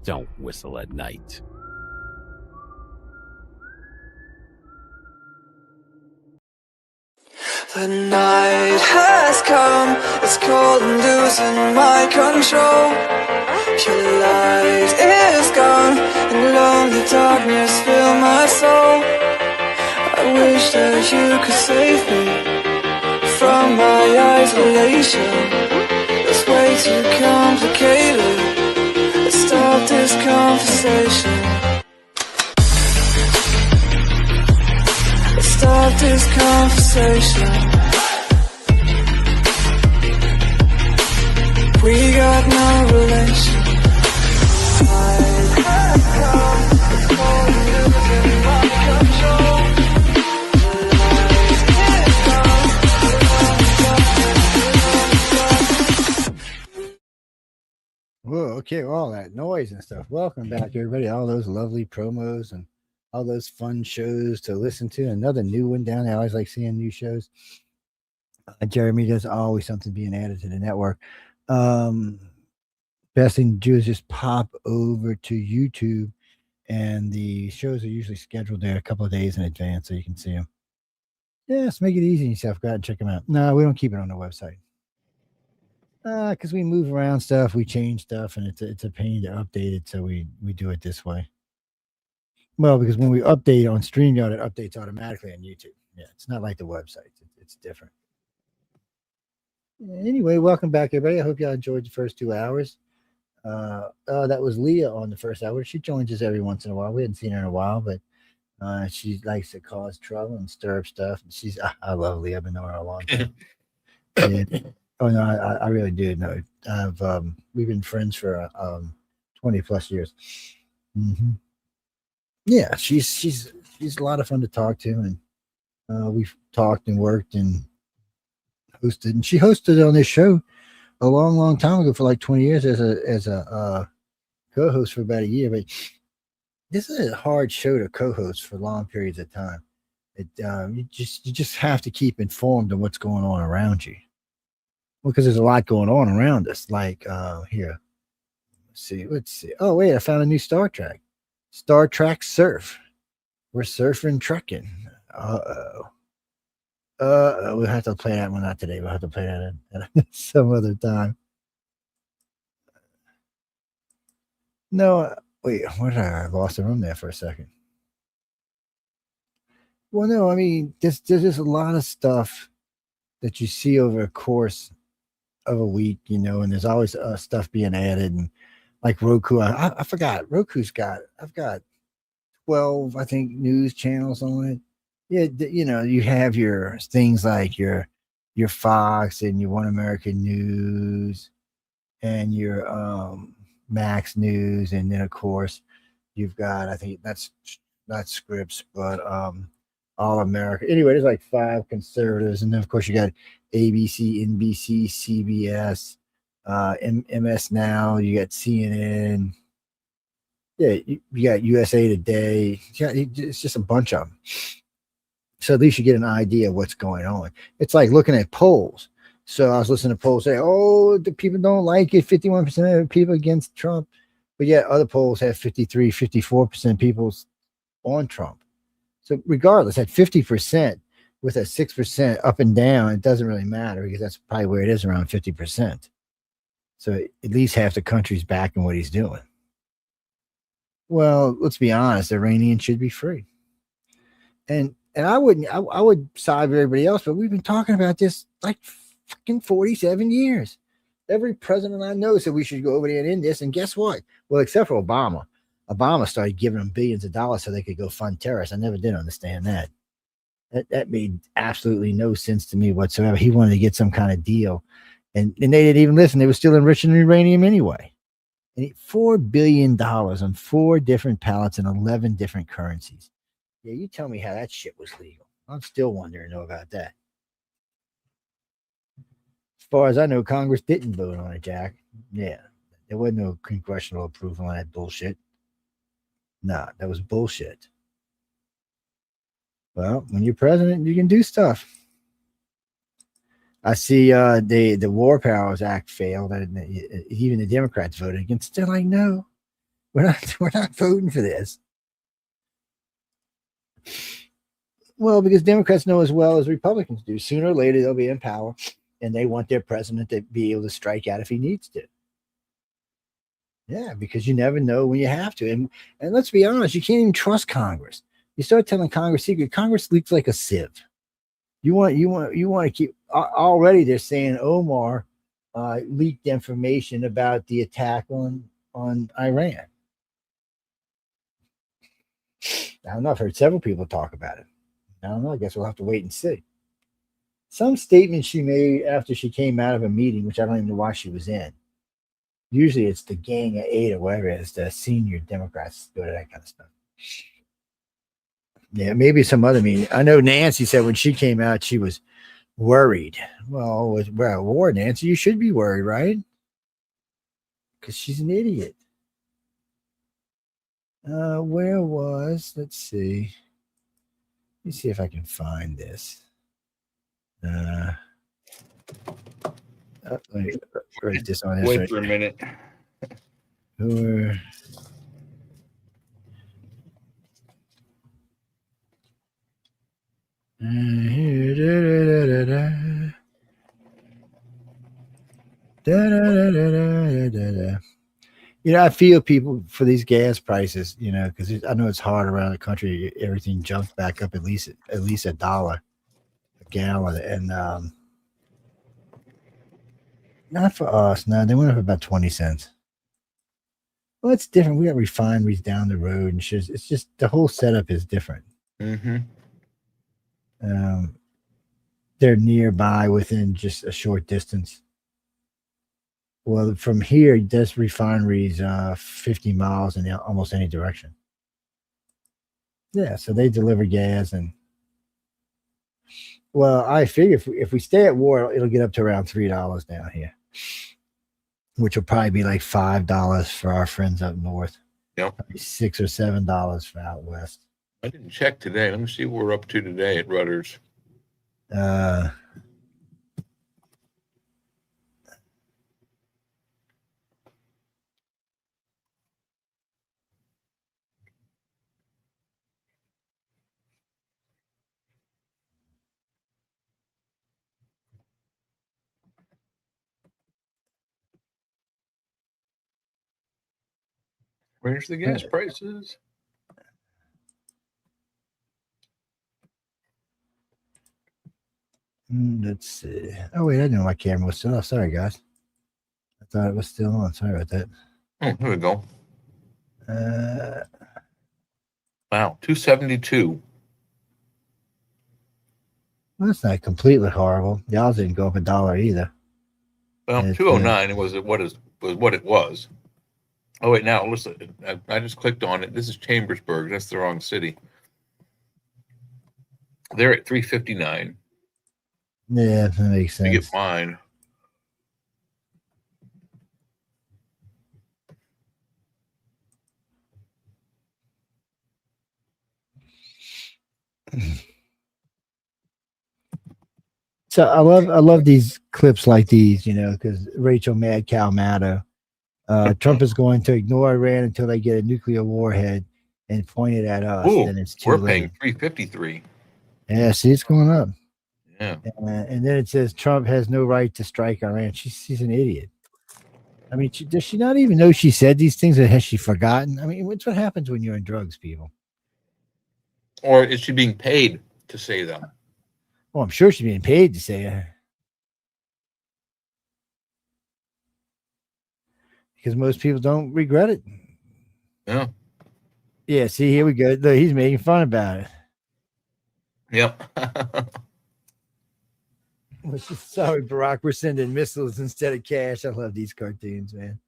don't whistle at night. The night has come, it's cold and losing my control. Your light is gone, and lonely darkness fill my soul. I wish that you could save me from my isolation. It's way too complicated. Let's stop this conversation. Let's stop this conversation. We got no relation. Whoa, okay, all that noise and stuff. Welcome back, everybody. All those lovely promos and all those fun shows to listen to. Another new one down there. I always like seeing new shows. Jeremy, there's always something being added to the network. Best thing to do is just pop over to YouTube, and the shows are usually scheduled there a couple of days in advance so you can see them. Yes, make it easy on yourself. Go ahead and check them out. No, we don't keep it on the website. Because we move around stuff, we change stuff, and it's a pain to update it, so we do it this way. Well, because when we update on StreamYard, it updates automatically on YouTube. Yeah, it's not like the website. It's different. Anyway, welcome back, everybody. I hope y'all enjoyed the first 2 hours. That was Leah on the first hour. She joins us every once in a while. We hadn't seen her in a while, but she likes to cause trouble and stir up stuff. And I love Leah. I've been knowing her a long time. And, oh no, I really do know. We've been friends for 20 plus years. Mm-hmm. Yeah, she's a lot of fun to talk to, and we've talked and worked and hosted. And she hosted on this show a long time ago for like 20 years as a co-host for about a year. But this is a hard show to co-host for long periods of time. You just have to keep informed of what's going on around you. Well, because there's a lot going on around us. Like here, let's see. Oh wait, I found a new Star Trek. Star Trek Surf. We're surfing, trekking. We'll have to play that one. Not today. We'll have to play that at some other time. No, wait. What did I lost the room there for a second? Well, no. I mean, there's just a lot of stuff that you see over a course of a week, and there's always stuff being added, and like Roku. I forgot. I've got 12, I think, news channels on it. Yeah, you have your things like your Fox and your One American News and your Max News, and then of course you've got, I think that's not Scripps, but All America. Anyway, there's like 5 conservatives, and then of course you got ABC, NBC, CBS, MS Now. You got CNN. Yeah, you got USA Today. Yeah, it's just a bunch of them. So at least you get an idea of what's going on. It's like looking at polls. So I was listening to polls say, oh, the people don't like it. 51% of people against Trump. But yet other polls have 53, 54% people on Trump. So regardless, at 50% with a 6% up and down, it doesn't really matter because that's probably where it is, around 50%. So at least half the country's backing what he's doing. Well, let's be honest, Iranian should be free. And I would side with everybody else, but we've been talking about this like fucking 47 years. Every president I know said we should go over there and end this. And guess what? Well, except for Obama. Obama started giving them billions of dollars so they could go fund terrorists. I never did understand that. That made absolutely no sense to me whatsoever. He wanted to get some kind of deal. And they didn't even listen. They were still enriching uranium anyway. And $4 billion on 4 different pallets and 11 different currencies. Yeah, you tell me how that shit was legal. I'm still wondering about that. As far as I know, Congress didn't vote on it, Jack. Yeah, there wasn't no congressional approval on that bullshit. Nah, that was bullshit. Well, when you're president, you can do stuff. I see the War Powers Act failed, and even the Democrats voted against it. They're like, no, we're not voting for this. Well, because Democrats know as well as Republicans do, sooner or later they'll be in power, and they want their president to be able to strike out if he needs to. Yeah, because you never know when you have to. And let's be honest, you can't even trust Congress. You start telling Congress secret, Congress leaks like a sieve. You want to keep already. They're saying Omar leaked information about the attack on Iran. I don't know. I've heard several people talk about it. I don't know. I guess we'll have to wait and see. Some statement she made after she came out of a meeting, which I don't even know why she was in. Usually it's the Gang of Eight or whatever it is, the senior Democrats go to that kind of stuff. Yeah, maybe some other meeting. I know Nancy said when she came out, she was worried. Well, we're at war, Nancy. You should be worried, right? Because she's an idiot. Where was, let's see. Let me see if I can find this. Let me write this on. Wait for a minute. You know, I feel people for these gas prices, you know, because I know it's hard around the country. Everything jumped back up at least $1 a gallon, and not for us. No, they went up about 20 cents. Well, it's different. We got refineries down the road and shit. It's just the whole setup is different. Mm-hmm. They're nearby within just a short distance. Well, from here, there's refineries 50 miles in almost any direction. Yeah, so they deliver gas and. Well, I figure if we stay at war, it'll get up to around $3 down here, which will probably be like $5 for our friends up north. Yep. Probably $6 or $7 for out west. I didn't check today. Let me see what we're up to today at Rutgers. Where's the gas prices? Let's see. Oh, wait, I didn't know my camera was still off. Sorry, guys. I thought it was still on. Sorry about that. Oh, here we go. Wow, 272. Well, that's not completely horrible. Y'all didn't go up $1 either. Well, 209 was what it was. Oh, wait, now listen. I just clicked on it. This is Chambersburg. That's the wrong city. They're at 359. Yeah, that makes sense. To get mine. So I love these clips like these, you know, because Rachel Mad Cow Maddow. Trump is going to ignore Iran until they get a nuclear warhead and point it at us. Ooh, then it's too we're late. paying $353. Yeah, see, it's going up. Yeah. And then it says Trump has no right to strike Iran. She's an idiot. I mean, does she not even know she said these things, or has she forgotten? I mean, what's what happens when you're on drugs, people? Or is she being paid to say them? Well, I'm sure she's being paid to say it. Because most people don't regret it. Yeah. Yeah, see, here we go. Look, he's making fun about it. Yep. Sorry, Barack, we're sending missiles instead of cash. I love these cartoons, man.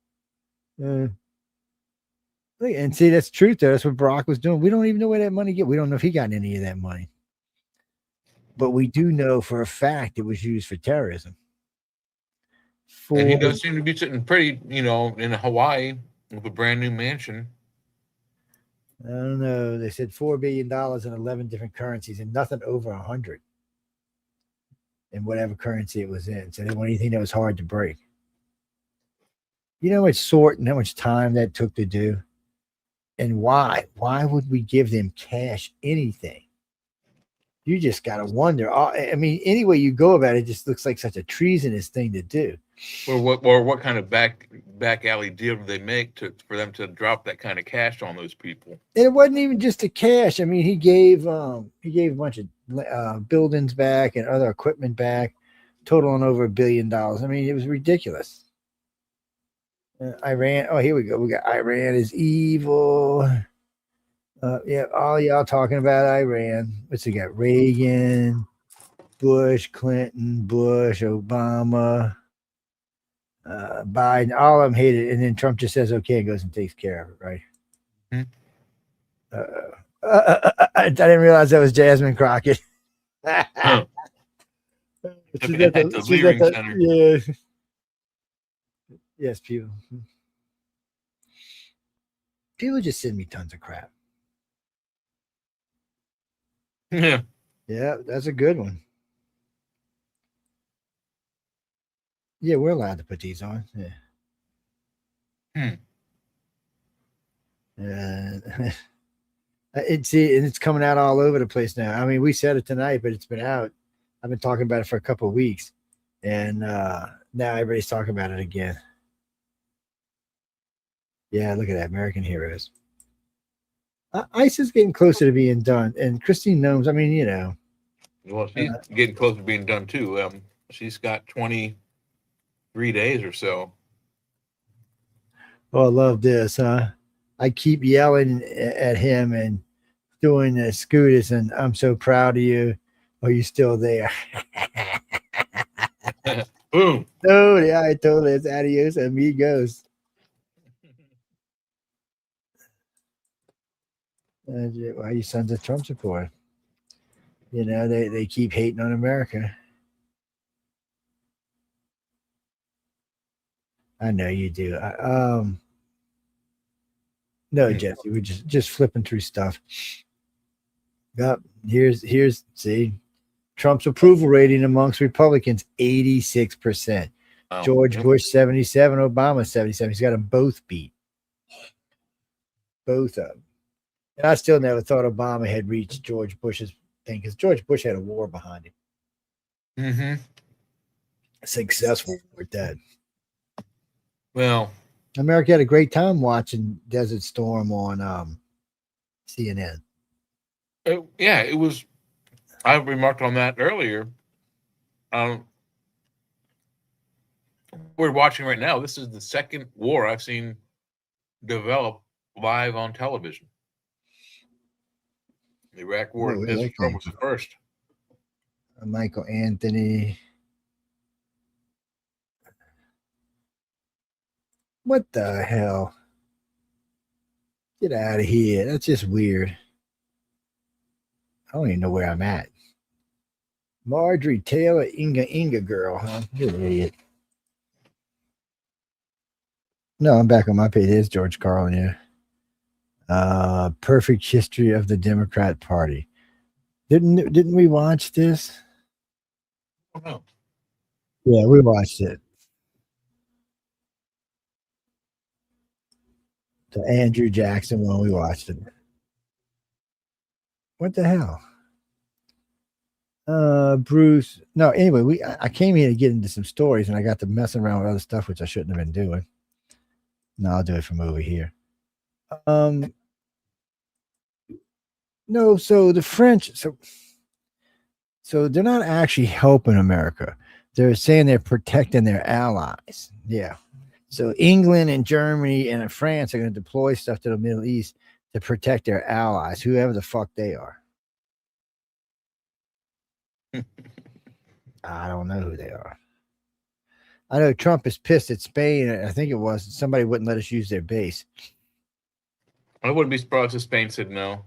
Look, and see, that's truth, though. That's what Barack was doing. We don't even know where that money get. We don't know if he got any of that money. But we do know for a fact it was used for terrorism. And he does seem to be sitting pretty, you know, in Hawaii with a brand new mansion. I don't know. They said $4 billion in 11 different currencies and nothing over 100 in whatever currency it was in. So they didn't want anything that was hard to break. You know how much sort and how much time that took to do? And why? Why would we give them cash anything? You just got to wonder. I mean, any way you go about it, just looks like such a treasonous thing to do. Or what kind of back alley deal do they make for them to drop that kind of cash on those people? And it wasn't even just the cash. I mean, he gave a bunch of buildings back and other equipment back, totaling over $1 billion. I mean, it was ridiculous. Iran. Oh, here we go. We got Iran is evil. Yeah, all y'all talking about Iran. What's he got? Reagan, Bush, Clinton, Bush, Obama, Biden. All of them hate it, and then Trump just says okay and goes and takes care of it, right? I didn't realize that was Jasmine Crockett. Huh. She's at the Lewinsky Center. Yeah. Yes, people. People just send me tons of crap. Yeah. Yeah, that's a good one. Yeah, we're allowed to put these on. Yeah. It's coming out all over the place now. I mean, we said it tonight, but it's been out. I've been talking about it for a couple of weeks, and now everybody's talking about it again. Yeah, look at that, American Heroes. ICE is getting closer to being done, and Christine Gnomes. I mean, you know. Well, she's getting close to being done too. She's got 23 days or so. Oh, I love this, huh? I keep yelling at him and doing the scooters, and I'm so proud of you. Are you still there? Boom. Oh, yeah, I totally. It's adios, amigos. Why you sons of Trump support? You know, they keep hating on America. I know you do. No, Jesse, we're just flipping through stuff. Yep. Here's see, Trump's approval rating amongst Republicans 86%. Oh. George Bush 77, Obama 77. He's got them both beat. Both of them. And I still never thought Obama had reached George Bush's thing because George Bush had a war behind him. Mm-hmm. Successful with that. Well, America had a great time watching Desert Storm on CNN. Yeah, it was. I remarked on that earlier. We're watching right now. This is the second war I've seen develop live on television. The Iraq War and Desert Storm was the first. Michael Anthony. What the hell? Get out of here. That's just weird. I don't even know where I'm at. Marjorie Taylor, Inga girl, huh? You're an idiot. No, I'm back on my page. There's George Carlin here. Perfect history of the Democrat Party. Didn't we watch this? Oh, no. Yeah, we watched it. The Andrew Jackson one, we watched it. What the hell? Bruce. No, anyway, I came here to get into some stories and I got to messing around with other stuff, which I shouldn't have been doing. No, I'll do it from over here. No, so the French, so they're not actually helping America. They're saying they're protecting their allies. Yeah. So England and Germany and France are going to deploy stuff to the Middle East to protect their allies, whoever the fuck they are. I don't know who they are. I know Trump is pissed at Spain. I think it was somebody wouldn't let us use their base. I wouldn't be surprised if Spain said no.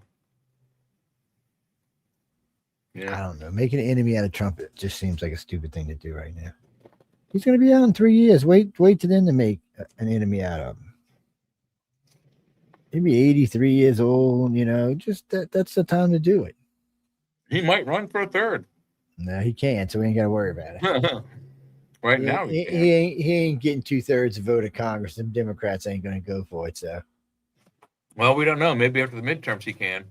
Yeah. I don't know. Making an enemy out of Trump, it just seems like a stupid thing to do right now. He's going to be out in 3 years. Wait to then to make an enemy out of Maybe 83 years old, just that's the time to do it. He might run for a third. No, he can't, so we ain't got to worry about it. Right now, he ain't getting 2/3 of vote of Congress. The Democrats ain't going to go for it, so. Well, we don't know. Maybe after the midterms he can.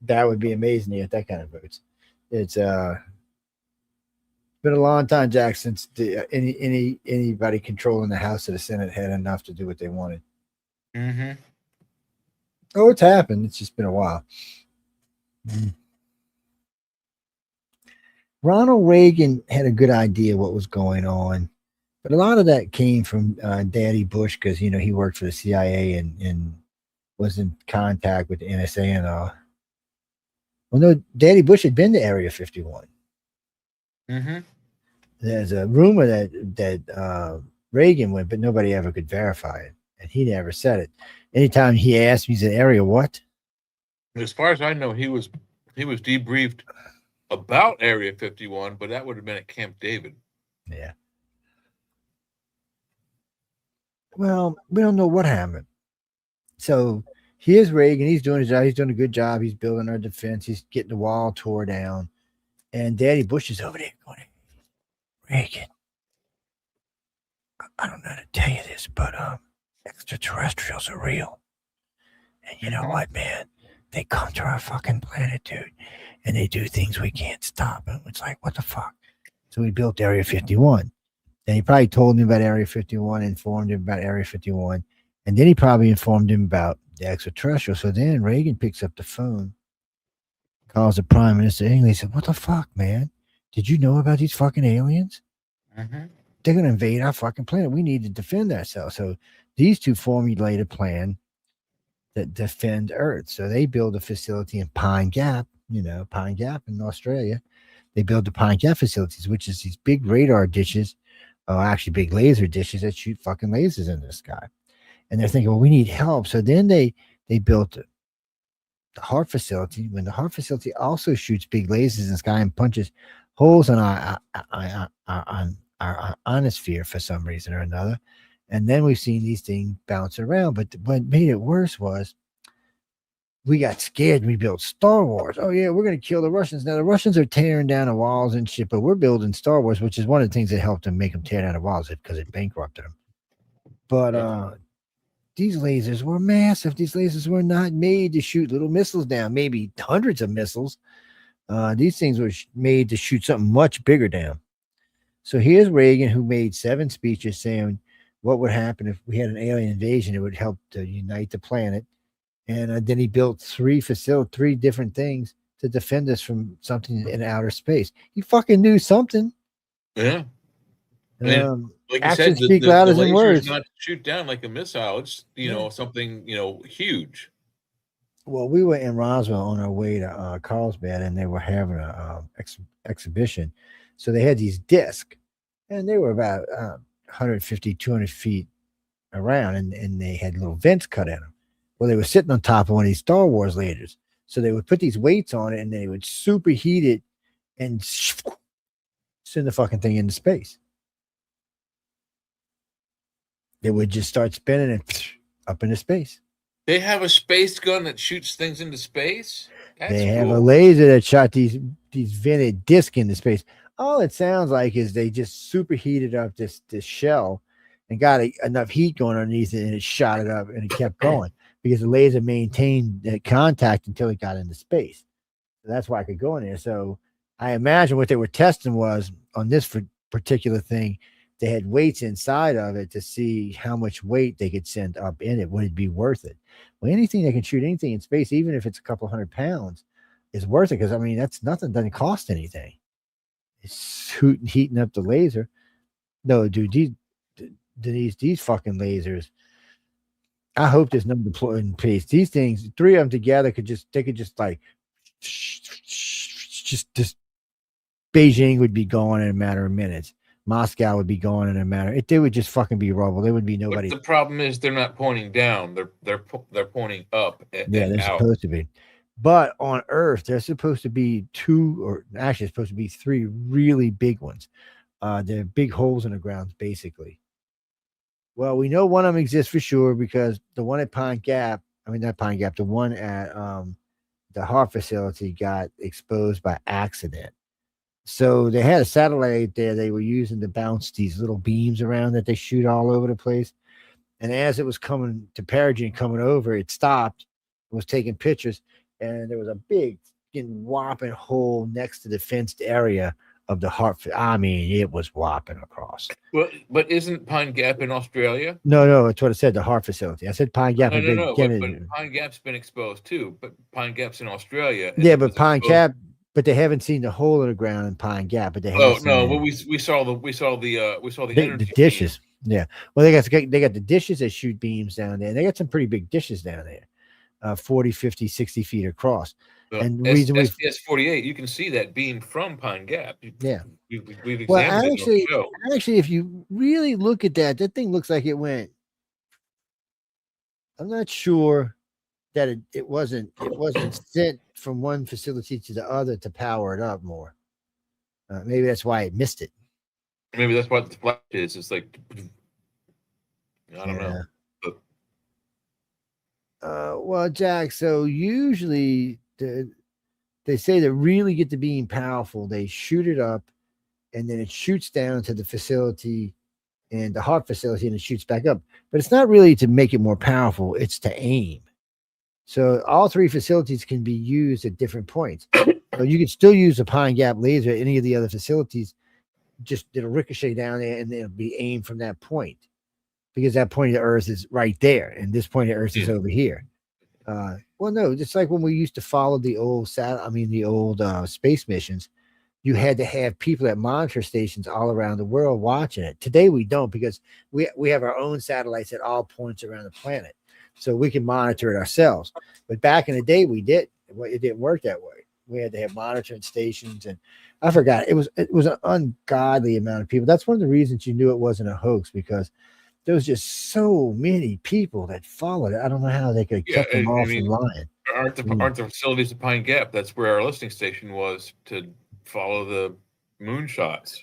That would be amazing if that kind of votes. It's been a long time, Jack, since anybody controlling the House or the Senate had enough to do what they wanted. Mm-hmm. Oh, it's happened. It's just been a while. Ronald Reagan had a good idea what was going on, but a lot of that came from Daddy Bush because, he worked for the CIA and was in contact with the NSA and all. Well, no, Daddy Bush had been to Area 51. Mm-hmm. There's a rumor that Reagan went, but nobody ever could verify it, and he never said it. Anytime he asked me, he said, "Area what?" As far as I know, he was debriefed about Area 51, but that would have been at Camp David. Yeah. Well, we don't know what happened. So here's Reagan. He's doing his job. He's doing a good job. He's building our defense. He's getting the wall tore down. And Daddy Bush is over there going, Reagan, I don't know how to tell you this, but extraterrestrials are real. And you know what, man? They come to our fucking planet, dude, and they do things we can't stop. And it's like, what the fuck? So we built Area 51. Then he probably told him about Area 51, informed him about Area 51, and then he probably informed him about the extraterrestrial. So then Reagan picks up the phone, calls the Prime Minister of England. He said, "What the fuck, man? Did you know about these fucking aliens? Mm-hmm. They're going to invade our fucking planet. We need to defend ourselves." So these two formulate a plan that defend Earth. So they build a facility in Pine Gap, Pine Gap in Australia. They build the Pine Gap facilities, which is these big radar dishes, actually big laser dishes that shoot fucking lasers in the sky. And they're thinking, well, we need help. So then they built the Heart facility. When the Heart facility also shoots big lasers in the sky and punches holes on our ionosphere for some reason or another. And then we've seen these things bounce around. But what made it worse was we got scared and we built Star Wars. Oh, yeah, we're going to kill the Russians. Now, the Russians are tearing down the walls and shit, but we're building Star Wars, which is one of the things that helped them make them tear down the walls because it bankrupted them. But these lasers were massive. These lasers were not made to shoot little missiles down, maybe hundreds of missiles. These things were made to shoot something much bigger down. So here's Reagan, who made 7 speeches saying what would happen if we had an alien invasion. It would help to unite the planet. And then he built 3 different things to defend us from something in outer space. He fucking knew something. Yeah. Like you said, actions speak louder than words. Not shoot down like a missile. It's something huge. Well, we were in Roswell on our way to Carlsbad, and they were having a exhibition. So they had these discs, and they were about 150, 200 feet around, and they had little vents cut in them. Well, they were sitting on top of one of these Star Wars lasers. So they would put these weights on it, and they would superheat it and send the fucking thing into space. They would just start spinning it up into space. They have a space gun that shoots things into space? They have a laser that shot these vented discs into space. All it sounds like is they just superheated up this shell and got enough heat going underneath it, and it shot it up, and it kept going because the laser maintained the contact until it got into space. So that's why I could go in there. So I imagine what they were testing was on this particular thing, they had weights inside of it to see how much weight they could send up in it. Would it be worth it? Well, anything that can shoot anything in space, even if it's a couple 100 pounds, is worth it because, that's nothing. Doesn't cost anything. It's heating up the laser. No, dude, these fucking lasers, I hope there's no deployed in space. These things, 3 of them together could just like just Beijing would be gone in a matter of minutes. Moscow would be gone in a matter. They would just fucking be rubble. There would be nobody. But the problem is they're not pointing down. They're pointing up. They're supposed to be. But on Earth, there's supposed to be 2, or actually it's supposed to be 3 really big ones. They're big holes in the ground, basically. Well, we know one of them exists for sure because the one at Pine Gap, I mean, not Pine Gap, the one at the Hart facility got exposed by accident. So they had a satellite there. They were using to bounce these little beams around that they shoot all over the place. And as it was coming to perigee, coming over, it stopped, was taking pictures, and there was a big whopping hole next to the fenced area of the Hart. I mean, it was whopping across. Well, but isn't Pine Gap in Australia? No, that's what I said. The Hart facility. I said Pine Gap. No. But Pine Gap's been exposed too. But Pine Gap's in Australia. Yeah, but Pine Gap. But they haven't seen the hole in the ground in Pine Gap. But they haven't. Well, we saw the dishes. Yeah. Well, they got the dishes that shoot beams down there. They got some pretty big dishes down there, 40, 50, 60 feet across. And the reason SPS-48, you can see that beam from Pine Gap. Yeah. We've examined it on the show. Actually, if you really look at that thing looks like it went. I'm not sure that it wasn't sent from one facility to the other to power it up more. Maybe that's why it missed it. Maybe that's what the flash is. It's like, I don't know. Well, Jack, so usually they say to really get the beam powerful, they shoot it up and then it shoots down to the facility and the Hart facility and it shoots back up. But it's not really to make it more powerful. It's to aim. So all three facilities can be used at different points. So you could still use a Pine Gap laser at any of the other facilities. Just it'll ricochet down there and it'll be aimed from that point because that point of the Earth is right there and this point of the Earth is over here. Well, no, just like when we used to follow the old space missions, you had to have people at monitor stations all around the world watching it. Today we don't because we have our own satellites at all points around the planet, so we can monitor it ourselves. But back in the day, we did. It didn't work that way. We had to have monitoring stations, and I forgot it was an ungodly amount of people. That's one of the reasons you knew it wasn't a hoax because there was just so many people that followed it. I don't know how they could keep them off from lying. Aren't the facilities at Pine Gap? That's where our listening station was to follow the moonshots.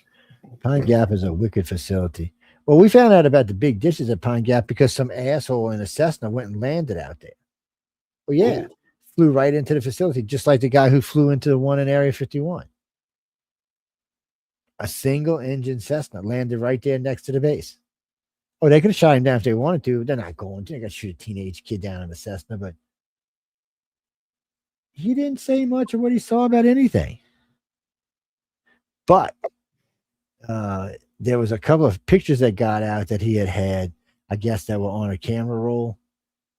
Pine Gap is a wicked facility. Well, we found out about the big dishes at Pine Gap because some asshole in a Cessna went and landed out there. Well, yeah, flew right into the facility, just like the guy who flew into the one in Area 51. A single engine Cessna landed right there next to the base. Oh, they could have shot him down if they wanted to. They're not going to. They're going to shoot a teenage kid down in a Cessna, but he didn't say much of what he saw about anything. But there was a couple of pictures that got out that he had, I guess, that were on a camera roll,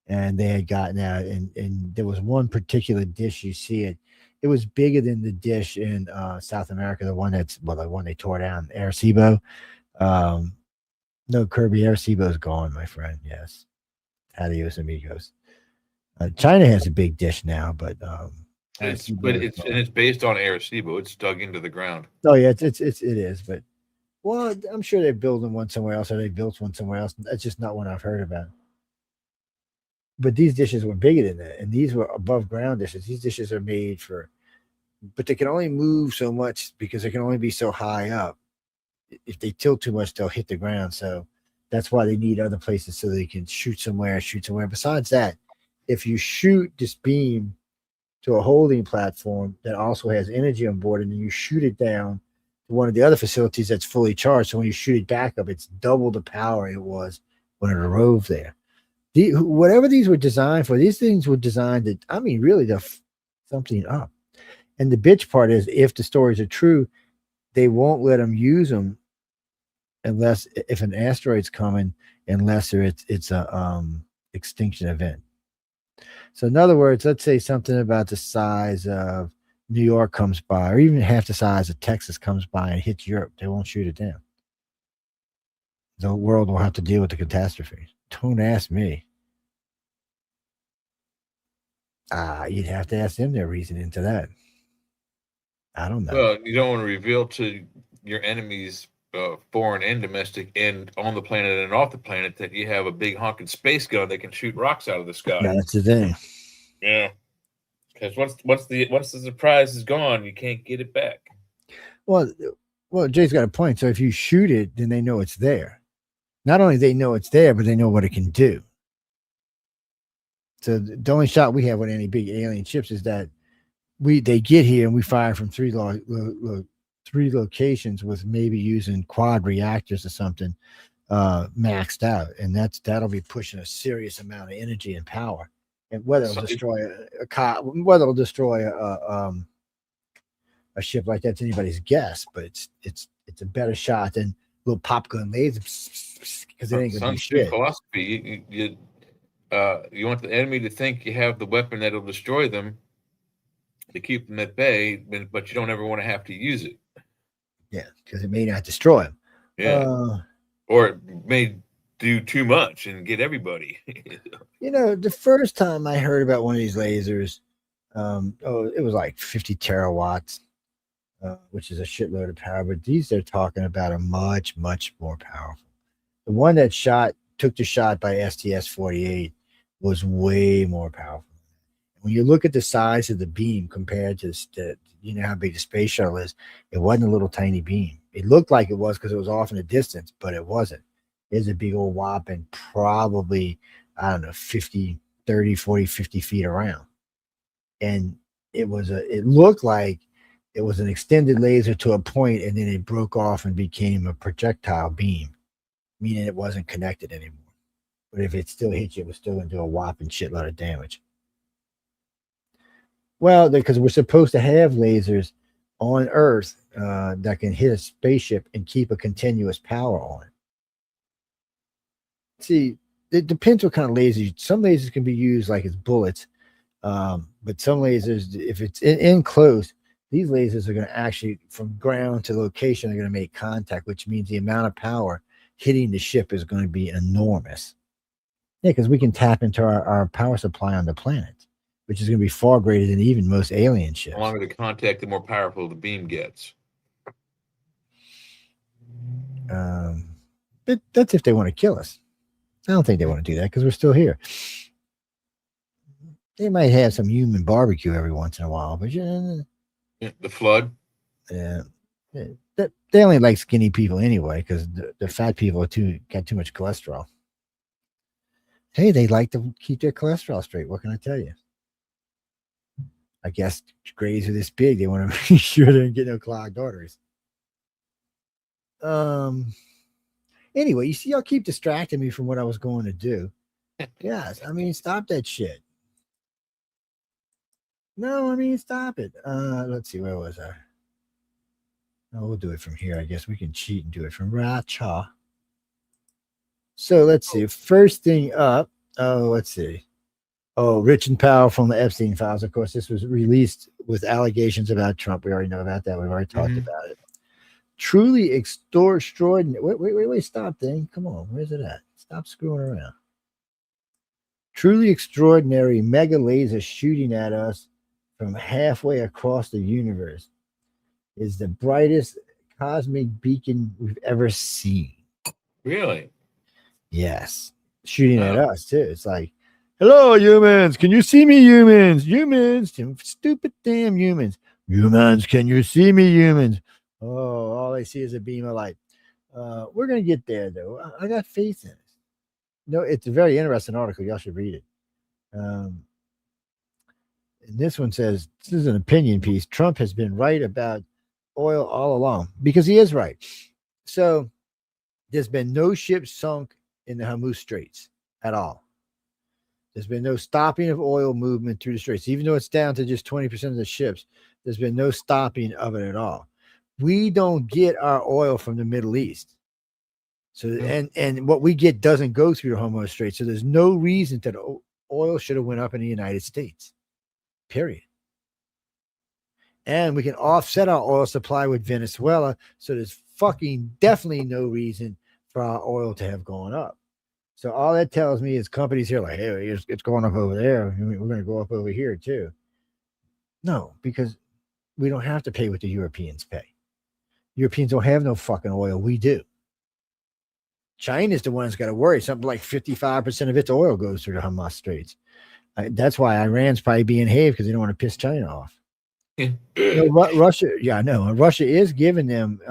and they had gotten out. And there was one particular dish. You see it. It was bigger than the dish in South America, the one they tore down, Arecibo. No, Kirby, Arecibo's gone, my friend. Yes. Adios, amigos. China has a big dish now, but it's based on Arecibo. It's dug into the ground. Oh yeah, it is. But well, I'm sure they're building one somewhere else, or they built one somewhere else. That's just not one I've heard about. But these dishes were bigger than that, and these were above ground dishes. These dishes are made but they can only move so much because they can only be so high up. If they tilt too much, they'll hit the ground. So that's why they need other places so they can shoot somewhere. Besides that, if you shoot this beam to a holding platform that also has energy on board, and then you shoot it down to one of the other facilities that's fully charged, so when you shoot it back up, it's double the power it was when it arrived there. Whatever these were designed for, these things were designed to, really to something up. And the bitch part is, if the stories are true, they won't let them use them if an asteroid's coming, unless it's a extinction event. So in other words, let's say something about the size of New York comes by, or even half the size of Texas comes by and hits Europe. They won't shoot it down. The world will have to deal with the catastrophe. Don't ask me. You'd have to ask them their reasoning to that. I don't know. Well, you don't want to reveal to your enemies, foreign and domestic, and on the planet and off the planet, that you have a big honking space gun that can shoot rocks out of the sky. That's the thing. Yeah, because once the surprise is gone, you can't get it back. Well, Jay's got a point. So if you shoot it, then they know it's there. not only they know it's there, but they know what it can do. So the only shot we have with any big alien ships is that they get here and we fire from three locations with maybe using quad reactors or something maxed out, and that'll be pushing a serious amount of energy and power. And whether it'll destroy a ship like that's anybody's guess, but it's a better shot than little popgun lasers because it ain't gonna do shit. Philosophy, you want the enemy to think you have the weapon that'll destroy them to keep them at bay, but you don't ever want to have to use it. Yeah, because it may not destroy them. Yeah, or it may do too much and get everybody. The first time I heard about one of these lasers, it was like 50 terawatts, which is a shitload of power. But these they're talking about are much, much more powerful. The one that took the shot by STS-48 was way more powerful. When you look at the size of the beam compared to how big the space shuttle is, it wasn't a little tiny beam. It looked like it was because it was off in the distance, but it wasn't. It's a big old whopping, probably, I don't know, 50, 30, 40, 50 feet around. And it looked like it was an extended laser to a point, and then it broke off and became a projectile beam, meaning it wasn't connected anymore. But if it still hit you, it was still going to do a whopping shitload of damage. Well, because we're supposed to have lasers on Earth that can hit a spaceship and keep a continuous power on it. See, it depends what kind of lasers. Some lasers can be used like as bullets, but some lasers, if it's in close, these lasers are going to actually, from ground to location, are going to make contact, which means the amount of power hitting the ship is going to be enormous. Yeah, because we can tap into our power supply on the planet, which is going to be far greater than even most alien ships. The longer the contact, the more powerful the beam gets. But that's if they want to kill us. I don't think they want to do that because we're still here. They might have some human barbecue every once in a while, but the flood. Yeah, they only like skinny people anyway because the fat people got too much cholesterol. Hey, they like to keep their cholesterol straight. What can I tell you? I guess grays are this big. They want to make sure they don't get no clogged arteries. Anyway, you see, y'all keep distracting me from what I was going to do. Yes, I mean, stop that shit. No, I mean, stop it. Let's see, where was I? Oh, we'll do it from here. I guess we can cheat and do it from Racha. So let's see. First thing up. Oh, let's see. Oh, rich and powerful from the Epstein files. Of course, this was released with allegations about Trump. We already know about that. We've already talked about it. Truly extraordinary. Wait. Stop, thing. Come on. Where's it at? Stop screwing around. Truly extraordinary mega laser shooting at us from halfway across the universe is the brightest cosmic beacon we've ever seen. Really? Yes. Shooting at us, too. It's like, hello, humans. Can you see me, humans? Humans. Stupid damn humans. Humans, can you see me, humans? Oh, all I see is a beam of light. We're going to get there, though. I got faith in it. No, it's a very interesting article. Y'all should read it. And this one says, this is an opinion piece. Trump has been right about oil all along because he is right. So there's been no ship sunk in the Hormuz Straits at all. There's been no stopping of oil movement through the straits, even though it's down to just 20% of the ships. There's been no stopping of it at all. We don't get our oil from the Middle East. So, and what we get doesn't go through the Hormuz Strait. So there's no reason that oil should have went up in the United States, period. And we can offset our oil supply with Venezuela. So there's fucking definitely no reason for our oil to have gone up. So all that tells me is companies here like, hey, it's going up over there. We're going to go up over here too. No, because we don't have to pay what the Europeans pay. Europeans don't have no fucking oil. We do. China's the one that's got to worry. Something like 55% of its oil goes through the Hormuz Straits. That's why Iran's probably being behaved because they don't want to piss China off. Russia, yeah, I know. Russia is giving them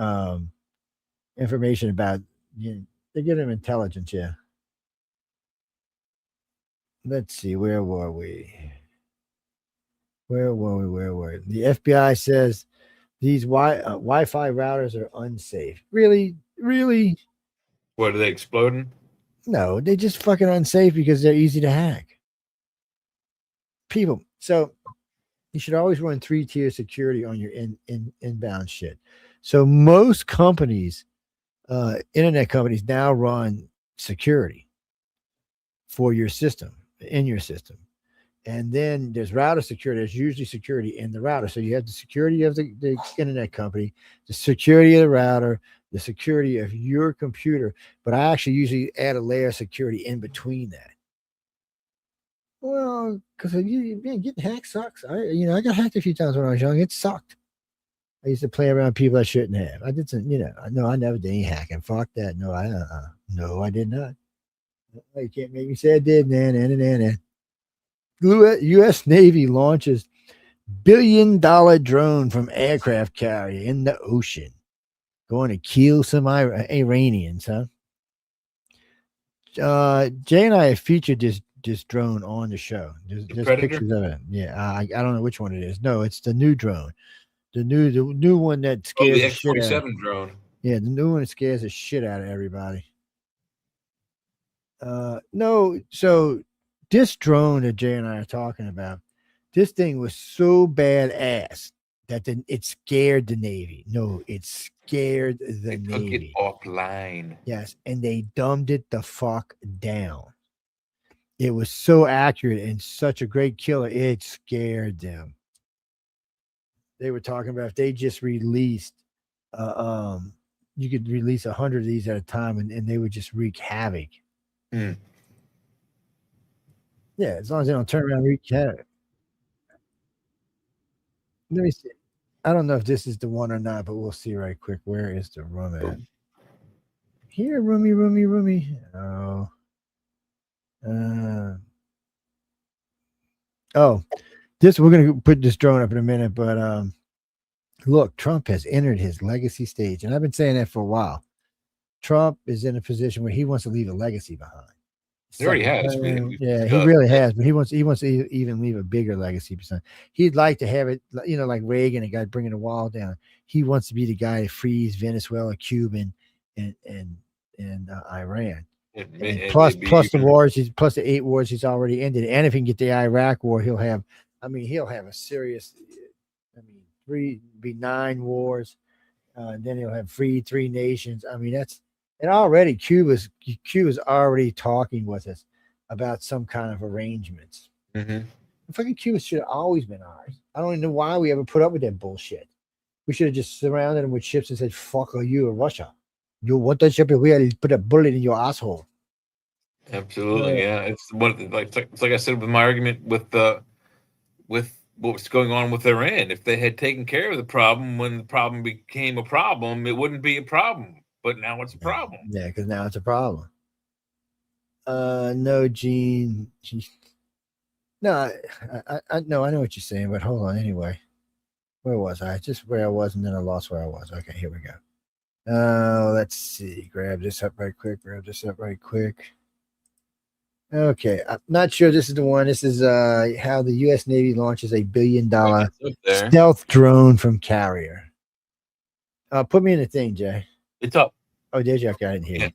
information about. They're They give him intelligence, yeah. Let's see, where were we? Where were we? The FBI says these Wi-Fi routers are unsafe. Really? What, are they exploding? No, they're just fucking unsafe because they're easy to hack. People, so you should always run 3-tier security on your inbound shit. So most companies, internet companies now run security for your system, in your system. And then there's router security. There's usually security in the router. So you have the security of the internet company, the security of the router, the security of your computer. But I actually usually add a layer of security in between that. Well, because getting hacked sucks. I got hacked a few times when I was young. It sucked. I used to play around people I shouldn't have. I did some, no, I never did any hacking. Fuck that. No, I did not. You can't make me say I did. Nah. U.S. Navy launches $1 billion drone from aircraft carrier in the ocean, going to kill some Iranians, huh? Jay and I have featured this drone on the show. There's pictures of it. Yeah, I don't know which one it is. No, it's the new drone, the new one that scares the the shit out. X-47 drone. Yeah, the new one that scares the shit out of everybody. No, so this drone that Jay and I are talking about, this thing was so badass that it scared the Navy. No, it scared the Navy. Took it offline. Yes, and they dumbed it the fuck down. It was so accurate and such a great killer, it scared them. They were talking about if they just released, you could release 100 of these at a time, and they would just wreak havoc. Mm. Yeah, as long as they don't turn around and wreak havoc. Let me see. I don't know if this is the one or not, but we'll see right quick. Where is the room at? Here, roomy. Oh. We're gonna put this drone up in a minute, but look, Trump has entered his legacy stage, and I've been saying that for a while. Trump is in a position where he wants to leave a legacy behind. He already has. He really has, but he wants to even leave a bigger legacy behind. He'd like to have it, like Reagan, a guy bringing the wall down. He wants to be the guy that frees Venezuela, Cuba, and Iran. Plus the wars, plus the 8 wars he's already ended. And if he can get the Iraq war, he'll have a serious, 9 wars. Then he'll have freed 3 nations. And already Cuba's already talking with us about some kind of arrangements. Mm-hmm. Fucking Cuba should have always been ours. I don't even know why we ever put up with that bullshit. We should have just surrounded them with ships and said, "Fuck you, Russia. You want that ship? We had to put a bullet in your asshole." Absolutely, yeah. It's like I said with my argument with what's going on with Iran. If they had taken care of the problem when the problem became a problem, it wouldn't be a problem. But now it's a problem. Yeah, because now it's a problem. No, Gene. No, I know what you're saying, but hold on. Anyway, where was I? Just where I was, and then I lost where I was. Okay, here we go. Let's see. Grab this up right quick. Okay, I'm not sure this is the one. This is how the U.S. Navy launches a $1 billion stealth drone from carrier. Put me in the thing, Jay. It's up. Oh, did you? Okay, I didn't hear you.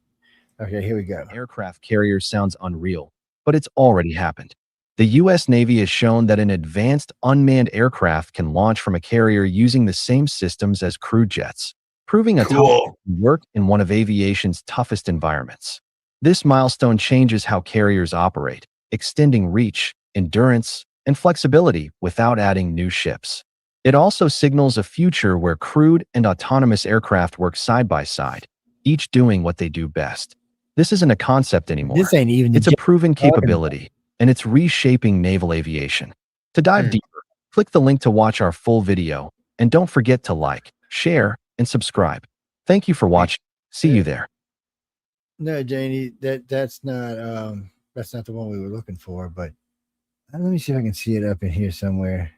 Okay, here we go. Aircraft carrier sounds unreal, but it's already happened. The U.S. Navy has shown that an advanced unmanned aircraft can launch from a carrier using the same systems as crew jets, proving a can work in one of aviation's toughest environments. This milestone changes how carriers operate, extending reach, endurance, and flexibility without adding new ships. It also signals a future where crewed and autonomous aircraft work side by side, each doing what they do best. This isn't a concept anymore. This ain't even. It's a proven capability, and it's reshaping naval aviation. To dive deeper, click the link to watch our full video, and don't forget to like, share, and subscribe. Thank you for watching. See you there. No, Janie, that's not the one we were looking for, but let me see if I can see it up in here somewhere.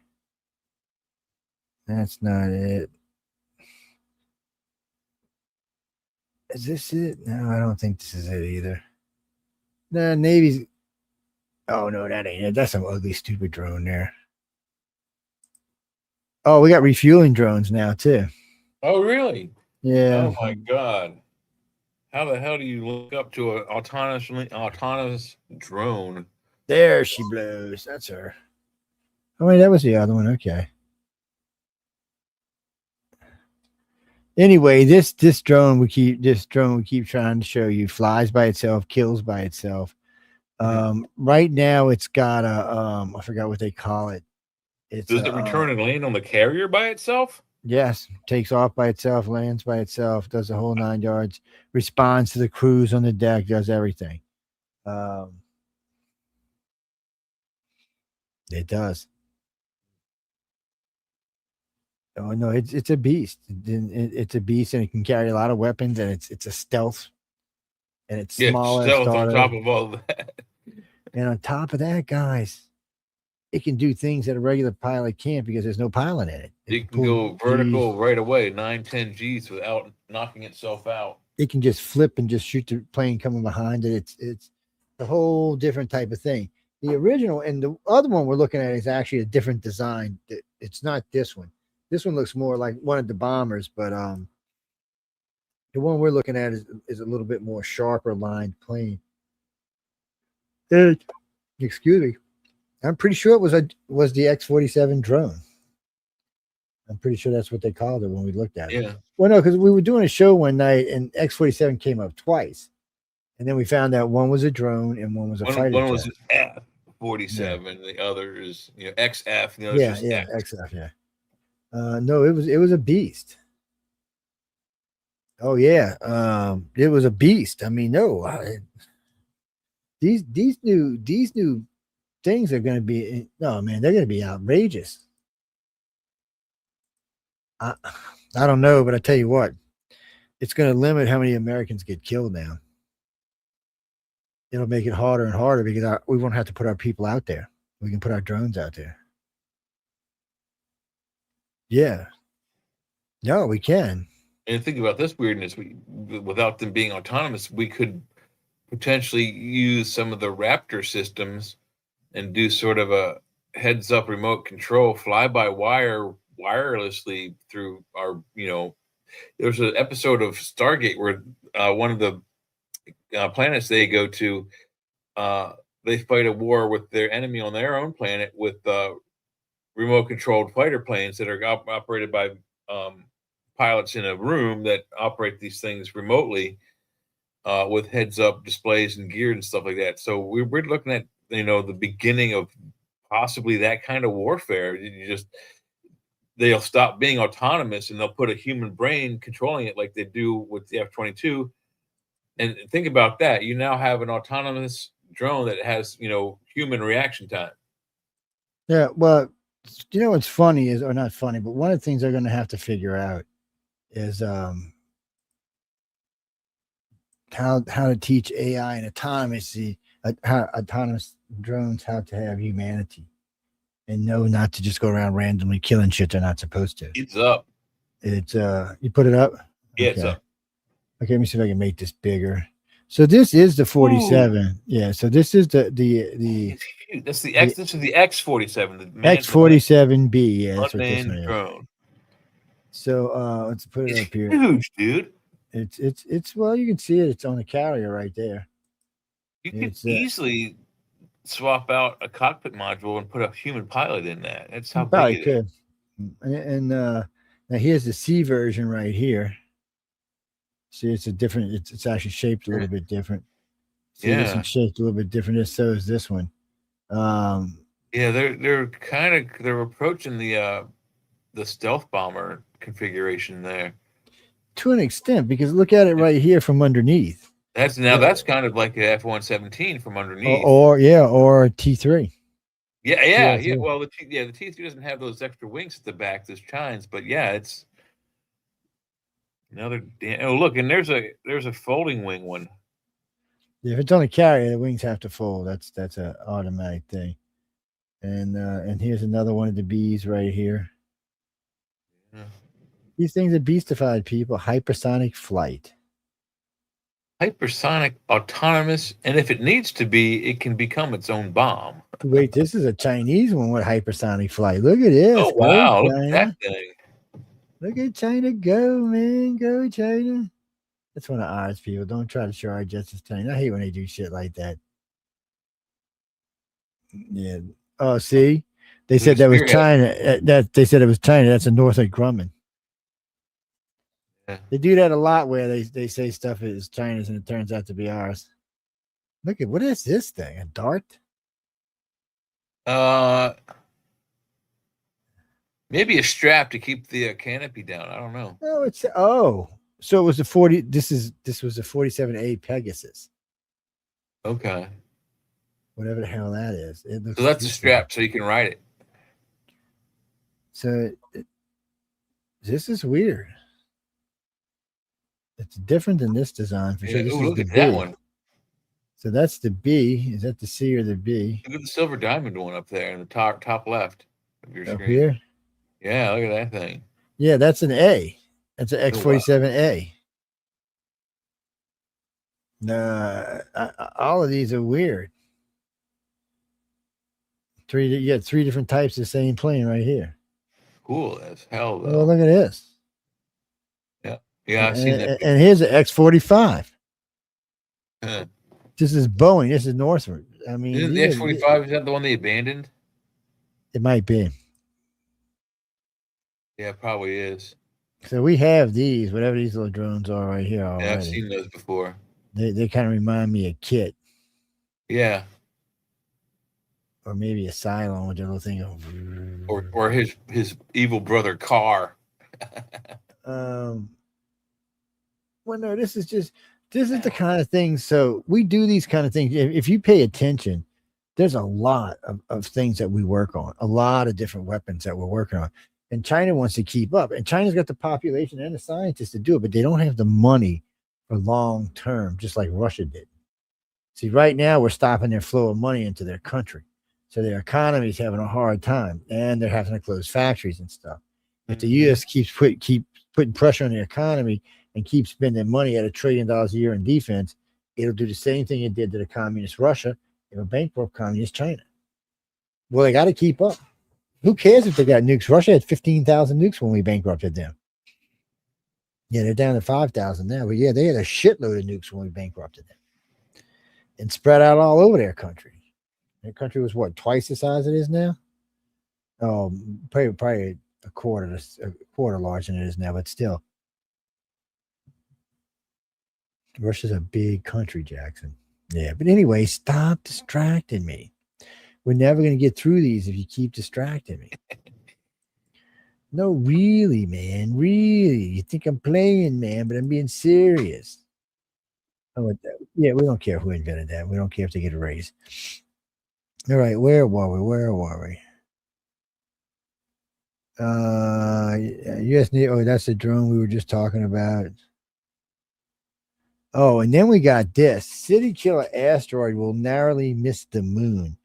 That's not it. Is this it? No, I don't think this is it either. The Navy's. Oh no, that ain't it. That's some ugly, stupid drone there. Oh, we got refueling drones now too. Oh, really? Yeah. Oh my God. How the hell do you look up to an autonomous drone? There she blows. That's her. Oh wait, that was the other one. Okay. Anyway, this drone we keep trying to show you flies by itself, kills by itself. Right now it's got a I forgot what they call it. Does it return and land on the carrier by itself? Yes, takes off by itself, lands by itself, does the whole 9 yards, responds to the crews on the deck, does everything. It does. Oh no, it's a beast. It's a beast, and it can carry a lot of weapons, and it's a stealth, and it's smaller. Stealth on top of all that. And on top of that, guys, it can do things that a regular pilot can't because there's no pilot in it. It can go vertical right away, 9-10 Gs without knocking itself out. It can just flip and just shoot the plane coming behind it. It's a whole different type of thing. The original and the other one we're looking at is actually a different design. It's not this one. This one looks more like one of the bombers, but the one we're looking at is a little bit more sharper lined plane. Excuse me. I'm pretty sure it was the X-47 drone. I'm pretty sure that's what they called it when we looked at it. Yeah. Well, no, because we were doing a show one night and X-47 came up twice. And then we found out one was a drone and one was a fighter jet. One was an F-47. The other is XF. The other is XF. Yeah. No, it was a beast. Oh yeah, it was a beast. I mean, no, these new things are going to be they're going to be outrageous. I don't know, but I tell you what, it's going to limit how many Americans get killed now. It'll make it harder and harder because we won't have to put our people out there. We can put our drones out there. Yeah. No, we can. And think about this weirdness. Without them being autonomous, we could potentially use some of the Raptor systems and do sort of a heads-up remote control, fly-by-wire, wirelessly through our, there's an episode of Stargate where one of the planets they go to, they fight a war with their enemy on their own planet with remote controlled fighter planes that are operated by pilots in a room that operate these things remotely with heads up displays and gear and stuff like that. So we're looking at, the beginning of possibly that kind of warfare. They'll stop being autonomous and they'll put a human brain controlling it like they do with the F-22. And think about that. You now have an autonomous drone that has, human reaction time. Yeah. Well, what's funny is, or not funny, but one of the things they're going to have to figure out is how to teach AI and autonomous drones how to have humanity and know not to just go around randomly killing shit they're not supposed to. It's up. It's you put it up? Yeah, it's up. Okay, let me see if I can make this bigger. So this is the 47. Ooh. Yeah, so this is the that's the X. This is the X-47. The X-47B. Yeah, that's what this one is. Drone. So let's put it up here. Huge, dude. It's well, you can see it. It's on the carrier right there. You could easily swap out a cockpit module and put a human pilot in that. That's how big it is. And now here's the C version right here. See, it's a different. It's actually shaped a little bit different. See, this one's shaped a little bit different. So is this one. Yeah, they're approaching the stealth bomber configuration there to an extent, because look at it right here from underneath. That's kind of like an F-117 from underneath, or T3. Yeah. Well, the T3 doesn't have those extra wings at the back. This shines, but yeah, it's another. Oh, look, and there's a folding wing one. Yeah, if it's on a carrier, the wings have to fold. That's an automatic thing. And here's another one of the Bs right here. Yeah. These things are beastified, people. Hypersonic flight. Hypersonic, autonomous, and if it needs to be, it can become its own bomb. Wait, this is a Chinese one with hypersonic flight. Look at this. Oh, wow. Look at that thing. Look at China go, man. Go, China. That's one of ours, people. Don't try to charge us as China. I hate when they do shit like that. Yeah. Oh, see? They said that was China. That they said it was China. That's a Northrop Grumman. Yeah. They do that a lot where they say stuff is China's and it turns out to be ours. Look at what is this thing? A dart? Maybe a strap to keep the canopy down. I don't know. So it was the 40. This was the 47A Pegasus. Okay. Whatever the hell that is. So that's a strap so you can ride it. So this is weird. It's different than this design for sure. This is look the at B. that one. So that's the B. Is that the C or the B? Look at the silver diamond one up there in the top left of your Up screen. here? Yeah, look at that thing. Yeah, that's an A. That's an X-47A. All of these are weird. You got three different types of the same plane right here. Cool as hell, though. Oh, look at this. Yeah, I've seen that. And here's an X-45. Huh. This is Boeing. This is Northrop. I mean, Isn't the X-45, is that the one they abandoned? It might be. Yeah, it probably is. So we have these, whatever these little drones are right here already. Yeah, I've seen those before. They kind of remind me of Kit. Yeah. Or maybe a Cylon with their little thing. Or his evil brother Carr. Well, no, this is the kind of thing. So we do these kind of things. If you pay attention, there's a lot of things that we work on, a lot of different weapons that we're working on. And China wants to keep up. And China's got the population and the scientists to do it, but they don't have the money for long term, just like Russia did. See, right now we're stopping their flow of money into their country. So their economy is having a hard time and they're having to close factories and stuff. If the U.S. keeps putting pressure on the economy and keep spending money at $1 trillion a year in defense, it'll do the same thing it did to the communist Russia. It'll bankrupt communist China. Well, they got to keep up. Who cares if they got nukes? Russia had 15,000 nukes when we bankrupted them. Yeah, they're down to 5,000 now. But yeah, they had a shitload of nukes when we bankrupted them. And spread out all over their country. Their country was what, twice the size it is now? Oh, probably a quarter larger than it is now, but still. Russia's a big country, Jackson. Yeah, but anyway, stop distracting me. We're never going to get through these if you keep distracting me. No, really, man. Really. You think I'm playing, man, but I'm being serious. Oh, yeah, we don't care who invented that. We don't care if they get a raise. All right, where were we? US Navy. Oh, that's the drone we were just talking about. Oh, and then we got this. City killer asteroid will narrowly miss the moon.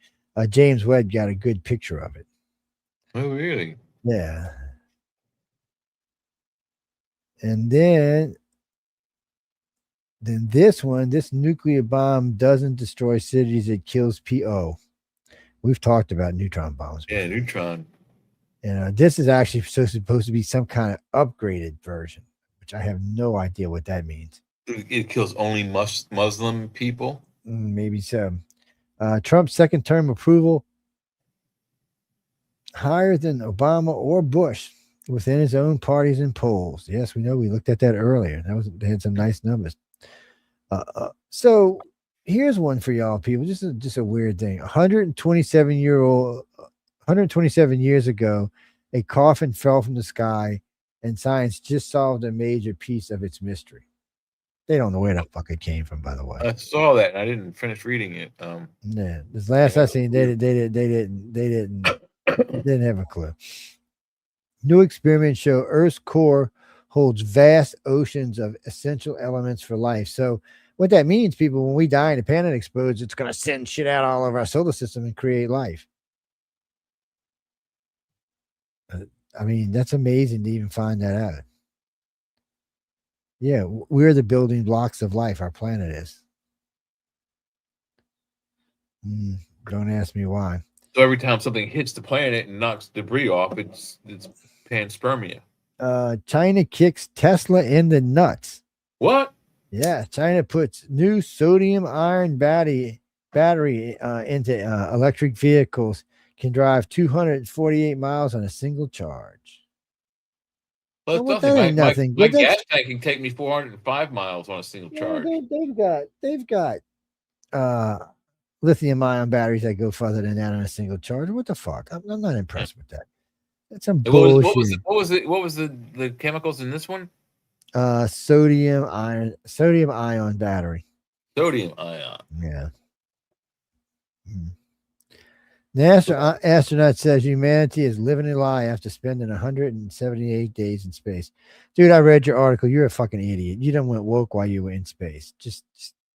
James Webb got a good picture of it. Oh, really? Yeah. And then this one, this nuclear bomb doesn't destroy cities, it kills people. We've talked about neutron bombs before. Yeah, neutron. And this is actually supposed to be some kind of upgraded version, which I have no idea what that means. It kills only Muslim people? Maybe so. Trump's second term approval higher than Obama or Bush within his own parties and polls. Yes, we know. We looked at that earlier. They had some nice numbers. So here's one for y'all people. Just a weird thing. 127 years ago, a coffin fell from the sky, and science just solved a major piece of its mystery. They don't know where the fuck it came from, by the way. I saw that and I didn't finish reading it. Yeah, this last I seen, they didn't have a clue. New experiments show Earth's core holds vast oceans of essential elements for life. So what that means, people, when we die and the planet explodes, it's going to send shit out all over our solar system and create life. I mean, that's amazing to even find that out. Yeah, we're the building blocks of life. Our planet is. Don't ask me why. So every time something hits the planet and knocks debris off, it's panspermia. China kicks Tesla in the nuts. What? Yeah, China puts new sodium-ion battery into electric vehicles. Can drive 248 miles on a single charge. Well, Well, it's nothing. nothing. My But that's- gas tank can take me 405 miles on a single charge. They've got lithium-ion batteries that go further than that on a single charge. What the fuck? I'm not impressed with that. That's some bullshit. What was the chemicals in this one? Sodium ion battery. Sodium ion. Yeah. NASA astronaut says humanity is living a lie after spending 178 days in space. Dude, I read your article. You're a fucking idiot. You done went woke while you were in space. Just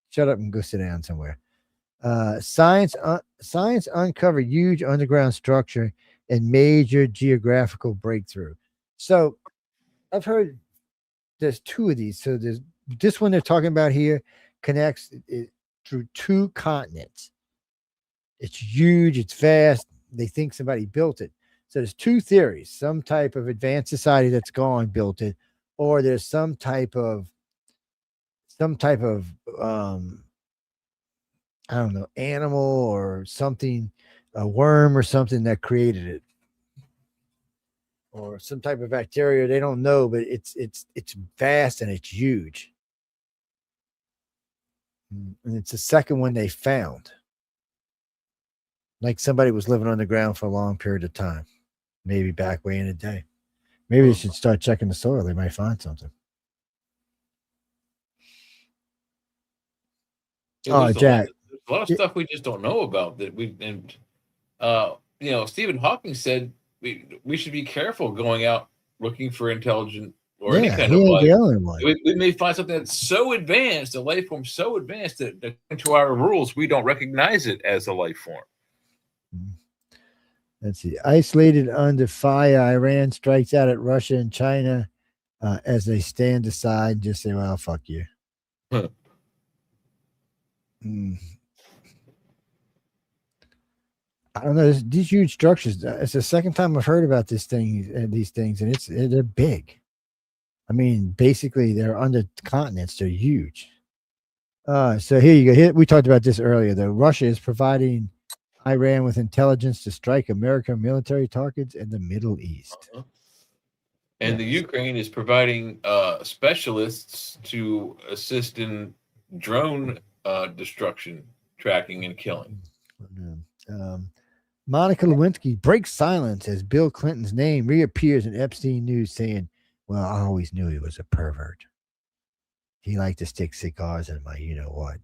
shut up and go sit down somewhere. Science uncovered huge underground structure and major geographical breakthrough. So I've heard there's two of these. So there's this one they're talking about here connects it through two continents. It's huge, it's vast. They think somebody built it. So there's two theories: some type of advanced society that's gone built it, or there's some type of I don't know, animal or something, a worm or something that created it, or some type of bacteria. They don't know, but it's vast and it's huge. And it's the second one they found. Like somebody was living on the ground for a long period of time, maybe back way in the day. Maybe they should start checking the soil. They might find something. Yeah, Jack. There's a lot of stuff we just don't know about that Stephen Hawking said we should be careful going out looking for intelligent or any kind of life. The only one. We may find something that's so advanced, a life form so advanced that into our rules, we don't recognize it as a life form. Let's see. Isolated under fire, Iran strikes out at Russia and China as they stand aside and just say, well, fuck you. Huh. I don't know. These huge structures. It's the second time I've heard about these things, and they're big. I mean, basically, they're under continents. They're huge. So here you go. We talked about this earlier, though. Russia is providing Iran with intelligence to strike American military targets in the Middle East. And the Ukraine is providing specialists to assist in drone destruction, tracking, and killing. Monica Lewinsky breaks silence as Bill Clinton's name reappears in Epstein news, saying, well, I always knew he was a pervert. He liked to stick cigars in my you-know-what.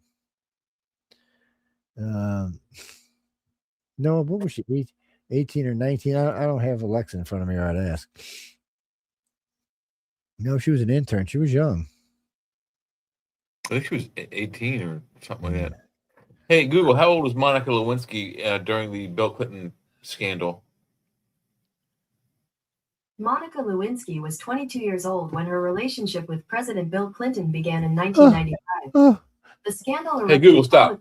No, what was she, 18 or 19? I don't have Alexa in front of me, or I'd ask. No, she was an intern. She was young. I think she was 18 or something like that. Hey, Google, how old was Monica Lewinsky during the Bill Clinton scandal? Monica Lewinsky was 22 years old when her relationship with President Bill Clinton began in 1995. The scandal. Hey, Google, stop.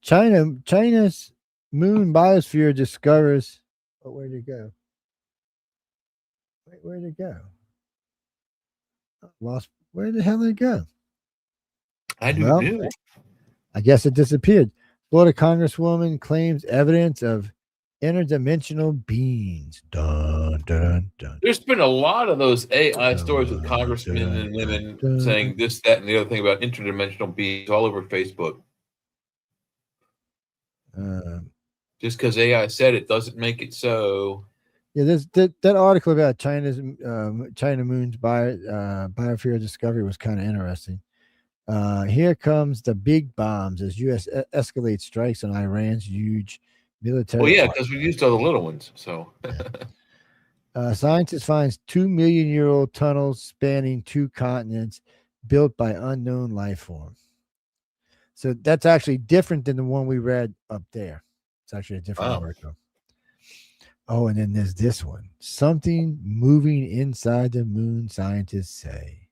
China's moon biosphere discovers. Oh, where'd it go? Where'd it go? Lost. Where the hell did it go? I do know. I guess it disappeared. Florida congresswoman claims evidence of interdimensional beings. Dun, dun, dun. There's been a lot of those AI stories with congressmen and women saying this, that, and the other thing about interdimensional beings all over Facebook. Just because AI said it doesn't make it so. Yeah, there's that article about China moon's biosphere discovery was kind of interesting. Here comes the big bombs as U.S. escalates strikes on Iran's huge military. Well, yeah, because we used all the little ones. So, scientists find 2 million-year-old tunnels spanning 2 continents built by unknown life form. So that's actually different than the one we read up there. It's actually a different article. Oh, and then there's this one. Something moving inside the moon, scientists say.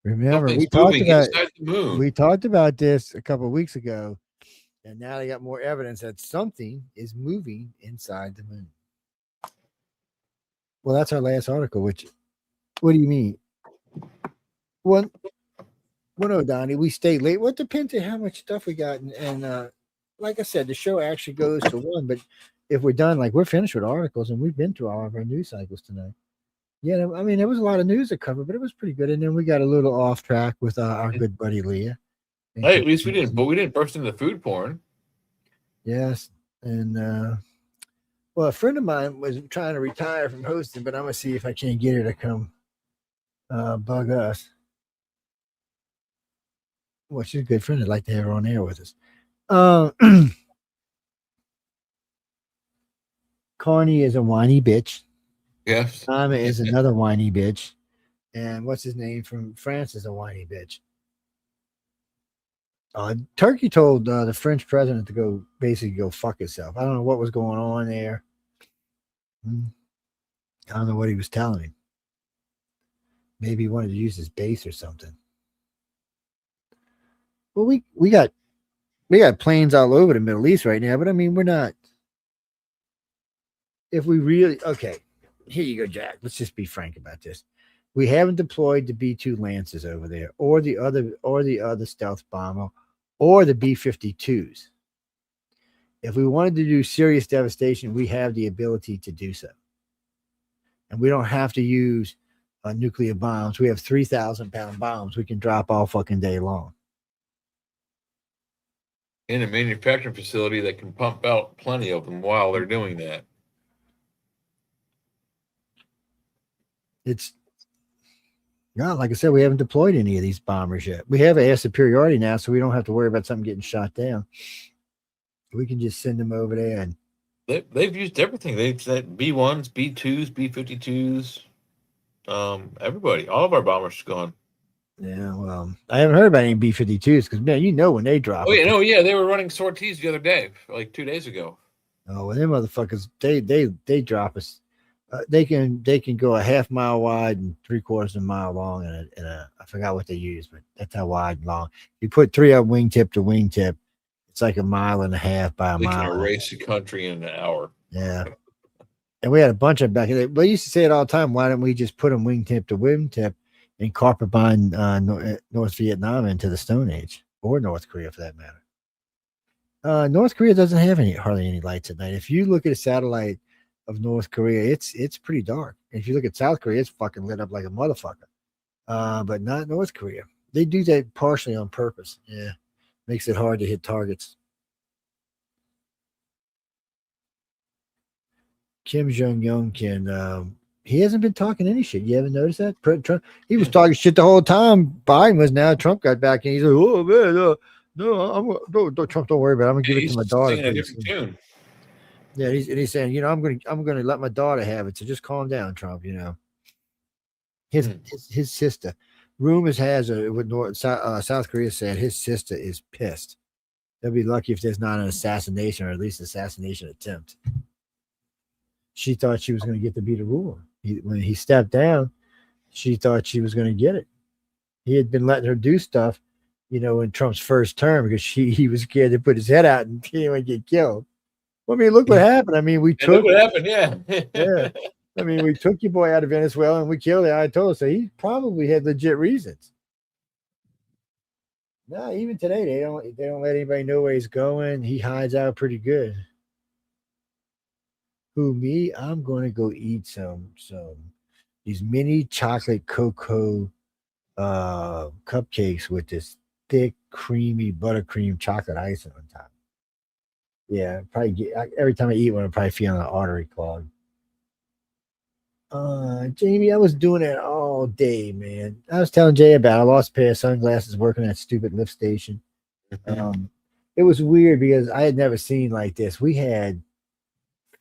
Remember, we talked about this a couple of weeks ago, and now they got more evidence that something is moving inside the moon. Well, that's our last article. Which, what do you mean? Well, no, Donnie, we stayed late. What depends on how much stuff we got, and like I said, the show actually goes to 1. But if we're done, like we're finished with articles, and we've been through all of our news cycles tonight. Yeah, I mean, there was a lot of news to cover, but it was pretty good. And then we got a little off track with our good buddy Leah. Hey, at least we didn't, but we didn't burst into food porn. Yes, and well, a friend of mine was trying to retire from hosting, but I'm gonna see if I can't get her to come bug us. Well, she's a good friend. I'd like to have her on air with us. Carney is a whiny bitch. Yes. Simon is another whiny bitch. And what's his name from France is a whiny bitch. Turkey told the French president to basically go fuck himself. I don't know what was going on there. I don't know what he was telling him. Maybe he wanted to use his base or something. Well, we got planes all over the Middle East right now, but I mean, we're not. If we really here you go, Jack. Let's just be frank about this. We haven't deployed the B-2 Lancers over there, or the other stealth bomber, or the B-52s. If we wanted to do serious devastation, we have the ability to do so, and we don't have to use nuclear bombs. We have 3,000-pound bombs we can drop all fucking day long. In a manufacturing facility that can pump out plenty of them while they're doing that. It's not like I said, we haven't deployed any of these bombers yet. We have air superiority now, so we don't have to worry about something getting shot down. We can just send them over there, and they've used everything. They've said B-1s, B-2s, B-52s, everybody. All of our bombers are gone. Yeah, well, I haven't heard about any B-52s because, man, you know when they drop. Oh, yeah, no, yeah, they were running sorties the other day, like 2 days ago. Oh, well, them motherfuckers, they drop us. They can go a half-mile wide and 3/4 of a mile long, and I forgot what they use, but that's how wide and long. You put 3 up wingtip to wingtip, it's like 1.5 miles by a mile. We can erase the country in an hour. Yeah, and we had a bunch of back in there. We used to say it all the time. Why don't we just put them wingtip to wingtip and carpet bind North Vietnam into the Stone Age, or North Korea for that matter? North Korea doesn't have hardly any lights at night. If you look at a satellite of North Korea, it's pretty dark. And if you look at South Korea, it's fucking lit up like a motherfucker. But not North Korea. They do that partially on purpose. Yeah, makes it hard to hit targets. Kim Jong-un he hasn't been talking any shit. You haven't noticed that? Trump, he was talking shit the whole time. Biden was. Now Trump got back and he's like, oh man, no, Trump, don't worry about it. I'm gonna give it to my daughter. Singing a different tune. Yeah, he's saying, you know, I'm gonna let my daughter have it. So just calm down, Trump. You know, his sister. Rumors has what South Korea said his sister is pissed. They'll be lucky if there's not an assassination or at least assassination attempt. She thought she was going to get to be the ruler. When he stepped down, she thought she was going to get it. He had been letting her do stuff, you know, in Trump's first term because he was scared to put his head out and get killed. Well, I mean, look what happened. I mean, look what happened. Yeah. Yeah. I mean, we took your boy out of Venezuela and we killed him. I told her, so he probably had legit reasons. No, even today they don't let anybody know where he's going. He hides out pretty good. Who, me? I'm going to go eat some these mini chocolate cocoa cupcakes with this thick, creamy buttercream chocolate icing on top. Yeah, probably every time I eat one, I'm probably feeling an artery clog. Jamie, I was doing it all day, man. I was telling Jay about it. I lost a pair of sunglasses working at that stupid lift station. It was weird because I had never seen like this. We had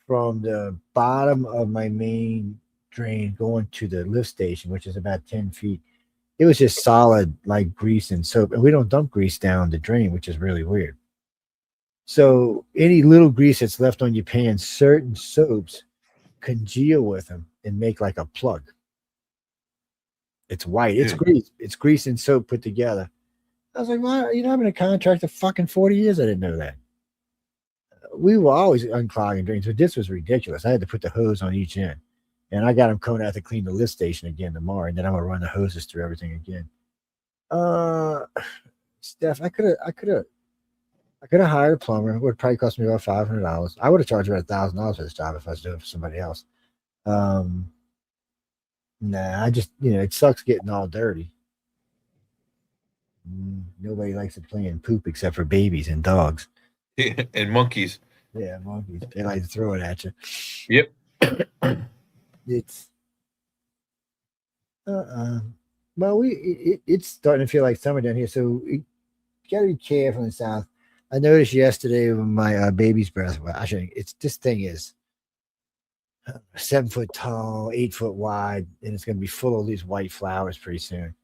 from the bottom of my main drain going to the lift station, which is about 10 feet. It was just solid like grease and soap. And we don't dump grease down the drain, which is really weird. So any little grease that's left on your pan, certain soaps congeal with them and make like a plug. It's white. It's grease. It's grease and soap put together. I was like, well, I've been a contractor fucking 40 years. I didn't know that. We were always unclogging drains, but this was ridiculous. I had to put the hose on each end. And I got them coming out to clean the lift station again tomorrow. And then I'm going to run the hoses through everything again. Steph, I could have hired a plumber. It would probably cost me about $500. I would have charged about $1,000 for this job if I was doing it for somebody else. Nah, I just, it sucks getting all dirty. Nobody likes to play in poop except for babies and dogs. And monkeys. Yeah, monkeys. They like to throw it at you. Yep. It's well, it's starting to feel like summer down here, so you gotta be careful in the south. I noticed yesterday when my baby's breath. Well, this thing is 7 foot tall, 8 foot wide, and it's gonna be full of these white flowers pretty soon.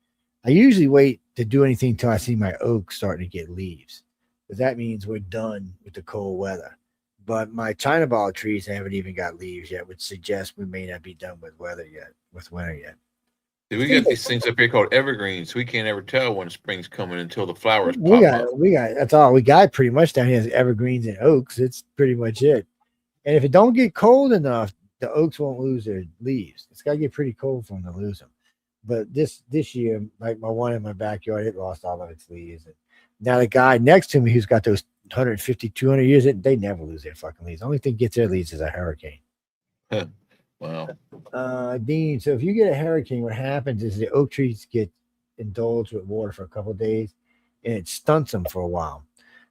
I usually wait to do anything till I see my oak starting to get leaves, because that means we're done with the cold weather. But my China ball trees haven't even got leaves yet, which suggests we may not be done with winter yet. See, we got these things up here called evergreens. We can't ever tell when spring's coming until the flowers pop up. We got that's all we got pretty much down here is evergreens and oaks. It's pretty much it. And if it don't get cold enough, the oaks won't lose their leaves. It's got to get pretty cold for them to lose them. But this year, like my one in my backyard, it lost all of its leaves. And now the guy next to me who's got those 150, 200 years, they never lose their fucking leaves. The only thing gets their leaves is a hurricane. Wow. Dean, so if you get a hurricane, what happens is the oak trees get indulged with water for a couple of days, and it stunts them for a while.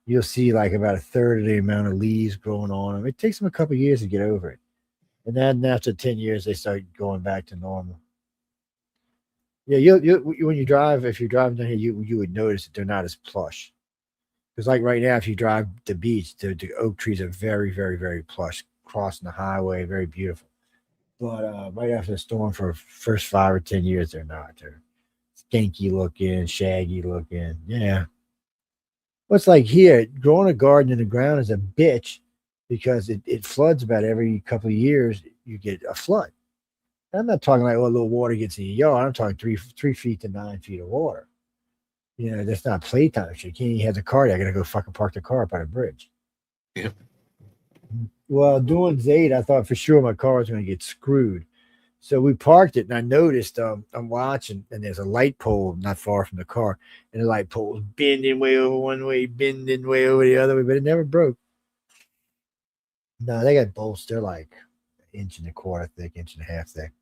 You'll see like about a third of the amount of leaves growing on them. It takes them a couple of years to get over it. And then after 10 years, they start going back to normal. Yeah, when you drive, if you're driving down here, you would notice that they're not as plush. Because like right now, if you drive the beach, the oak trees are very, very, very plush, crossing the highway, very beautiful. But right after the storm, for the first 5 or 10 years, they're not. They're skanky looking, shaggy looking. Yeah. What's like here, growing a garden in the ground is a bitch because it floods about every couple of years. You get a flood. I'm not talking like, a little water gets in your yard. I'm talking 3 feet to 9 feet of water. That's not playtime. You can't even have the car. I got to go fucking park the car up on a bridge. Yep. Well, doing Zeta, I thought for sure my car was going to get screwed. So we parked it, and I noticed I'm watching, and there's a light pole not far from the car, and the light pole was bending way over one way, bending way over the other way, but it never broke. No, they got bolts. They're like 1.25 inches thick, 1.5 inches thick,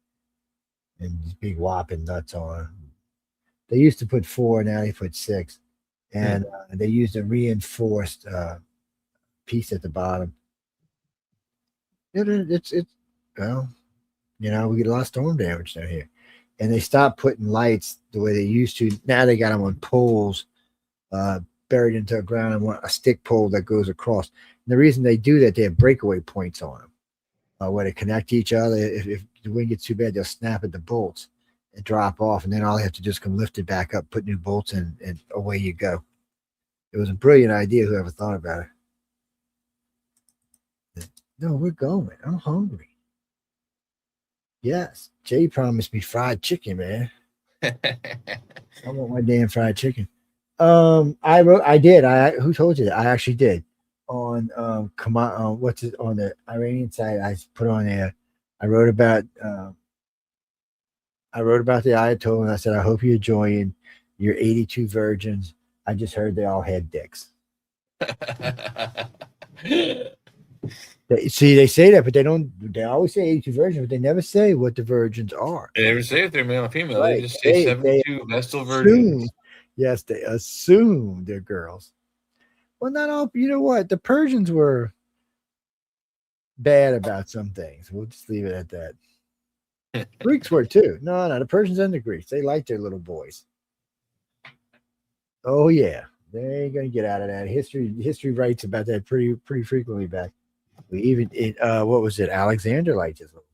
and these big whopping nuts on them. They used to put 4, now they put 6, and they used a reinforced piece at the bottom. It's well, we get a lot of storm damage down here, and they stopped putting lights the way they used to. Now they got them on poles, buried into the ground, and a stick pole that goes across. And the reason they do that, they have breakaway points on them where they connect to each other. If the wind gets too bad, they'll snap at the bolts and drop off, and then all they have to do is come lift it back up, put new bolts in, and away you go. It was a brilliant idea. Whoever thought about it. No, we're going. I'm hungry. Yes, Jay promised me fried chicken, man. I want my damn fried chicken. I did. Who told you that? I actually did. On on the Iranian side, I put on there. I wrote about the Ayatollah, and I said, I hope you're enjoying your 82 virgins. I just heard they all had dicks. See, they say that, but they don't. They always say 82 virgins, but they never say what the virgins are. They never say if they're male or female. Right. They just say 72 vestal virgins. Yes, they assume they're girls. Well, not all. You know what? The Persians were bad about some things. We'll just leave it at that. Greeks were too. No, the Persians and the Greeks. They liked their little boys. Oh yeah, they ain't gonna get out of that. History writes about that pretty frequently back. We even what was it? Alexander liked his little boy.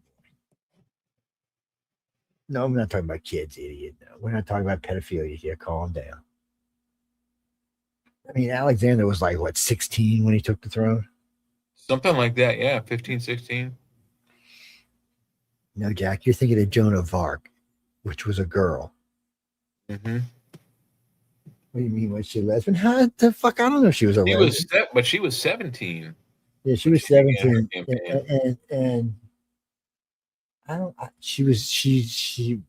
No, I'm not talking about kids, idiot. No, we're not talking about pedophilia here. Calm down. I mean, Alexander was like, what, 16 when he took the throne? Something like that, yeah, 15, 16. No, Jack, you're thinking of Joan of Arc, which was a girl. Mm-hmm. What do you mean, was she a lesbian? How the fuck? I don't know if she was a lesbian. But she was 17. Yeah, she was 17. And I don't, she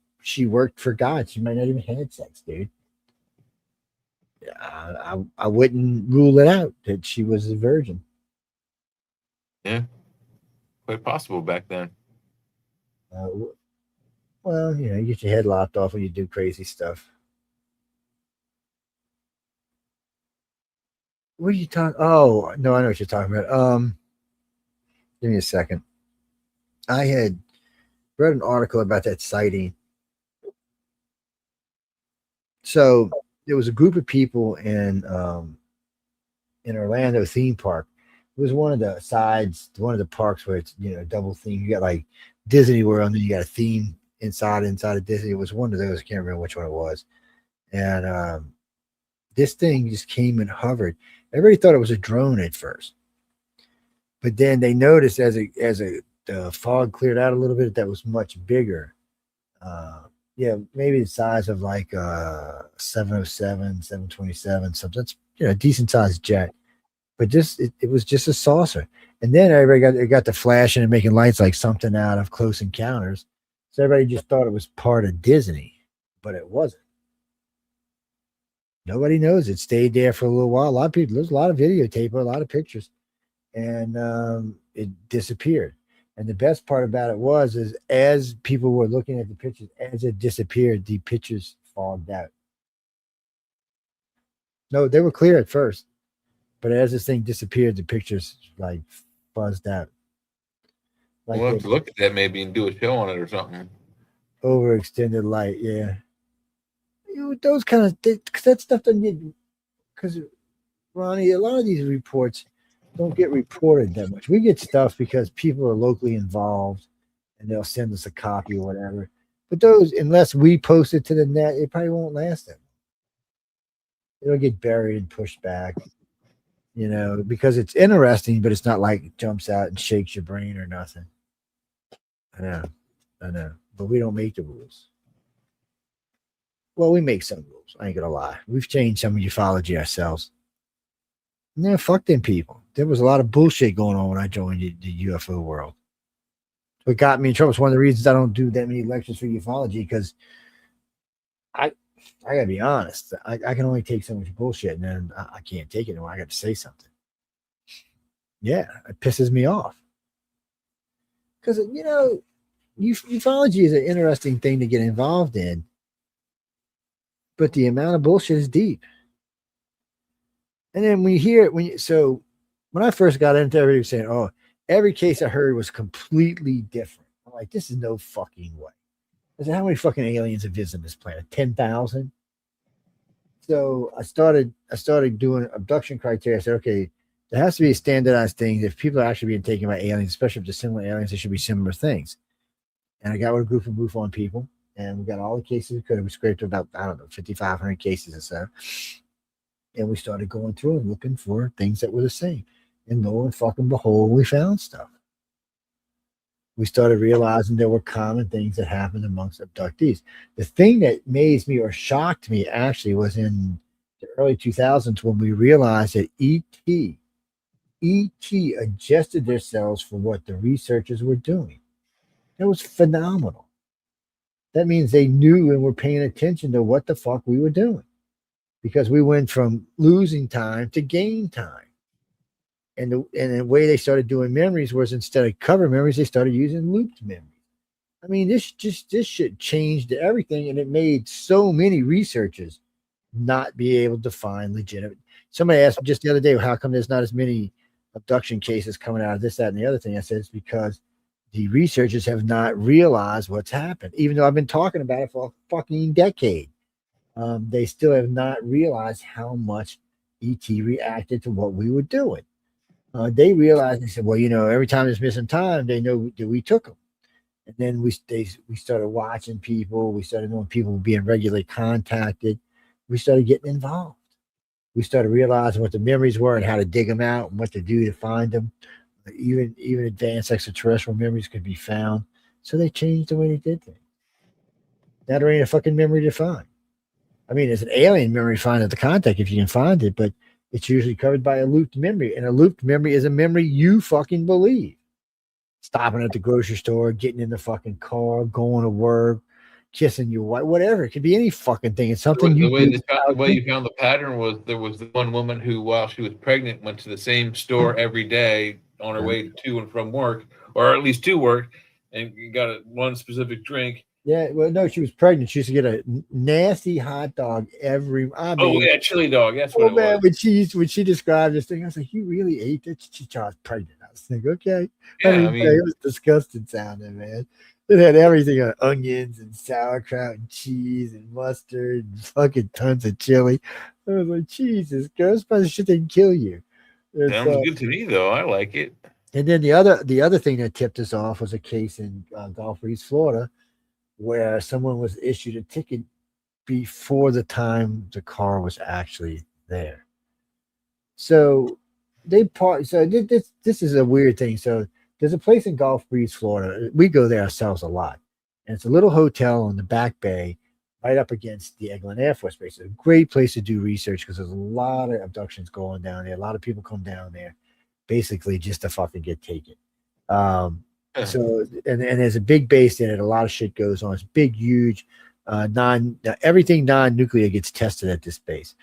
worked for God. She might not even had sex, dude. I wouldn't rule it out that she was a virgin. Yeah, quite possible back then. Well, you know, you get your head lopped off when you do crazy stuff. What are you talking? Oh, no, I know what you're talking about. Give me a second. I had read an article about that sighting. So there was a group of people in Orlando theme park. It was one of the sides, one of the parks where it's, you know, double theme. You got like Disney World, and then you got a theme inside of Disney. It was one of those. I can't remember which one it was. And this thing just came and hovered. Everybody thought it was a drone at first, but then they noticed as the fog cleared out a little bit, that was much bigger. Yeah, maybe the size of like 707, 727, something. That's, you know, a decent sized jet. But just it was just a saucer. And then everybody got to flashing and making lights like something out of Close Encounters. So everybody just thought it was part of Disney, but it wasn't. Nobody knows. It stayed there for a little while. A lot of people, there's a lot of videotape, a lot of pictures, and it disappeared. And the best part about it is as people were looking at the pictures, as it disappeared, the pictures fogged out. No, they were clear at first, but as this thing disappeared, the pictures like fuzzed out. Like we'll have to look at that maybe and do a show on it or something. Overextended light, yeah. You know, those kind of, because that stuff doesn't get, because Ronnie, a lot of these reports don't get reported that much. We get stuff because people are locally involved and they'll send us a copy or whatever. But those, unless we post it to the net, it probably won't last that long. It'll get buried and pushed back, you know, because it's interesting, but it's not like it jumps out and shakes your brain or nothing. I know. But we don't make the rules. Well, we make some rules. I ain't gonna lie. We've changed some of ufology ourselves. Yeah, fuck them people. There was a lot of bullshit going on when I joined the UFO world. What got me in trouble is one of the reasons I don't do that many lectures for ufology, because I gotta be honest. I can only take so much bullshit, and then I can't take it anymore. I got to say something. Yeah, it pisses me off. Because, you know, ufology is an interesting thing to get involved in, but the amount of bullshit is deep. And then when you hear it, so when I first got into it, everybody was saying, oh, every case I heard was completely different. I'm like, this is no fucking way. I said, how many fucking aliens have visited this planet? 10,000? So I started doing abduction criteria. I said, okay, there has to be a standardized thing. If people are actually being taken by aliens, especially if they're similar aliens, there should be similar things. And I got with a group of MUFON people, and we got all the cases we could. We scraped about, 5,500 cases or so. And we started going through and looking for things that were the same. And lo and fucking behold, we found stuff. We started realizing there were common things that happened amongst abductees. The thing that amazed me or shocked me actually was in the early 2000s when we realized that ET adjusted themselves for what the researchers were doing. It was phenomenal. That means they knew and were paying attention to what the fuck we were doing, because we went from losing time to gain time. And the way they started doing memories was, instead of cover memories, they started using looped memories. I mean, this shit changed everything, and it made so many researchers not be able to find legitimate. Somebody asked me just the other day, how come there's not as many abduction cases coming out of this, that, and the other thing? I said, it's because the researchers have not realized what's happened. Even though I've been talking about it for a fucking decade, they still have not realized how much ET reacted to what we were doing. They realized, they said, well, you know, every time there's missing time, they know that we took them. And then we started watching people. We started knowing people being regularly contacted. We started getting involved. We started realizing what the memories were and how to dig them out and what to do to find them. Even advanced extraterrestrial memories could be found. So they changed the way they did things. Now there ain't a fucking memory to find. I mean, it's an alien memory to find at the contact if you can find it, but it's usually covered by a looped memory. And a looped memory is a memory you fucking believe. Stopping at the grocery store, getting in the fucking car, going to work, kissing your wife, whatever. It could be any fucking thing. It's something The way you found the pattern was there was the one woman who, while she was pregnant, went to the same store every day on her way to and from work, or at least to work, and got one specific drink. Yeah, well, no, she was pregnant. She used to get a nasty hot dog every. Chili dog. That's what it was. When she described this thing, I was like, "You really ate that?" She was pregnant. I was thinking, okay. Yeah, I mean, it was disgusting sounding, man. It had everything on onions and sauerkraut and cheese and mustard and fucking tons of chili. I was like, Jesus, girl, this shit didn't kill you. Sounds good to me, though. I like it. And then the other thing that tipped us off was a case in Gulf Breeze, Florida, where someone was issued a ticket before the time the car was actually there. So this is a weird thing. So there's a place in Gulf Breeze, Florida. We go there ourselves a lot. And it's a little hotel on the back bay right up against the Eglin Air Force Base. It's a great place to do research because there's a lot of abductions going down there. A lot of people come down there basically just to fucking get taken. So there's a big base in it. A lot of shit goes on. It's big, huge, everything non-nuclear gets tested at this base.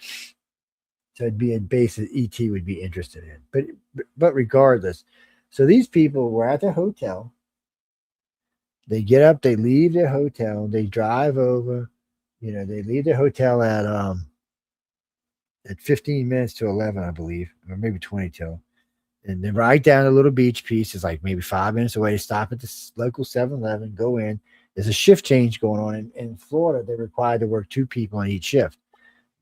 So it'd be a base that ET would be interested in. But regardless, so these people were at the hotel. They get up, they leave their hotel, they drive over. They leave their hotel at 15 minutes to 11, I believe, or maybe 20 till. And then right down a little beach piece is like maybe 5 minutes away. They stop at the local 7-Eleven, go in. There's a shift change going on. In Florida, they're required to work 2 people on each shift.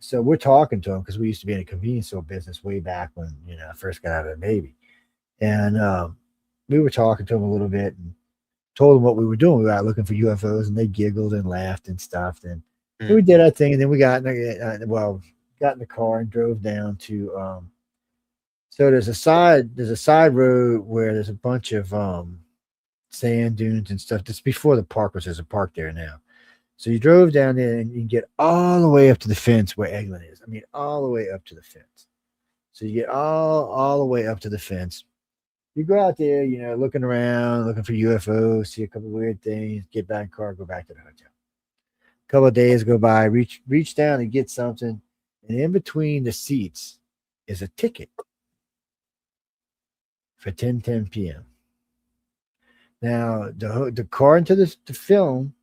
So we're talking to them because we used to be in a convenience store business way back when, I first got out of the Navy. And we were talking to them a little bit and told them what we were doing. We were out looking for UFOs, and they giggled and laughed and stuff. And we did our thing. And then we got in the car and drove down to so there's a side road where there's a bunch of sand dunes and stuff. Just before the park, which there's a park there now. So you drove down there and you get all the way up to the fence where Eglin is. I mean, all the way up to the fence. So you get all the way up to the fence. You go out there, looking around, looking for UFOs, see a couple of weird things, get back in the car, go back to the hotel. A couple of days go by, reach down and get something, and in between the seats is a ticket for 10:10 p.m. Now, according to the film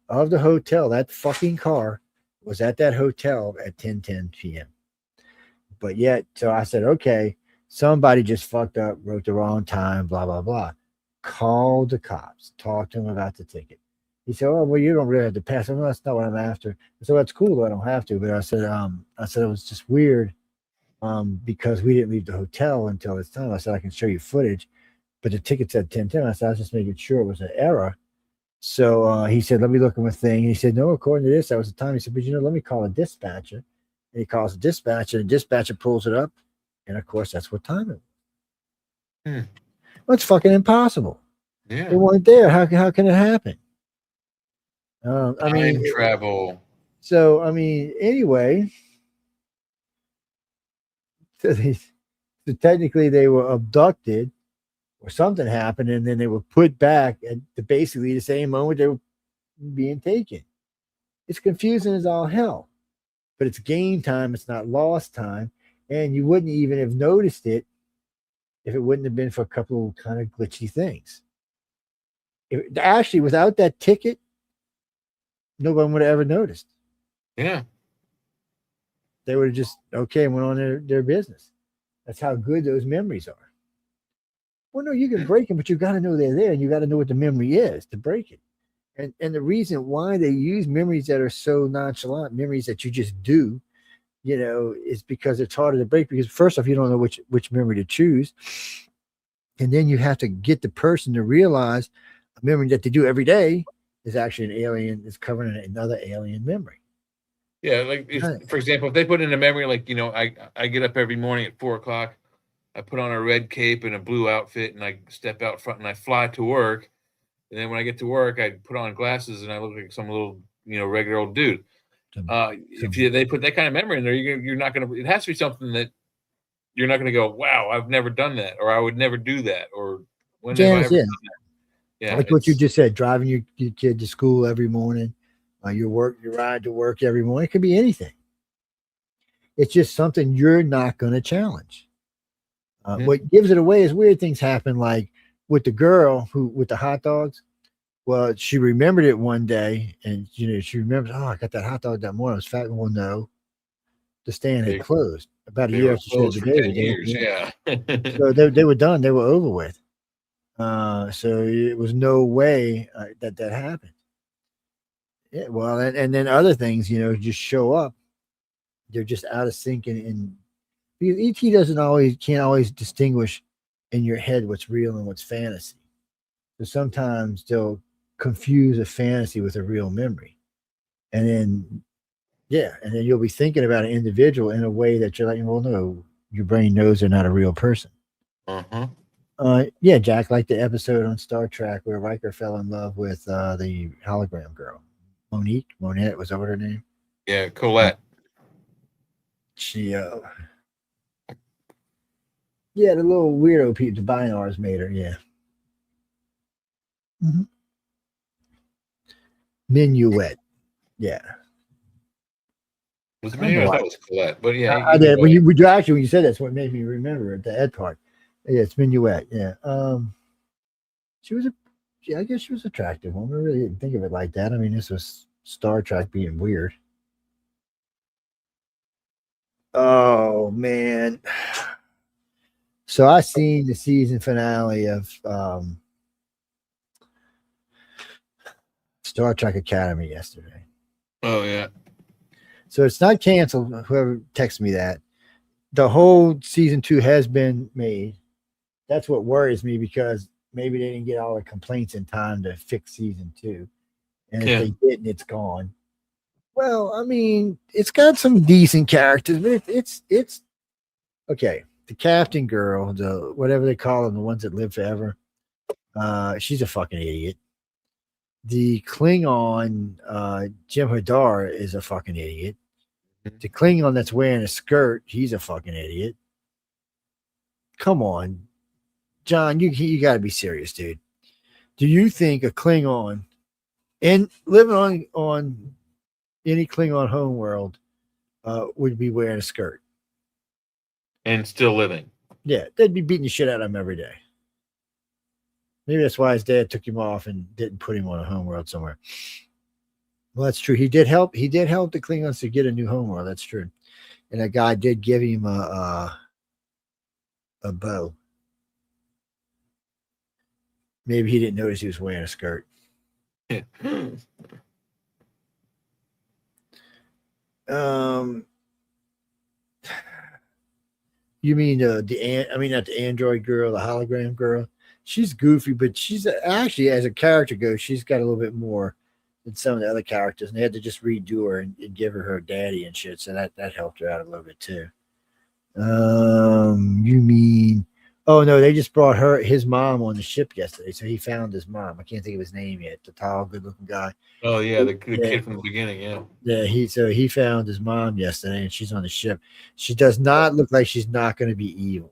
of the hotel, that fucking car was at that hotel at 10:10 p.m. But yet, so I said, okay, somebody just fucked up, wrote the wrong time, blah, blah, blah. Called the cops, talked to them about the ticket. He said, oh, well, you don't really have to pass. I said, no, that's not what I'm after. I said, that's cool, though. I don't have to. But I said it was just weird because we didn't leave the hotel until this time. I said, I can show you footage. But the ticket said 10:10. I said, I was just making sure it was an error. So he said, let me look at my thing. And he said, no, according to this, that was the time. He said, but let me call a dispatcher. And he calls a dispatcher, and the dispatcher pulls it up. And of course, that's what time it was. Well, it's fucking impossible. Yeah. They weren't there. How can it happen? Time travel. So, anyway, so technically they were abducted or something happened, and then they were put back at basically the same moment they were being taken. It's confusing as all hell, but it's game time. It's not lost time. And you wouldn't even have noticed it if it wouldn't have been for a couple of kind of glitchy things. Actually, without that ticket, no one would have ever noticed. Yeah. They would have just, went on their business. That's how good those memories are. Well, no, you can break them, but you got to know they're there, and you got to know what the memory is to break it. And the reason why they use memories that are so nonchalant, memories that you just do, is because it's harder to break. Because first off, you don't know which memory to choose. And then you have to get the person to realize a memory that they do every day is actually an alien, is covering another alien memory. Yeah, like for example, if they put in a memory, like I get up every morning at 4:00. I put on a red cape and a blue outfit, and I step out front and I fly to work. And then when I get to work, I put on glasses and I look like some little, regular old dude. If they put that kind of memory in there, you're not going to. It has to be something that you're not going to go, wow, I've never done that, or I would never do that, or when have I ever done that? Yeah, like what you just said, driving your kid to school every morning, your ride to work every morning. It could be anything. It's just something you're not going to challenge. What gives it away is weird things happen, like with the girl with the hot dogs. Well, she remembered it one day, and she remembers, oh, I got that hot dog that morning. I was fat. Well, no, the stand had closed about a year after she had the baby. Yeah. So they were done. They were over with. So it was no way that happened. Yeah, well, and then other things, just show up. They're just out of sync, and because ET can't always distinguish in your head what's real and what's fantasy. So sometimes they'll confuse a fantasy with a real memory, and then you'll be thinking about an individual in a way that you're like, well, no, your brain knows they're not a real person. Yeah, Jack, like the episode on Star Trek where Riker fell in love with the hologram girl, Monette, was that what her name? Yeah, Colette. She the little weirdo people, the Binars made her, yeah. Minuet, yeah. Was it Minuet? I thought it was Colette, but yeah. I did. When you said that's what made me remember it, the Ed part. Yeah, it's Minuet, yeah. I guess she was attractive. I really didn't think of it like that. I mean, this was Star Trek being weird. Oh man. So I seen the season finale of Star Trek Academy yesterday. Oh yeah. So it's not canceled. Whoever texted me that. The whole season 2 has been made. That's what worries me, because maybe they didn't get all the complaints in time to fix season 2. And if they didn't, it's gone. Well, I mean, it's got some decent characters, but it's okay. The captain girl, the whatever they call them, the ones that live forever, she's a fucking idiot. The Klingon, Jim Hadar, is a fucking idiot. The Klingon that's wearing a skirt, he's a fucking idiot. Come on, John, you got to be serious, dude. Do you think a Klingon and living on any Klingon homeworld would be wearing a skirt? And still living. Yeah, they'd be beating the shit out of him every day. Maybe that's why his dad took him off and didn't put him on a homeworld somewhere. Well, that's true. He did help the Klingons to get a new homeworld. That's true. And that guy did give him a bow. Maybe he didn't notice he was wearing a skirt. You mean not the android girl, the hologram girl? She's goofy, but she's actually, as a character goes, she's got a little bit more than some of the other characters, and they had to just redo her and give her daddy and shit, so that helped her out a little bit too. You mean? Oh no, they just brought his mom on the ship yesterday, so he found his mom. I can't think of his name yet. The tall, good-looking guy. Oh yeah, the kid from the beginning. Yeah. Yeah, he found his mom yesterday, and she's on the ship. She does not look like she's not going to be evil.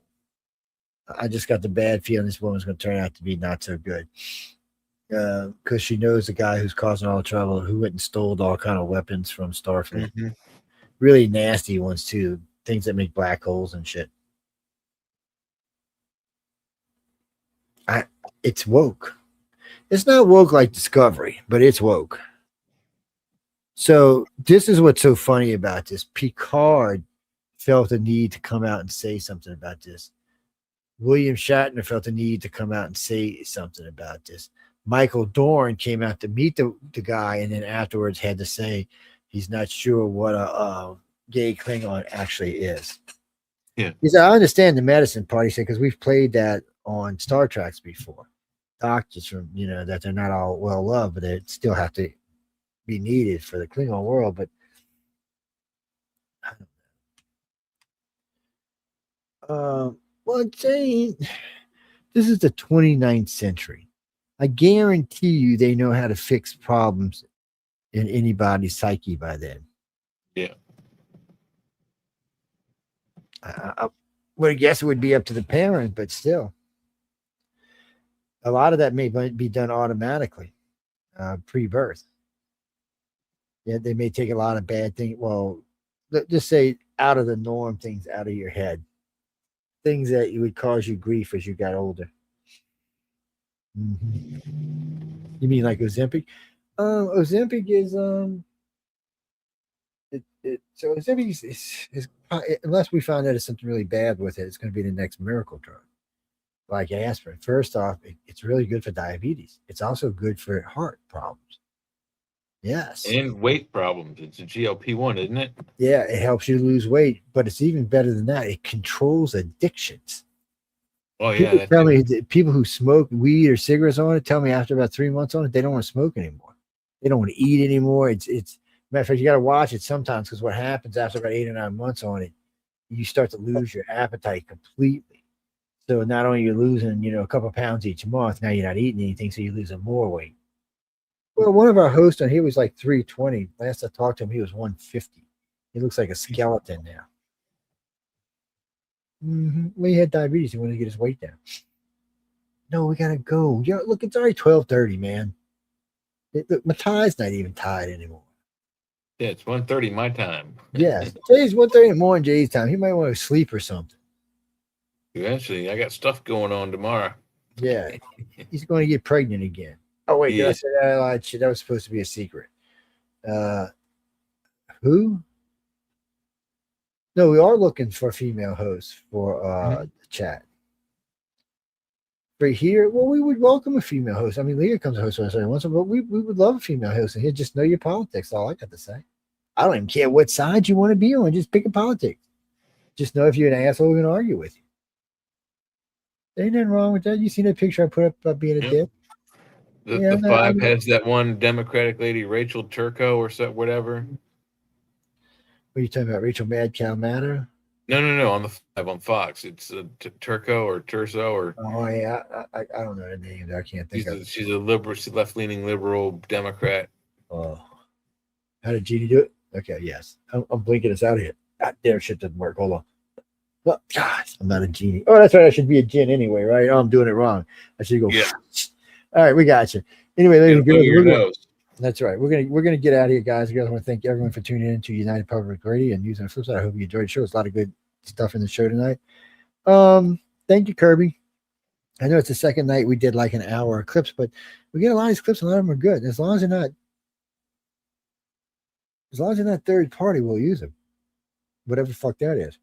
I just got the bad feeling this woman's going to turn out to be not so good, because she knows the guy who's causing all the trouble, who went and stole all kind of weapons from Starfleet. Really nasty ones too, things that make black holes and shit. It's woke. It's not woke like Discovery, but it's woke. So this is what's so funny about this. Picard felt the need to come out and say something about this. William Shatner felt the need to come out and say something about this. Michael Dorn came out to meet the guy, and then afterwards had to say he's not sure what a gay Klingon actually is. Yeah. Because I understand the medicine part, he said, because we've played that on Star Treks before. Doctors from, that they're not all well loved, but they still have to be needed for the Klingon world. But Well, Jane, this is the 29th century. I guarantee you they know how to fix problems in anybody's psyche by then. Yeah. I would guess it would be up to the parent, but still. A lot of that may be done automatically, pre-birth. Yeah, they may take a lot of bad things. Well, let's just say out of the norm things out of your head. Things that would cause you grief as you got older. Mm-hmm. You mean like Ozempic? Ozempic is so Ozempic is unless we find out it's something really bad with it, it's going to be the next miracle drug, like aspirin. First off, it's really good for diabetes. It's also good for heart problems. Yes, and weight problems. It's a GLP-1, isn't it? Yeah, it helps you lose weight, but it's even better than that. It controls addictions. Oh yeah, people who smoke weed or cigarettes on it tell me after about 3 months on it, they don't want to smoke anymore. They don't want to eat anymore. It's matter of fact, you got to watch it sometimes, because what happens after about 8 or 9 months on it, you start to lose your appetite completely. So not only you're losing, a couple of pounds each month, now you're not eating anything, so you're losing more weight. Well, one of our hosts on here was like 320. Last I talked to him, he was 150. He looks like a skeleton now. Well, he had diabetes. He wanted to get his weight down. No, we gotta go. Look, it's already 12:30, man. Look, my tie's not even tied anymore. Yeah, it's 1:30 my time. Yes, Jay's 1:30 in the morning. Jay's time. He might want to sleep or something. Eventually, I got stuff going on tomorrow. Yeah, he's going to get pregnant again. Oh wait, did I say that? I lied. Shit, that was supposed to be a secret. Who? No, we are looking for female hosts for the chat. For here, well, we would welcome a female host. I mean, Leah comes to host us every once in a while, but we would love a female host. And here, just know your politics. All I got to say. I don't even care what side you want to be on. Just pick a politics. Just know if you're an asshole, we're going to argue with you. Ain't nothing wrong with that. You seen that picture I put up about being a dick? The five has that one Democratic lady, Rachel Turco or so, whatever. What are you talking about, Rachel Mad Cow Matter? No. On the 5 on Fox, it's Turco or Turso or. Oh yeah, I don't know the names. I can't think of it. She's a liberal, she's left-leaning liberal Democrat. Oh, how did Jeannie do it? Okay, yes, I'm blinking us out of here. God damn, shit doesn't work. Hold on. Well, God, I'm not a genie. Oh, that's right. I should be a gin anyway, right? Oh, I'm doing it wrong. I should go. Yeah. All right, we got you. Anyway, ladies and gentlemen, that's right. We're gonna get out of here, guys. I want to thank everyone for tuning in to United Public Radio and using the Flipside. I hope you enjoyed the show. There's a lot of good stuff in the show tonight. Thank you, Kirby. I know it's the second night we did like an hour of clips, but we get a lot of these clips. A lot of them are good. As long as they're not third party, we'll use them. Whatever the fuck that is.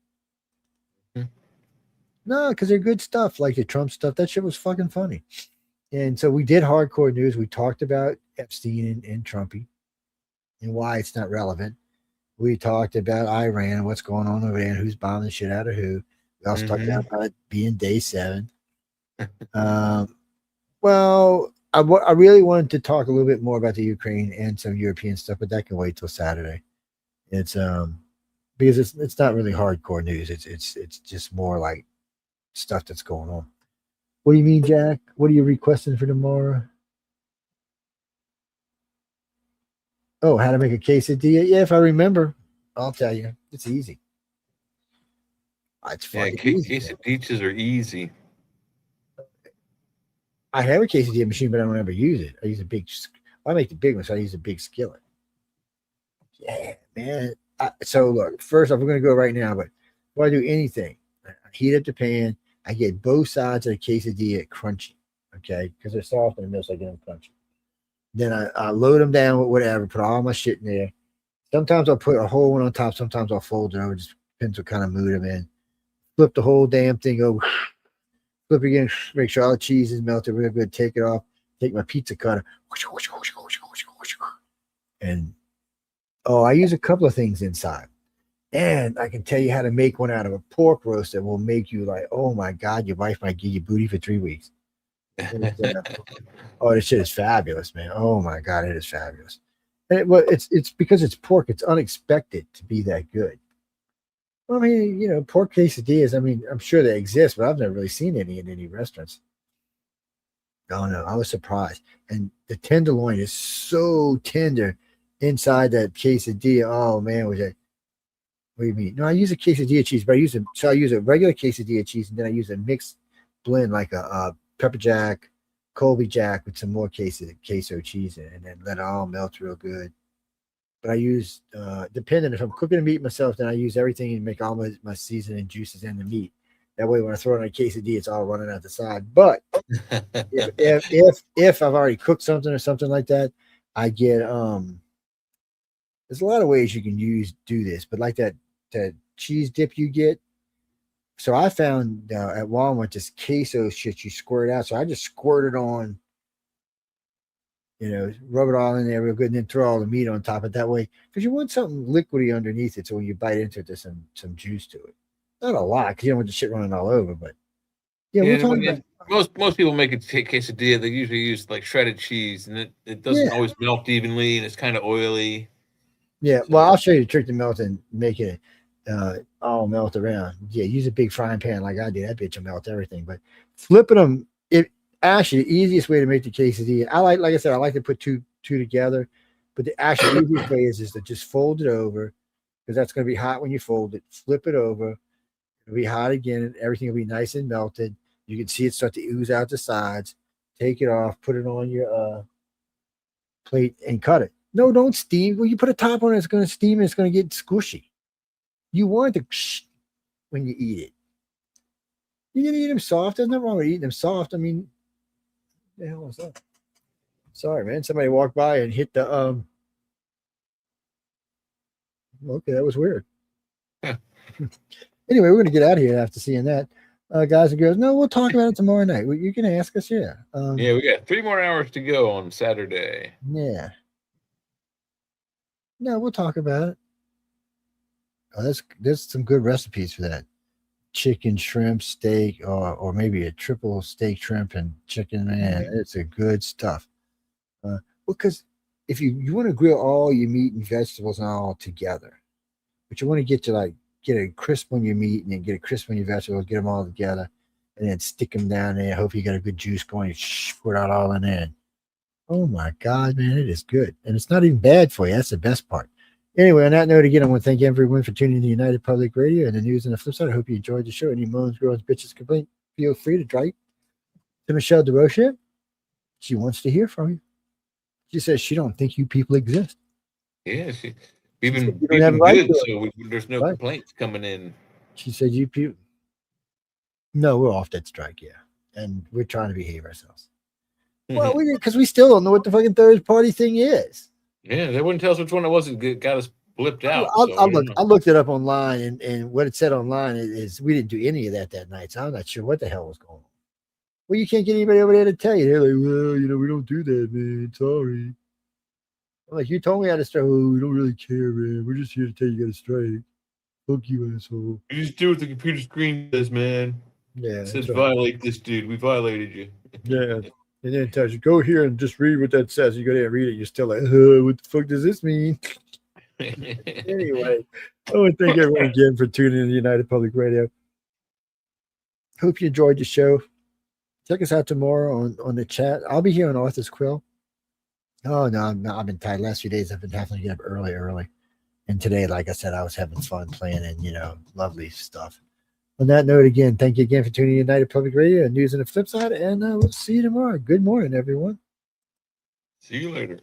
No, because they're good stuff, like the Trump stuff. That shit was fucking funny. And so we did hardcore news. We talked about Epstein and Trumpy and why it's not relevant. We talked about Iran and what's going on over there and who's bombing the shit out of who. We also talked about it being day 7. Well, I really wanted to talk a little bit more about the Ukraine and some European stuff, but that can wait till Saturday. It's because it's not really hardcore news. It's just more like stuff that's going on. What do you mean, Jack? What are you requesting for tomorrow? Oh, how to make a quesadilla? Yeah, if I remember, I'll tell you. It's easy. It's fucking easy. Quesadillas are easy. I have a quesadilla machine, but I don't ever use it. I use I make the big one, so I use a big skillet. Yeah, man. So look, first off, we're going to go right now, but before I do anything, I heat up the pan. I get both sides of the quesadilla crunchy, okay? Because they're soft in the middle, so I get them crunchy. Then I load them down with whatever, put all my shit in there. Sometimes I'll put a whole one on top. Sometimes I'll fold it over. Just depends what kind of mood I'm in. Flip the whole damn thing over. Flip again. Make sure all the cheese is melted real good. Take it off. Take my pizza cutter. And, I use a couple of things inside. And I can tell you how to make one out of a pork roast that will make you like, oh my God, your wife might give you booty for 3 weeks. This shit is fabulous, man. Oh my God, it is fabulous. And it's because it's pork. It's unexpected to be that good. Well, I mean, pork quesadillas. I mean, I'm sure they exist, but I've never really seen any in any restaurants. Oh no, I was surprised. And the tenderloin is so tender inside that quesadilla. Oh man, was that? What do you mean? No, I use a quesadilla cheese, but I use a regular quesadilla cheese, and then I use a mixed blend like a pepper jack, Colby Jack with some more queso cheese in it, and then let it all melt real good. But I use, depending if I'm cooking the meat myself, then I use everything and make all my seasoning juices in the meat. That way, when I throw it on a quesadilla, it's all running out the side. But if I've already cooked something or something like that, I get there's a lot of ways you can do this, but like that cheese dip you get. So I found at Walmart this queso shit you squirt out. So I just squirt it on, rub it all in there real good, and then throw all the meat on top of it that way. Because you want something liquidy underneath it, so when you bite into it, there's some juice to it. Not a lot, because you don't want the shit running all over, but we're talking about. Most people make a quesadilla. They usually use like shredded cheese, and it doesn't always melt evenly, and it's kind of oily. Yeah, well, I'll show you the trick to melt and make it all melt around. Yeah, use a big frying pan like I did. That bitch will melt everything. But flipping them, actually the easiest way to make the quesadilla. Like I said, I like to put two together. But the actual easiest way is to just fold it over, because that's going to be hot when you fold it. Flip it over. It'll be hot again, and everything will be nice and melted. You can see it start to ooze out the sides. Take it off, put it on your plate, and cut it. No, don't steam. When you put a top on it, it's going to steam and it's going to get squishy. You want it to when you eat it. You're going to eat them soft. There's nothing wrong with eating them soft. I mean, what the hell was that? Sorry, man. Somebody walked by and hit the okay, that was weird. Anyway, we're going to get out of here after seeing that. Guys and girls, no, we'll talk about it tomorrow night. You can ask us, yeah. We got 3 more hours to go on Saturday. Yeah. No, we'll talk about it. Oh, there's some good recipes for that. Chicken, shrimp, steak, or maybe a triple steak, shrimp, and chicken. Man, it's a good stuff. Because if you want to grill all your meat and vegetables and all together, but you want to get a crisp on your meat and then get a crisp on your vegetables, get them all together, and then stick them down there. Hope you got a good juice going. Squirt out all in there. Oh my God, man, it is good. And it's not even bad for you. That's the best part. Anyway, on that note, again, I want to thank everyone for tuning in to United Public Radio and the news and the flip side. I hope you enjoyed the show. Any moans, groans, bitches, complaint, feel free to write to Michelle DeRoche. She wants to hear from you. She says she don't think you people exist. Yeah, we've been good, so there's no complaints coming in. She said you people. No, we're off that strike, yeah. And we're trying to behave ourselves. Well, because we still don't know what the fucking third party thing is. Yeah, they wouldn't tell us which one it was that got us blipped out. I looked it up online, and what it said online is we didn't do any of that night, so I'm not sure what the hell was going on. Well, you can't get anybody over there to tell you. They're like, well, we don't do that, man. Sorry. I'm like, you told me how to strike. Oh, we don't really care, man. We're just here to tell you got to strike. Fuck you, asshole. You just do what the computer screen says, man. Yeah. It says violate this dude. We violated you. Yeah. And then it tells you, go here and just read what that says. You go there and read it. You're still like, what the fuck does this mean? Anyway, I want to thank everyone again for tuning in to United Public Radio. Hope you enjoyed the show. Check us out tomorrow on the chat. I'll be here on Arthur's Quill. Oh, no, I've been tired. Last few days, I've been having to get up early. And today, like I said, I was having fun playing and, lovely stuff. On that note, again, thank you again for tuning in to United Public Radio and News and the Flip Side, and we'll see you tomorrow. Good morning, everyone. See you later.